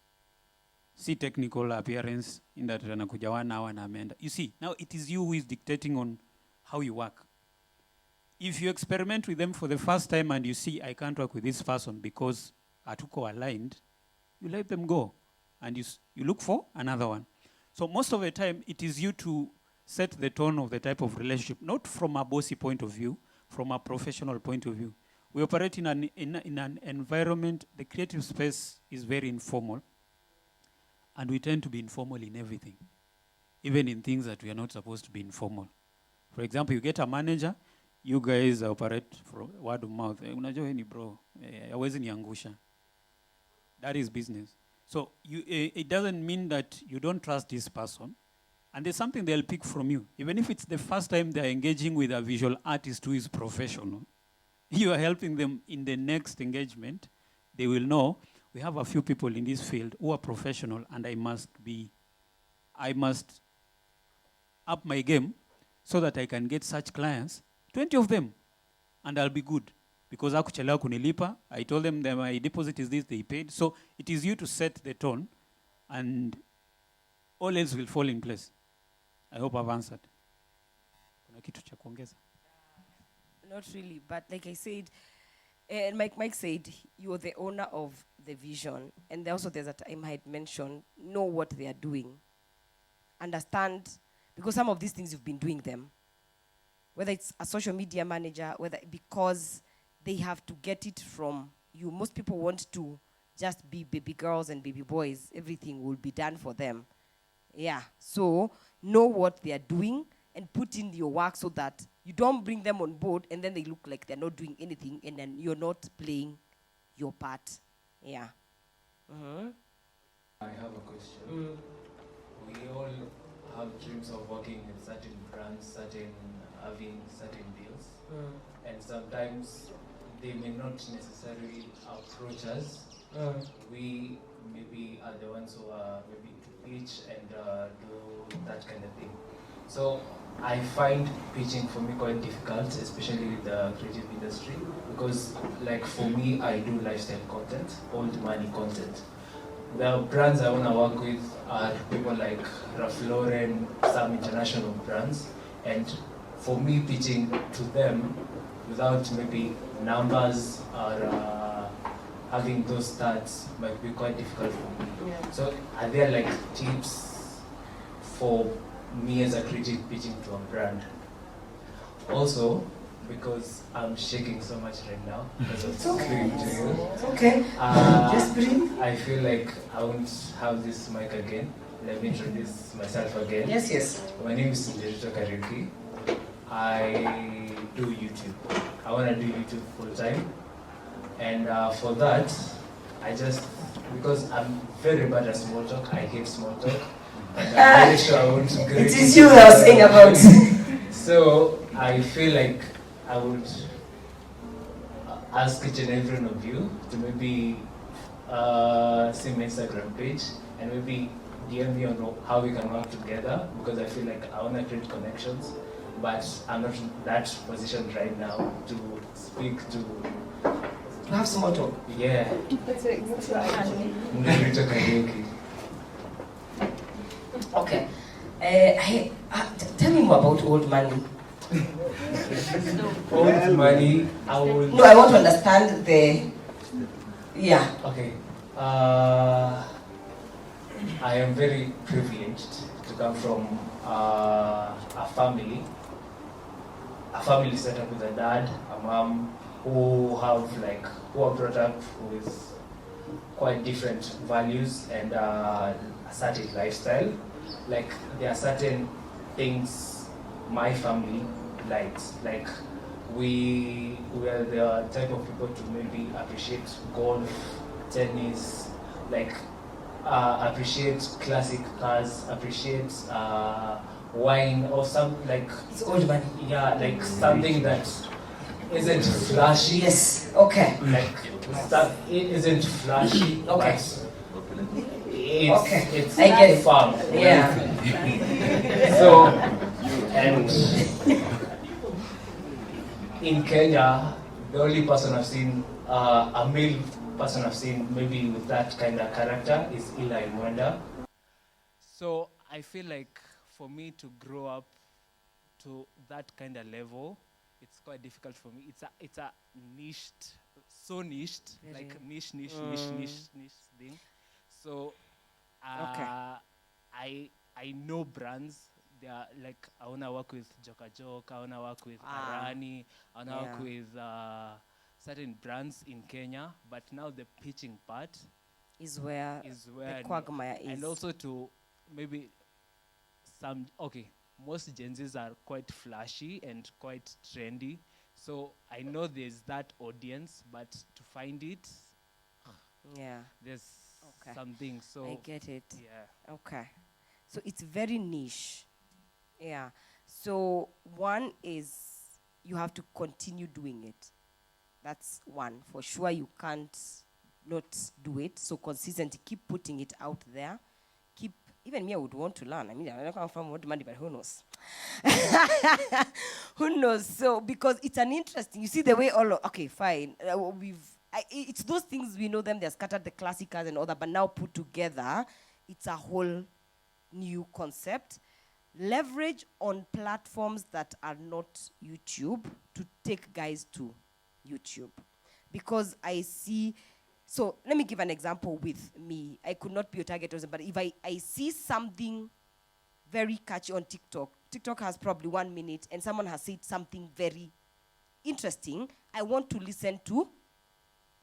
See technical appearance in that anakuja 1 hour na amenda. You see, now it is you who is dictating on how you work. If you experiment with them for the first time and you see, I can't work with this person because hatuko aligned, you let them go and you look for another one. So most of the time, it is you to set the tone of the type of relationship, not from a bossy point of view, from a professional point of view. We operate in an environment, the creative space is very informal, and we tend to be informal in everything, even in things that we are not supposed to be informal. For example, you get a manager, you guys operate from word of mouth. Unajua ni bro, hawezi niangusha. That is business. So it doesn't mean that you don't trust this person, and there's something they'll pick from you. Even if it's the first time they're engaging with a visual artist who is professional, you are helping them in the next engagement. They will know, we have a few people in this field who are professional, and I must up my game so that I can get such clients, 20 of them, and I'll be good. Because hakuchelewa kunilipa, I told them that my deposit is this, they paid. So it is you to set the tone, and all else will fall in place. I hope I've answered. Kuna kitu cha kuongeza? Not really, but like I said, and Mike said, you're the owner of the vision. And also there's a time I had mentioned, know what they are doing. Understand, because some of these things you've been doing them. Whether it's a social media manager, because they have to get it from you. Most people want to just be baby girls and baby boys. Everything will be done for them. Yeah, so know what they are doing and put in your work so that you don't bring them on board and then they look like they're not doing anything and then you're not playing your part. Yeah. I have a question. We all have dreams of working with certain brands, having certain deals. And sometimes they may not necessarily approach us. We maybe are the ones who are maybe to pitch and do that kind of thing. So I find pitching for me quite difficult, especially with the creative industry, because like for me, I do lifestyle content, old money content. The brands I want to work with are people like Ralph Lauren, some international brands, and for me pitching to them without maybe numbers or having those stats might be quite difficult for me. Yeah. So are there like tips for me as a creative pitching to a brand? Also, because I'm shaking so much right now because of speaking to you. It's okay. Just breathe. I feel like I won't have this mic again. Let me introduce myself again. Yes. My name is Njirito Kariuki. I do YouTube. I want to do YouTube full time. And for that, because I'm very bad at small talk, I hate small talk. And I'm very sure I won't get it. It is you I was saying about. So I feel like I would ask each and every one of you to maybe see my Instagram page and maybe DM me on how we can work together, because I feel like I want to create connections, but I'm not in that position right now to speak to have small talk. Yeah. Okay. Tell me more about old money. Old money, No, I want to understand the. Yeah. Okay. I am very privileged to come from a family set up with a dad, a mom, who are brought up with quite different values and a certain lifestyle. Like, there are certain things my family likes. Like, we are the type of people to maybe appreciate golf, tennis, like appreciate classic cars, appreciate wine, or some like it's old money. Yeah, like something that isn't flashy. Yes. Okay. Like it isn't flashy. Okay. It's I get it. fun. Yeah. So, and in Kenya, the only person I've seen, a male person I've seen maybe with that kind of character is Eli Mwenda. So I feel like for me to grow up to that kind of level, it's quite difficult for me. It's a niched, so niched, Very. like niche thing. So I know brands. They are like, I wanna work with Joka Joka, I wanna work with Arani, I wanna work with certain brands in Kenya. But now the pitching part is where the quagmire is. And also to maybe most Gen Zs are quite flashy and quite trendy. So I know there's that audience, but to find it, there's something. So I get it. Yeah. Okay. So it's very niche. Yeah. So one is you have to continue doing it. That's one. For sure you can't not do it. So consistently keep putting it out there. Even me, I would want to learn. I mean, I don't come from what money, but who knows? Who knows? So, because it's an interesting, you see the way okay, fine. It's those things, we know them, they're scattered, the classicals and all that, but now put together, it's a whole new concept. Leverage on platforms that are not YouTube to take guys to YouTube. Because I see, so let me give an example with me. I could not be a target person, but if I see something very catchy on TikTok has probably 1 minute, and someone has said something very interesting, I want to listen to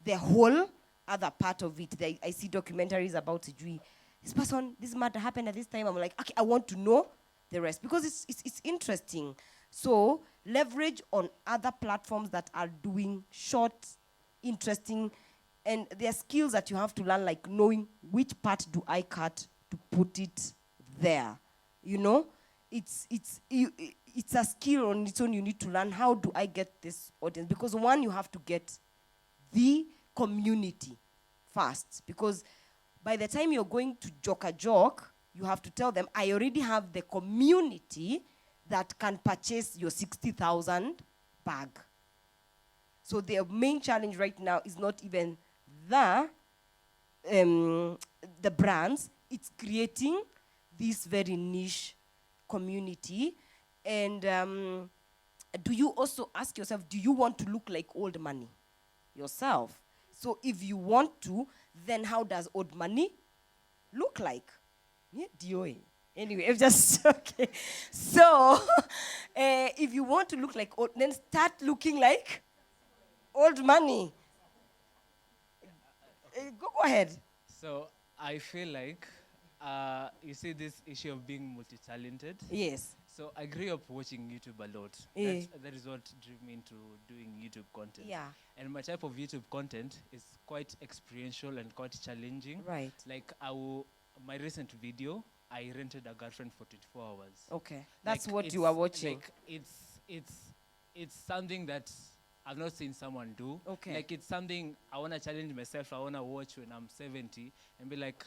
the whole other part of it. I see documentaries about this matter happened at this time. I'm like, okay, I want to know the rest, because it's interesting. So leverage on other platforms that are doing short, interesting, and there are skills that you have to learn, like knowing which part do I cut to put it there. You know, it's a skill on its own. You need to learn, how do I get this audience? Because one, you have to get the community first, because by the time you're going to Joka Joke, you have to tell them, I already have the community that can purchase your 60,000 bag. So their main challenge right now is not even the brands, it's creating this very niche community. And do you also ask yourself, do you want to look like old money yourself? So if you want to, then how does old money look like? Yeah, DOA. Anyway, it's just okay. So if you want to look like old, then start looking like old money. Go ahead. So I feel like, you see this issue of being multi-talented? Yes. So I grew up watching YouTube a lot. That is what drew me into doing YouTube content. Yeah. And my type of YouTube content is quite experiential and quite challenging. Right. Like my recent video, I rented a girlfriend for 24 hours. Okay. That's like, what you are watching. Like it's something that I've not seen someone do. Okay. Like, it's something I want to challenge myself. I want to watch when I'm 70 and be like,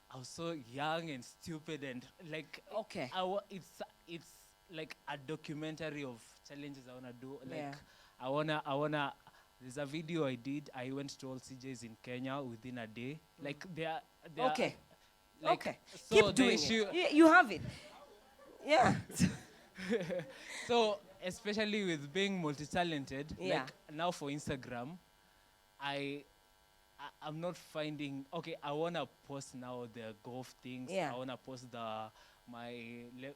I was so young and stupid and like okay. It's like a documentary of challenges I wanna do. Like Yeah. I wanna. There's a video I did. I went to all CJs in Kenya within a day. Like they are Okay. like, Okay. so Keep the doing issue- it. You have it. Yeah. So especially with being multi-talented, Yeah. like now for Instagram, I'm not finding. Okay, I wanna post now the golf things. Yeah. I wanna post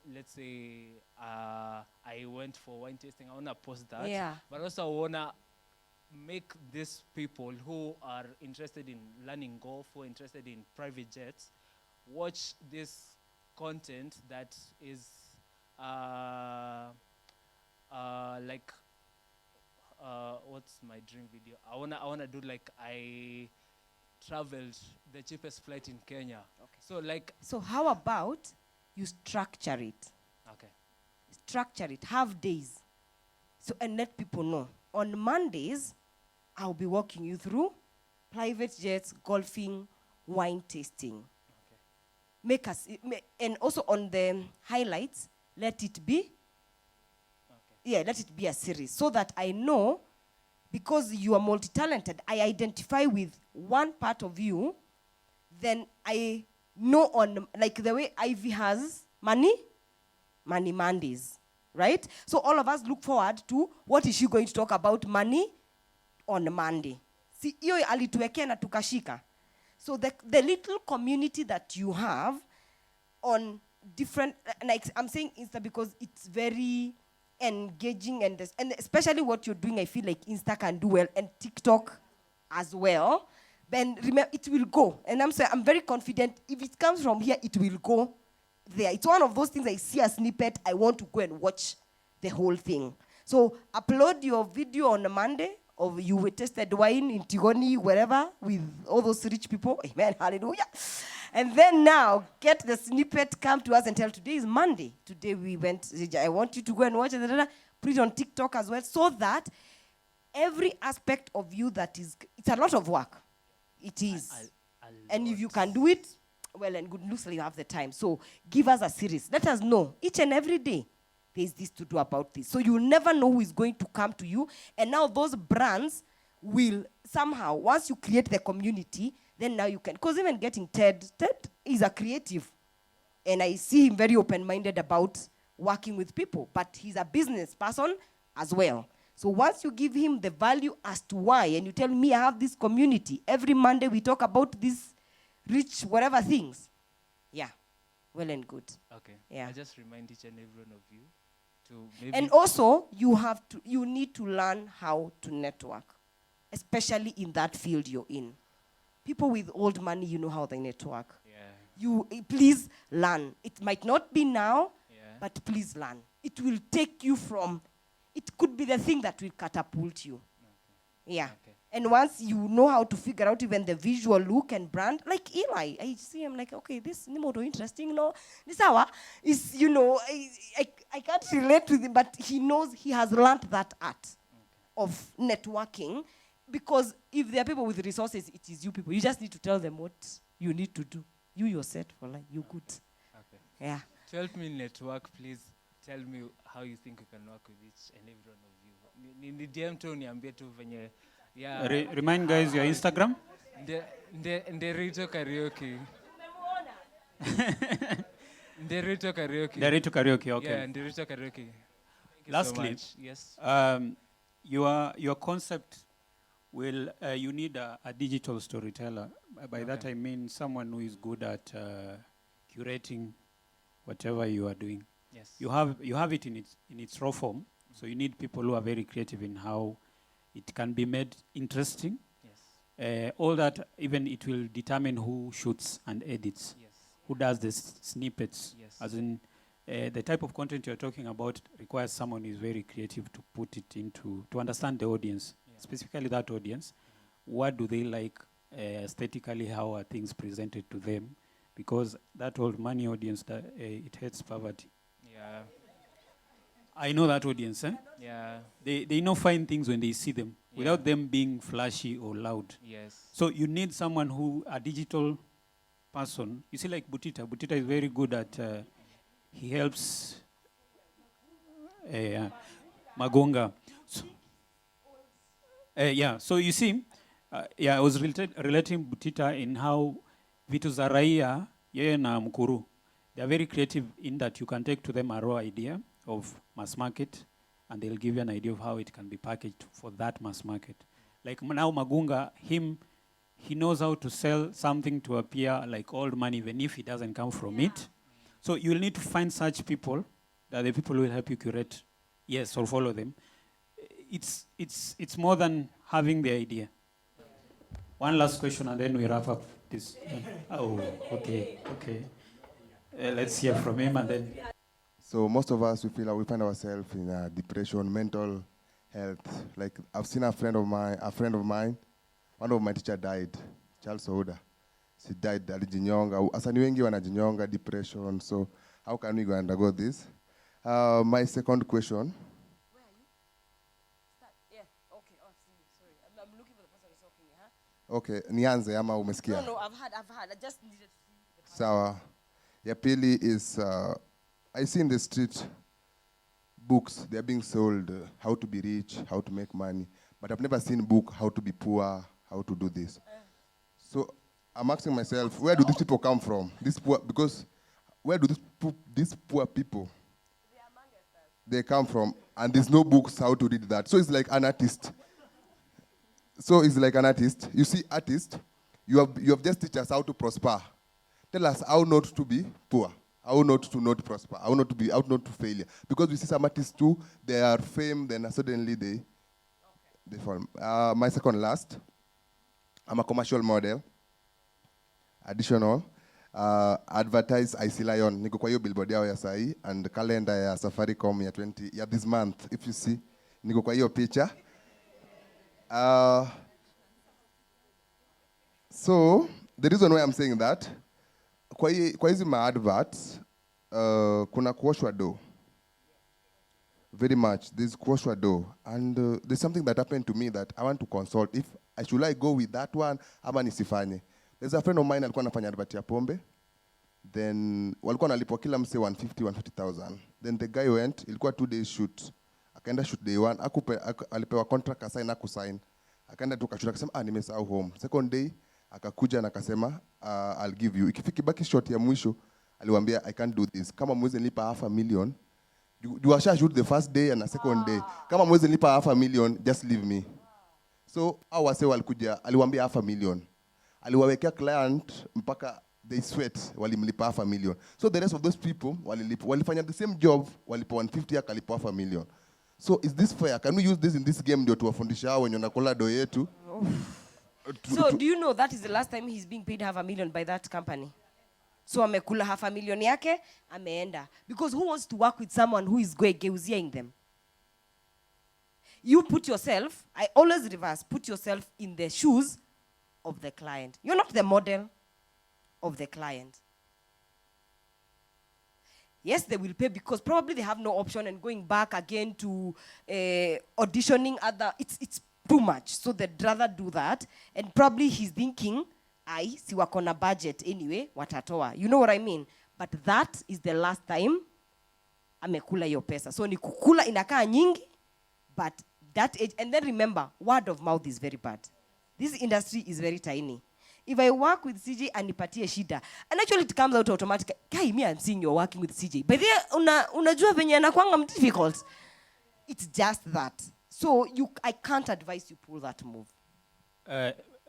let's say I went for wine tasting. I wanna post that. Yeah. But also I wanna make these people who are interested in learning golf, who are interested in private jets, watch this content that is like what's my dream video? I wanna do like I traveled the cheapest flight in Kenya. Okay. So like So how about you structure it? okay. Structure it. Have days. So and let people know. On Mondays, I'll be walking you through private jets, golfing, wine tasting. Okay. Make us and also on the highlights, let it be. Yeah, let it be a series so that I know, because you are multi-talented, I identify with one part of you, then I know on, like the way Ivy has Money Mondays, right? So all of us look forward to what is she going to talk about money on Monday. See, hiyo alituwekea na tukashika. So the little community that you have on different, like I'm saying Insta because it's very engaging and especially what you're doing, I feel like Insta can do well and TikTok as well. Then remember, it will go. And I'm very confident if it comes from here, it will go there. It's one of those things I see a snippet, I want to go and watch the whole thing. So upload your video on a Monday of you tasted wine in Tigoni, wherever, with all those rich people. Amen, hallelujah. And then now, get the snippet, come to us and tell, today is Monday. Today we went, I want you to go and watch it, put it on TikTok as well, so that every aspect of you that is, it's a lot of work. It is. And if you can do it, well and good, looks like you have the time. So give us a series. Let us know each and every day there's this to do about this. So you'll never know who is going to come to you. And now those brands will somehow, once you create the community, then now you can, because even getting Ted is a creative. And I see him very open-minded about working with people, but he's a business person as well. So once you give him the value as to why, and you tell me I have this community, every Monday we talk about these rich whatever things. Yeah, well and good. Okay. Yeah. I just remind each and every one of you to maybe. And also, you need to learn how to network, especially in that field you're in. People with old money, you know how they network. Yeah. Please learn. It might not be now, but please learn. It will take you from, it could be the thing that will catapult you. Okay. Yeah. Okay. And once you know how to figure out even the visual look and brand, like Eli, I see him like, okay, this is more interesting, no? This hour is, you know, I can't relate with him, but he knows, he has learned that art of networking, because if there are people with resources, it is you people. You just need to tell them what you need to do. You're set for life. You're good. Okay. Yeah. To help me network, please tell me how you think you can work with each and every one of you. Ni DM tu niambie tu venye. Yeah. Remind guys your Instagram. Nderito karaoke. Nderito karaoke. Nderito karaoke. Okay. Yeah, Nderito karaoke. Lastly, so yes. Your concept will you need a digital storyteller. By that I mean someone who is good at curating whatever you are doing. Yes. You have it in its raw form. So you need people who are very creative in how it can be made interesting. Yes. All that, even it will determine who shoots and edits. Yes. Who does the snippets. Yes. As in, the type of content you're talking about requires someone who is very creative to put it into, to understand the audience, specifically that audience. What do they like aesthetically? How are things presented to them? Because that old money audience, it hates poverty. Yeah. I know that audience, eh? Yeah. They know fine things when they see them, without them being flashy or loud. Yes. So you need someone a digital person, you see, like Butita is very good at, he helps Magunga. So, so you see, I was relating Butita in how vitu za raia, yeye na Mkuru, they are very creative in that you can take to them a raw idea of mass market, and they'll give you an idea of how it can be packaged for that mass market. Like now Magunga, he knows how to sell something to appear like old money, even if it doesn't come from it. So you'll need to find such people, that the people will help you curate, yes, or follow them. It's more than having the idea. One last question, and then we wrap up this. Oh, okay. Let's hear from him, and then. So most of us, we find ourselves in depression, mental health. Like I've seen a friend of mine, one of my teacher died, Charles Ouda. She died, alijinyonga. Asa ni wengi wanajinyonga, depression. So how can we go undergo this? My second question. Where are you? Yeah, okay. Oh, sorry. I'm looking for the person who's talking, huh? Okay, nianze ama umesikia? No, I've had. I just needed to see. Sawa. Ya pili is, I see in the street books, they're being sold, how to be rich, how to make money. But I've never seen book, how to be poor, how to do this. So I'm asking myself, where do these people come from? These poor, because where do these poor people, they come from? And there's no books how to read that. So it's like an artist. You see, artist, you have just teach us how to prosper. Tell us how not to be poor, how not to not prosper, how not to failure. Because we see some artists too, they are fame, then suddenly they fall. My second last, I'm a commercial model. Additional, advertise IC Lion. Niko kwa hiyo billboard yao ya sahi, and calendar ya Safaricom ya this month. If you see, niko kwa hiyo picture. So the reason why I'm saying that, kwa hizi ma adverts, kuna kuoshwa do. Very much, there's kuoshwa do. And there's something that happened to me that I want to consult. If should I go with that one, ama nisifanye. There's a friend of mine alikuwa anafanya advert ya pombe. Then walikuwa nalipwa kila mse 150,000. Then the guy went, ilikuwa 2 days shoot. Akaenda shoot day 1, alipewa contract, asign na kusign. Akaenda tu kashoot akasema nimesahau home. Second day akakuja na akasema I'll give you. Ikifiki baki shot ya mwisho aliwaambia I can't do this. Kama mwezi nilipa $500,000, you asha shoot the first day and the second day. Kama mwezi nilipa $500,000, just leave me. So hao wase walikuja, aliwaambia $500,000. Aliwawekea client mpaka they sweat, walimlipa $500,000. So the rest of those people walifanya the same job, walipa 150 akalipa $500,000. So is this fair? Can we use this in this game ndio tuwafundisha hao wenye wanakola do yetu? So do you know that is the last time he's being paid $500,000 by that company? So amekula $500,000 yake, ameenda. Because who wants to work with someone who is geuziaing them? You put yourself, I always reverse, put yourself in the shoes of the client. You're not the model of the client. Yes, they will pay because probably they have no option, and going back again to auditioning other, it's too much. So they'd rather do that. And probably he's thinking, si wako na budget anyway, watatoa. You know what I mean? But that is the last time amekula yo pesa. So ni kukula inakaa nyingi, but that age, and then remember, word of mouth is very bad. This industry is very tiny. If I work with CJ and nipatie shida, and actually it comes out automatically, guy, me I'm seeing you're working with CJ. But then unajua venye anakuanga difficult. It's just that. So I can't advise you pull that move.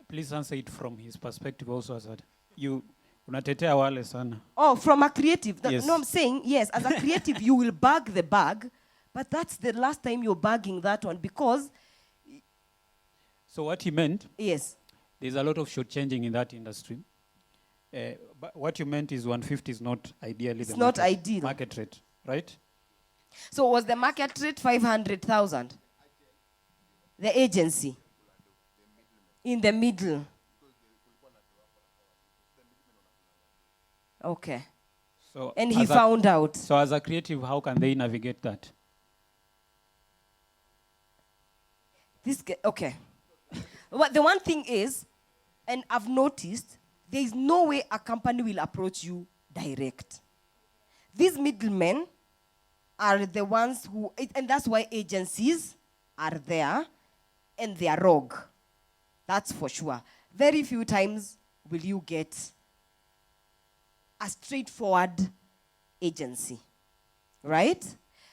Please answer it from his perspective also, as you unatetea wale sana. Oh, from a creative. Yes. No, I'm saying, yes, as a creative, you will bag the bag, but that's the last time you're bagging that one because... So what he meant, yes, there's a lot of shortchanging in that industry. But what you meant is 150 is not ideally the market rate, right? So was the market rate 500,000? The agency? In the middle. Okay. So and he found out. So as a creative, how can they navigate that? Okay. Well, the one thing is, and I've noticed, there is no way a company will approach you direct. These middlemen are the ones who, and that's why agencies are there and they are rogue. That's for sure. Very few times will you get a straightforward agency, right?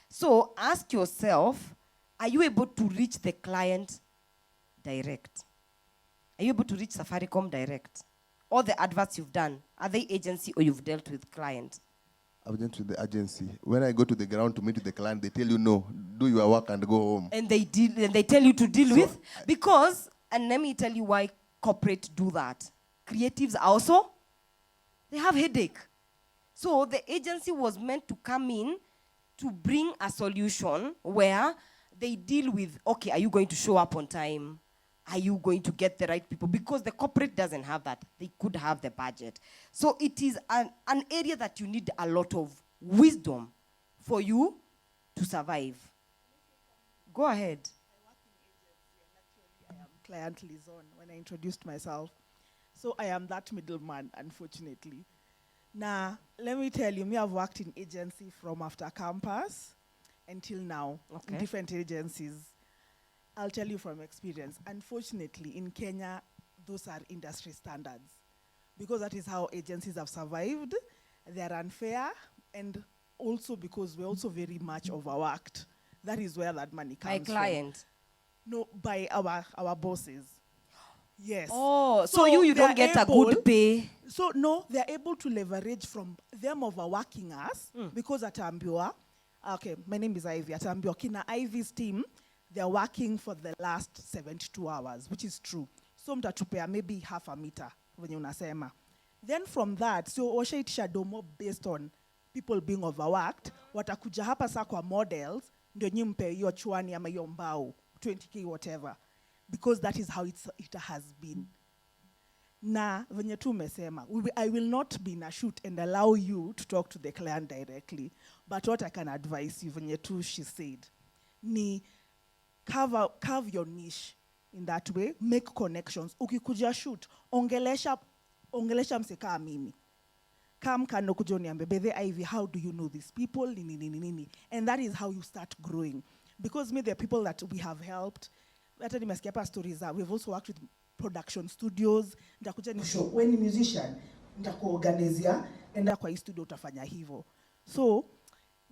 So ask yourself, are you able to reach the client direct? Are you able to reach Safaricom direct? All the adverts you've done, are they agency or you've dealt with client? I've dealt with the agency. When I go to the ground to meet with the client, they tell you, no, do your work and go home. And they tell you to deal with? Because, and let me tell you why corporate do that. Creatives also, they have headache. So the agency was meant to come in to bring a solution where they deal with, okay, are you going to show up on time? Are you going to get the right people? Because the corporate doesn't have that. They could have the budget. So it is an area that you need a lot of wisdom for you to survive. Go ahead. I am client liaison when I introduced myself. So I am that middleman, unfortunately. Now, let me tell you, I've worked in agency from after campus until now, in different agencies. I'll tell you from experience. Unfortunately, in Kenya, those are industry standards. Because that is how agencies have survived. They are unfair, and also because we're also very much overworked. That is where that money comes from. By client? No, by our bosses. Yes. Oh, so you don't get a good pay? So no, they're able to leverage from them overworking us because at Ambiwa, okay, my name is Ivy, at Ambiwa, Kina Ivy's team, they're working for the last 72 hours, which is true. So mtatupea maybe half a meter when unasema. Then from that, so washaitisha domo based on people being overworked, watakuja hapa sa kwa models, ndio nyimpe hiyo chwani ama hiyo mbao, 20K whatever. Because that is how it has been. Na venye tu umesema, I will not be in a shoot and allow you to talk to the client directly. But what I can advise you, venye tu she said, ni carve your niche in that way, make connections. Ukikuja shoot, ongelesha mseka mimi. Come kano kujo niambe, Bethe Ivy, how do you know these people? Nini. And that is how you start growing. Because there are people that we have helped. Stories are, we've also worked with production studios. When you're a musician, ndakuorganizia, enda kwa studio utafanya hivo. So,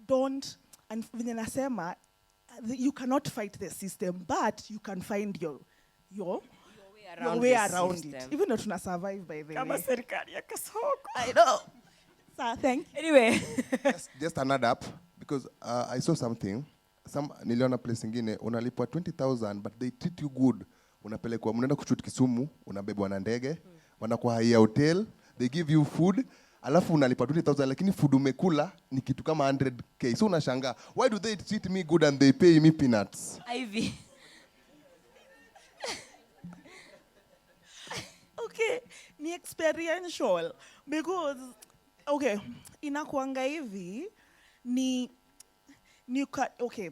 don't, and vinasema, you cannot fight the system, but you can find your way around it. Even though tuna survive by the way. I know. So, thank you. Anyway. just an add up, because I saw something. Niliona place ingine unalipwa 20,000 but they treat you good. Unapelekwa mnaenda kushoot Kisumu, unabebwa na ndege, wanakuhaia hotel, they give you food, alafu unalipa 20,000 lakini food umekula ni kitu kama 100k. So unashangaa, why do they treat me good and they pay me peanuts? Ivy. Okay, ni experiential because okay, inakuanga hivi okay,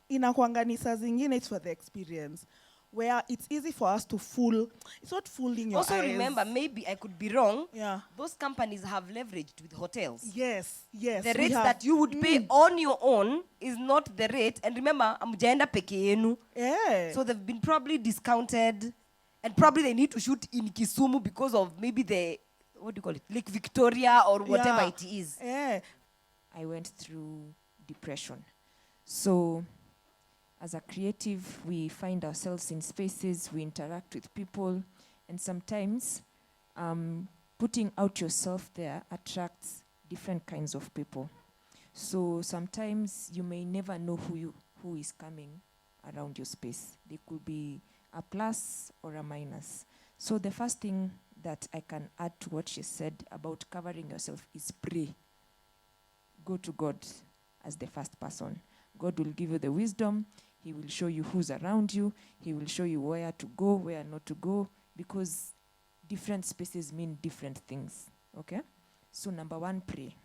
inakuanga ni saa zingine it's for the experience where it's easy for us to fool. It's not fooling your also eyes. Remember, maybe I could be wrong. Yeah. Those companies have leveraged with hotels. Yes. The rates that you would pay on your own is not the rate. And remember, amujaenda peke yenu. Yeah. So they've been probably discounted, and probably they need to shoot in Kisumu because of maybe the, what do you call it, Lake Victoria or whatever it is. Yeah. I went through depression. So as a creative, we find ourselves in spaces, we interact with people, and sometimes putting out yourself there attracts different kinds of people. So sometimes you may never know who is coming around your space. They could be a plus or a minus. So the first thing that I can add to what she said about covering yourself is pray. Go to God as the first person. God will give you the wisdom. He will show you who's around you. He will show you where to go, where not to go, because different spaces mean different things. Okay? So number one, pray.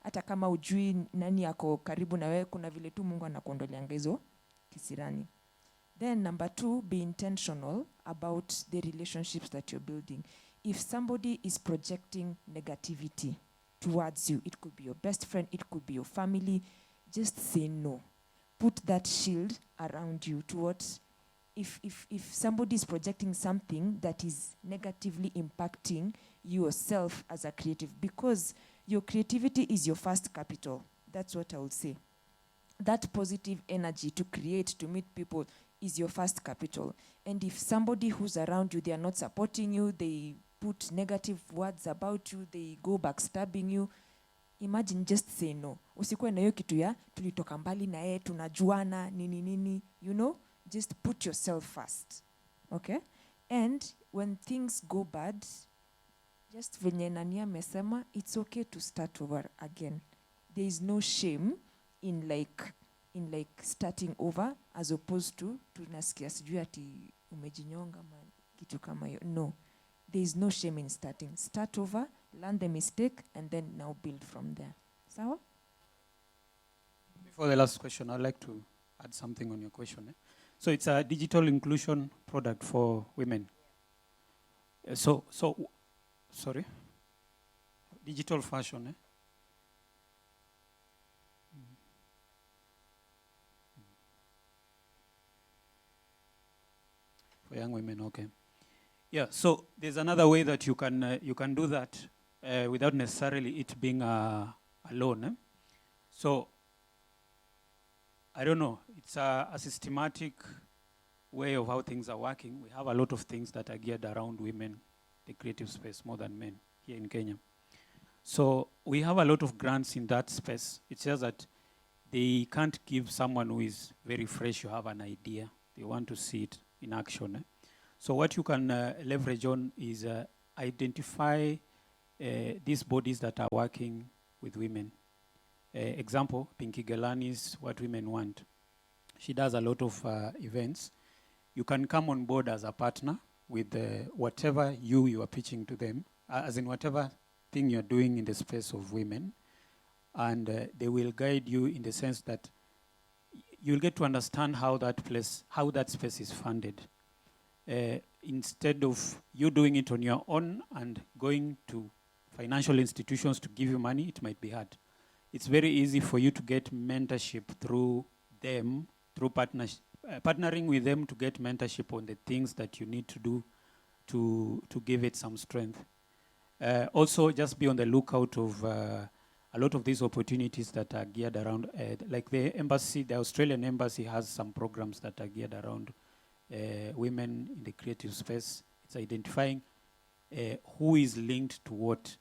Hata kama ujui nani yako karibu na wewe, kuna vile tu Mungu anakuondolianga hizo kisirani. Then number two, be intentional about the relationships that you're building. if somebody is projecting negativity towards you, it could be your best friend, it could be your family, just say no. Put that shield around you to what, if somebody is projecting something that is negatively impacting yourself as a creative, because your creativity is your first capital. That's what I would say. That positive energy to create, to meet people, is your first capital. And if somebody who's around you, they are not supporting you, they put negative words about you, they go backstabbing you, imagine, just say no. Usikuwe na hiyo kitu ya tulitoka mbali na yeye, tunajuana nini nini, you know, just put yourself first. Okay? And when things go bad, just venye nani amesema, it's okay to start over again. There is no shame in like starting over, as opposed to tunasikia sijui ati umejinyonga kitu kama hiyo. No. There is no shame in starting. Start over, learn the mistake, and then now build from there. Sawa? Before the last question, I'd like to add something on your question. So it's a digital inclusion product for women. Sorry? Digital fashion, For young women, okay. Yeah, so there's another way that you can do that without necessarily it being a loan. So I don't know, it's a systematic way of how things are working. We have a lot of things that are geared around women, the creative space, more than men here in Kenya. So we have a lot of grants in that space. It says that they can't give someone who is very fresh, you have an idea. They want to see it in action. So what you can leverage on is identify these bodies that are working with women. Example, Pinky Gelani's What Women Want. She does a lot of events. You can come on board as a partner with whatever you are pitching to them, as in whatever thing you're doing in the space of women, and they will guide you in the sense that you'll get to understand how that space is funded. Instead of you doing it on your own and going to financial institutions to give you money, it might be hard. It's very easy for you to get mentorship through them, through partnering with them to get mentorship on the things that you need to do to give it some strength. Also, just be on the lookout of a lot of these opportunities that are geared around, like the embassy, the Australian embassy has some programs that are geared around women in the creative space. It's identifying who is linked to what.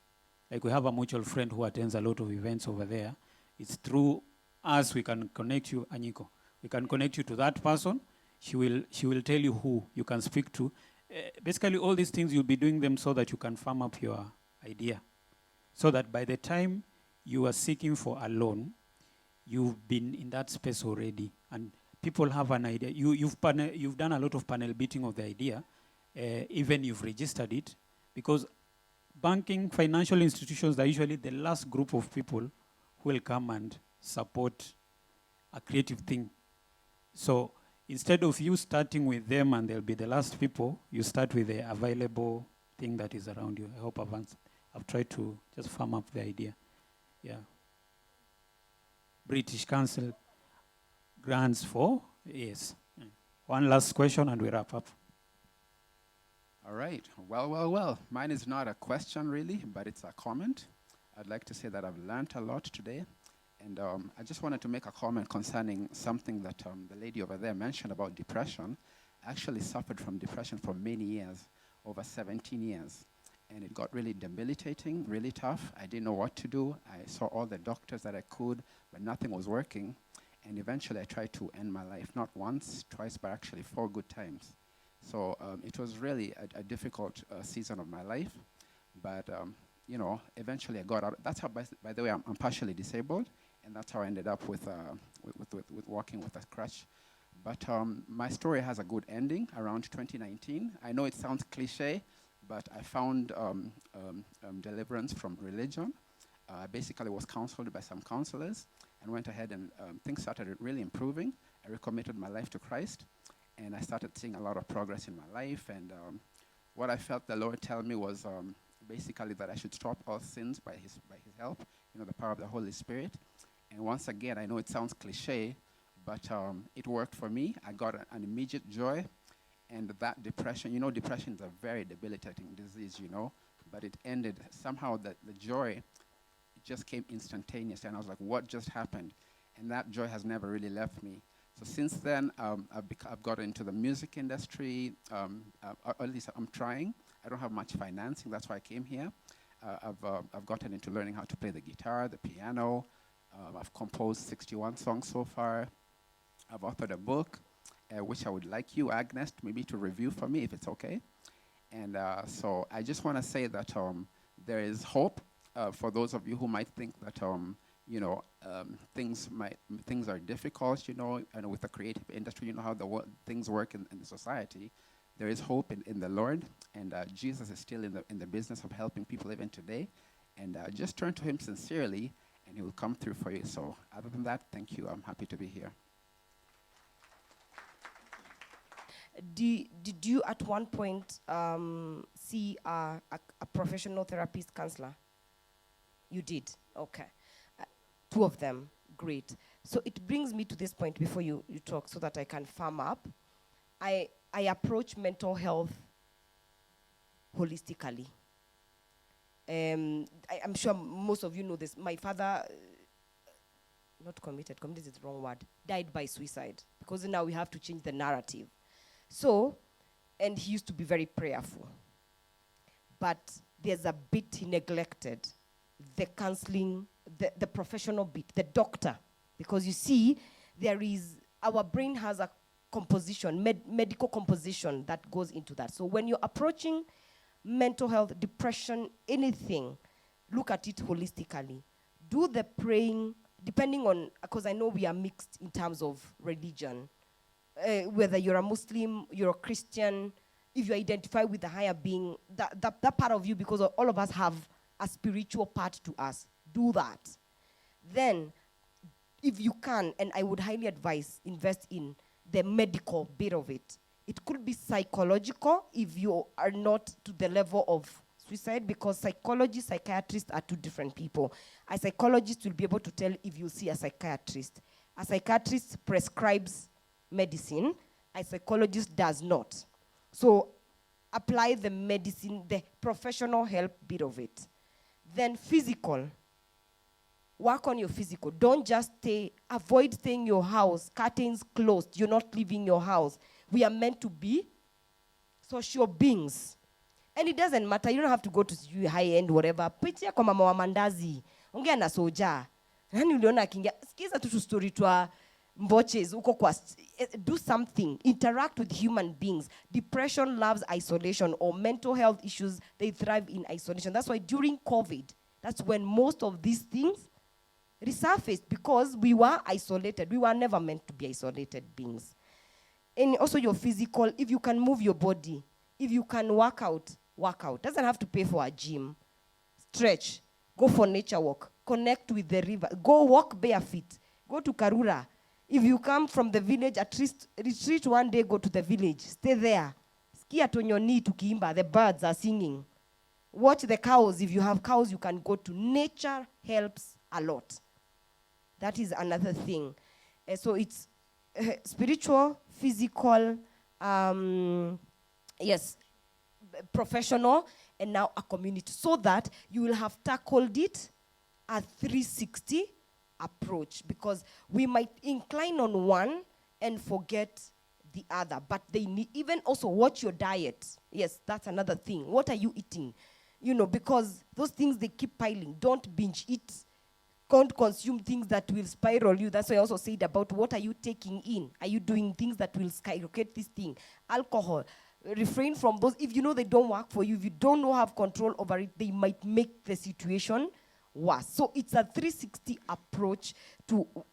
Like we have a mutual friend who attends a lot of events over there. It's through us we can connect you, Anyiko. We can connect you to that person. She will tell you who you can speak to. Basically, all these things you'll be doing them so that you can farm up your idea. So that by the time you are seeking for a loan, you've been in that space already. And people have an idea. You've done a lot of panel beating of the idea. Even you've registered it. Because banking, financial institutions are usually the last group of people who will come and support a creative thing. So instead of you starting with them and they'll be the last people, you start with the available thing that is around you. I hope I've tried to just farm up the idea. Yeah. British Council grants for, yes. One last question and we wrap up. All right. Well. Mine is not a question really, but it's a comment. I'd like to say that I've learned a lot today. And I just wanted to make a comment concerning something that the lady over there mentioned about depression. I actually suffered from depression for many years, over 17 years. And it got really debilitating, really tough. I didn't know what to do. I saw all the doctors that I could, but nothing was working. And eventually I tried to end my life, not once, twice, but actually 4 good times. So it was really a difficult season of my life. But, you know, eventually I got out. That's how, by the way, I'm partially disabled. And that's how I ended up with walking with a crutch. But my story has a good ending around 2019. I know it sounds cliche, but I found deliverance from religion. I basically was counseled by some counselors and went ahead and things started really improving. I recommitted my life to Christ and I started seeing a lot of progress in my life and what I felt the Lord tell me was basically that I should stop all sins by his help, the power of the Holy Spirit. And once again, I know it sounds cliche, but it worked for me. I got an immediate joy. And that depression, depression is a very debilitating disease, but it ended. Somehow the joy, it just came instantaneously. And I was like, what just happened? And that joy has never really left me. So since then, I've got into the music industry, or at least I'm trying. I don't have much financing, that's why I came here. I've gotten into learning how to play the guitar, the piano. I've composed 61 songs so far. I've authored a book, which I would like you, Agnes, maybe to review for me, if it's okay. And so I just want to say that there is hope for those of you who might think that things are difficult, and with the creative industry, how things work in the society. There is hope in the Lord, and Jesus is still in the business of helping people even today. And just turn to him sincerely, and he will come through for you. So other than that, thank you. I'm happy to be here. Did you at one point see a professional therapist counselor? You did, okay. 2 of them, great. So it brings me to this point before you talk so that I can firm up. I approach mental health holistically. I'm sure most of you know this. My father, not committed is the wrong word, died by suicide, because now we have to change the narrative. So, and he used to be very prayerful. But there's a bit he neglected, the counseling, the professional bit, the doctor. Because you see, our brain has a composition, medical composition that goes into that. So when you're approaching mental health, depression, anything, look at it holistically. Do the praying, depending on, because I know we are mixed in terms of religion. Whether you're a Muslim, you're a Christian, if you identify with the higher being, that part of you, because all of us have a spiritual part to us, do that. Then, if you can, and I would highly advise, invest in the medical bit of it. It could be psychological if you are not to the level of suicide, because psychologists, psychiatrists are 2 different people. A psychologist will be able to tell if you see a psychiatrist. A psychiatrist prescribes medicine, a psychologist does not. So apply the medicine, the professional help bit of it. Then physical. Work on your physical. Don't just avoid staying in your house, curtains closed, you're not leaving your house. We are meant to be social beings. And it doesn't matter, you don't have to go to high-end, whatever. Pitia kwa mama wa mandazi. Ongea na soja. Nani uliona akingia? Sikiza tu story twa mboches, uko kwa, do something, interact with human beings. Depression loves isolation, or mental health issues, they thrive in isolation. That's why during COVID, that's when most of these things resurfaced, because we were isolated. We were never meant to be isolated beings. And also your physical, if you can move your body, if you can work out. Doesn't have to pay for a gym. Stretch, go for nature walk, connect with the river, go walk barefoot, go to Karura. If you come from the village, at least retreat one day, go to the village, stay there. Skia on your knee to Kimba, the birds are singing. Watch the cows. If you have cows, you can go to. Nature helps a lot. That is another thing. So it's spiritual, physical, yes, professional, and now a community, so that you will have tackled it a 360 approach, because we might incline on one and forget the other, but they need, even also watch your diet. Yes, that's another thing. What are you eating? Because those things, they keep piling. Don't binge eat. Don't consume things that will spiral you. That's why I also said about what are you taking in. Are you doing things that will skyrocket this thing? Alcohol. Refrain from those. If you know they don't work for you, if you don't know have control over it, they might make the situation worse. So it's a 360 approach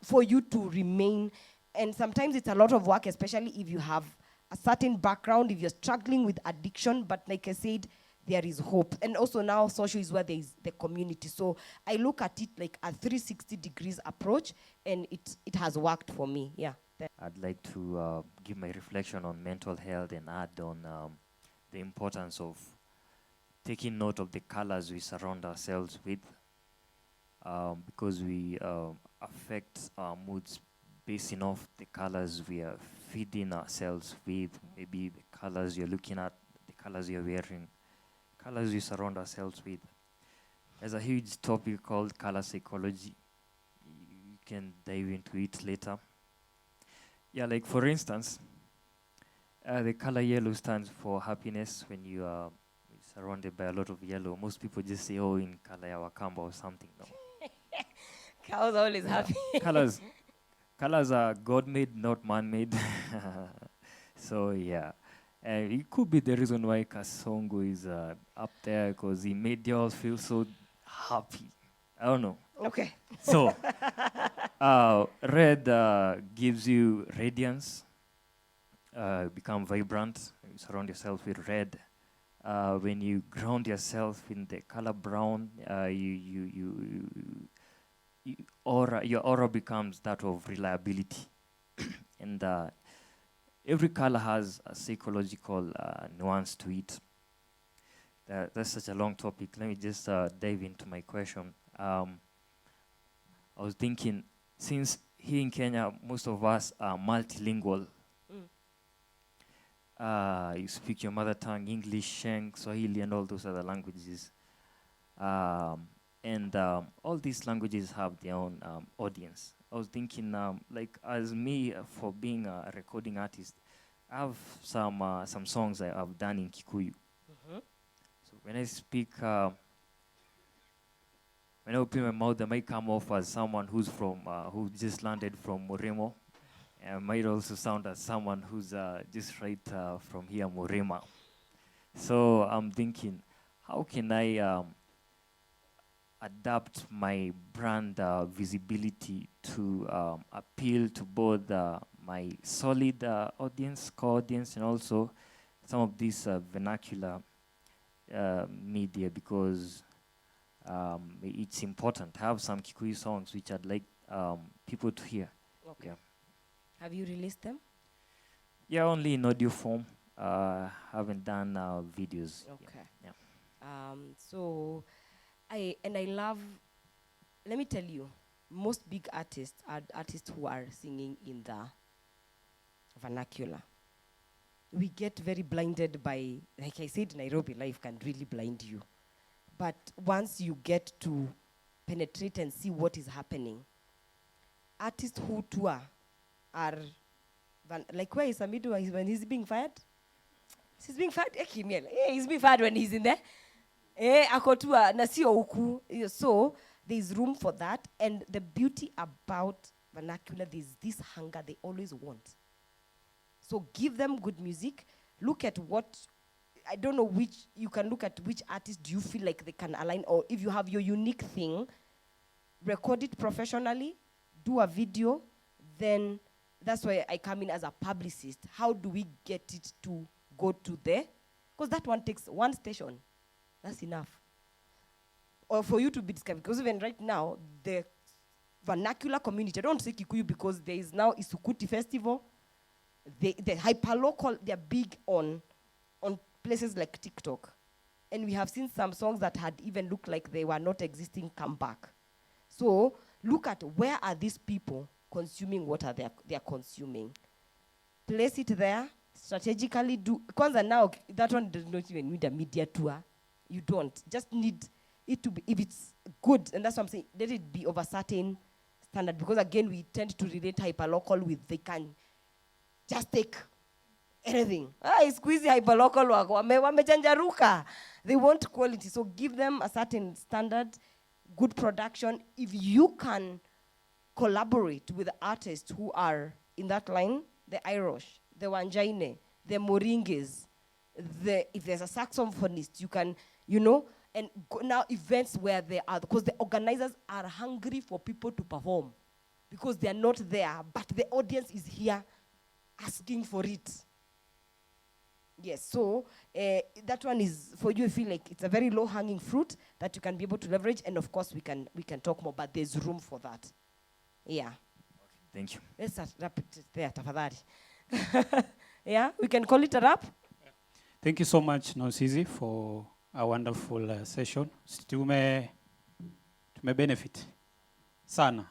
for you to remain. And sometimes it's a lot of work, especially if you have a certain background, if you're struggling with addiction. But like I said, there is hope. And also now social is where there is the community. So I look at it like a 360 degrees approach, and it has worked for me. Yeah. I'd like to give my reflection on mental health and add on the importance of taking note of the colors we surround ourselves with, because we affect our moods based off the colors we are feeding ourselves with. Maybe the colors you're looking at, the colors you're wearing, colors we surround ourselves with. There's a huge topic called color psychology. You can dive into it later. Yeah, like for instance, the color yellow stands for happiness. When you are surrounded by a lot of yellow, most people just say, oh, in color ya Wakamba or something. No. Cows always happy. Colors are God-made, not man-made. So yeah, it could be the reason why Kasongo is up there, because he made you all feel so happy. I don't know. Okay. So red gives you radiance. Become vibrant. You surround yourself with red. When you ground yourself in the color brown, your aura becomes that of reliability. And every color has a psychological nuance to it. That's such a long topic. Let me just dive into my question. I was thinking, since here in Kenya, most of us are multilingual. You speak your mother tongue, English, Sheng, Swahili, and all those other languages. And all these languages have their own audience. I was thinking, like as me, for being a recording artist, I have some songs I've done in Kikuyu. So when I speak, when I open my mouth, I might come off as someone who's from, who just landed from Moremo. I might also sound as someone who's just right from here, Morema. So I'm thinking, how can I adapt my brand visibility to appeal to both my solid audience, core audience, and also some of this vernacular media, because it's important. I have some Kikuyu songs which I'd like people to hear. Okay. Yeah. Have you released them? Yeah, only in audio form. Haven't done videos. Okay. Yeah. So, I love, let me tell you, most big artists are artists who are singing in the vernacular. We get very blinded by, like I said, Nairobi life can really blind you. But once you get to penetrate and see what is happening, artists who tour are, like where is Samido when he's being fired? He's being fired? He's being fired when he's in there. Akotua na sio huku. So there's room for that. And the beauty about vernacular, there's this hunger they always want. So give them good music. Look at what, I don't know which, you can look at which artist do you feel like they can align, or if you have your unique thing, record it professionally, do a video, then that's why I come in as a publicist. How do we get it to go to there? Because that one takes one station. That's enough. Or for you to be discovered. Because even right now, the vernacular community, I don't say Kikuyu because there is now Isukuti Festival. The hyperlocal, they're big on places like TikTok. And we have seen some songs that had even looked like they were not existing come back. So look at where are these people consuming what are they are consuming. Place it there, strategically do. Kwanza now, that one does not even need a media tour. You don't. Just need it to be, if it's good, and that's what I'm saying, let it be of a certain standard. Because again, we tend to relate hyperlocal with they can just take anything. Squeeze hyperlocal wamejanjaruka. They want quality. So give them a certain standard, good production. If you can collaborate with artists who are in that line, the Irish, the Wanjaine, the Moringes, if there's a saxophonist, you can, and now events where they are, because the organizers are hungry for people to perform because they are not there, but the audience is here asking for it. Yes, so that one is, for you, I feel like it's a very low-hanging fruit that you can be able to leverage, and of course we can talk more, but there's room for that. Yeah. Okay, thank you. Let's wrap it there, tafadhali. Yeah, we can call it a wrap? Thank you so much, Nonsizi, for a wonderful session. Tume benefit sana.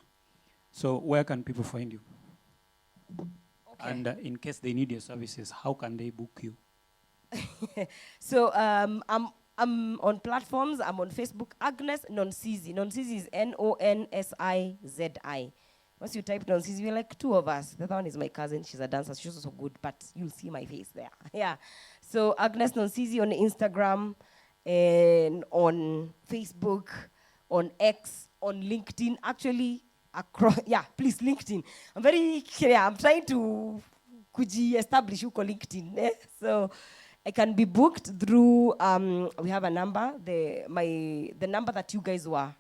So where can people find you? Okay. And in case they need your services, how can they book you? So I'm on platforms. I'm on Facebook. Agnes Nonsizi. Nonsizi is Nonsizi. Once you type Nonsizi, we're like two of us. The other one is my cousin. She's a dancer. She's also good, but you'll see my face there. Yeah. So Agnes Nonsizi on Instagram and on Facebook, on X, on LinkedIn. Actually, across. Yeah, please LinkedIn. I'm very clear. I'm trying to establish who call LinkedIn. So I can be booked through. We have a number. The number that you guys were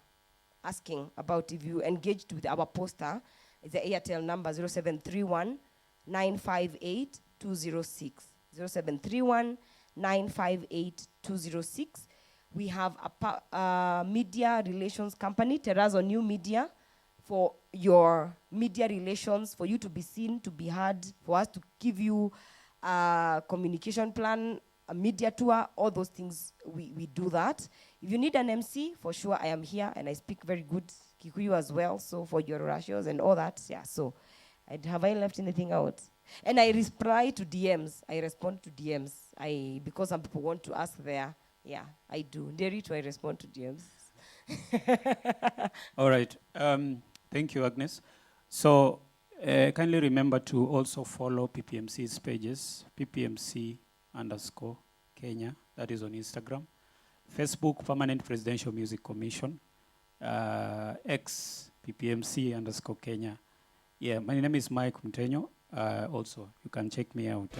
asking about, if you engaged with our poster, is the Airtel number 0731 958 206. 0731 958 206. We have a media relations company, Terrazzo New Media, for your media relations, for you to be seen, to be heard, for us to give you a communication plan, a media tour, all those things, we do that. If you need an MC, for sure I am here, and I speak very good Kikuyu as well, so for your ratios and all that, yeah, so have I left anything out? And I reply to DMs, I respond to DMs, because some people want to ask there, yeah, I do. Derito, I respond to DMs. All right, thank you, Agnes. So kindly remember to also follow PPMC's pages, PPMC_Kenya, that is on Instagram. Facebook, Permanent Presidential Music Commission. X, PPMC_Kenya. Yeah, my name is Mike Mtenyo. Also, you can check me out.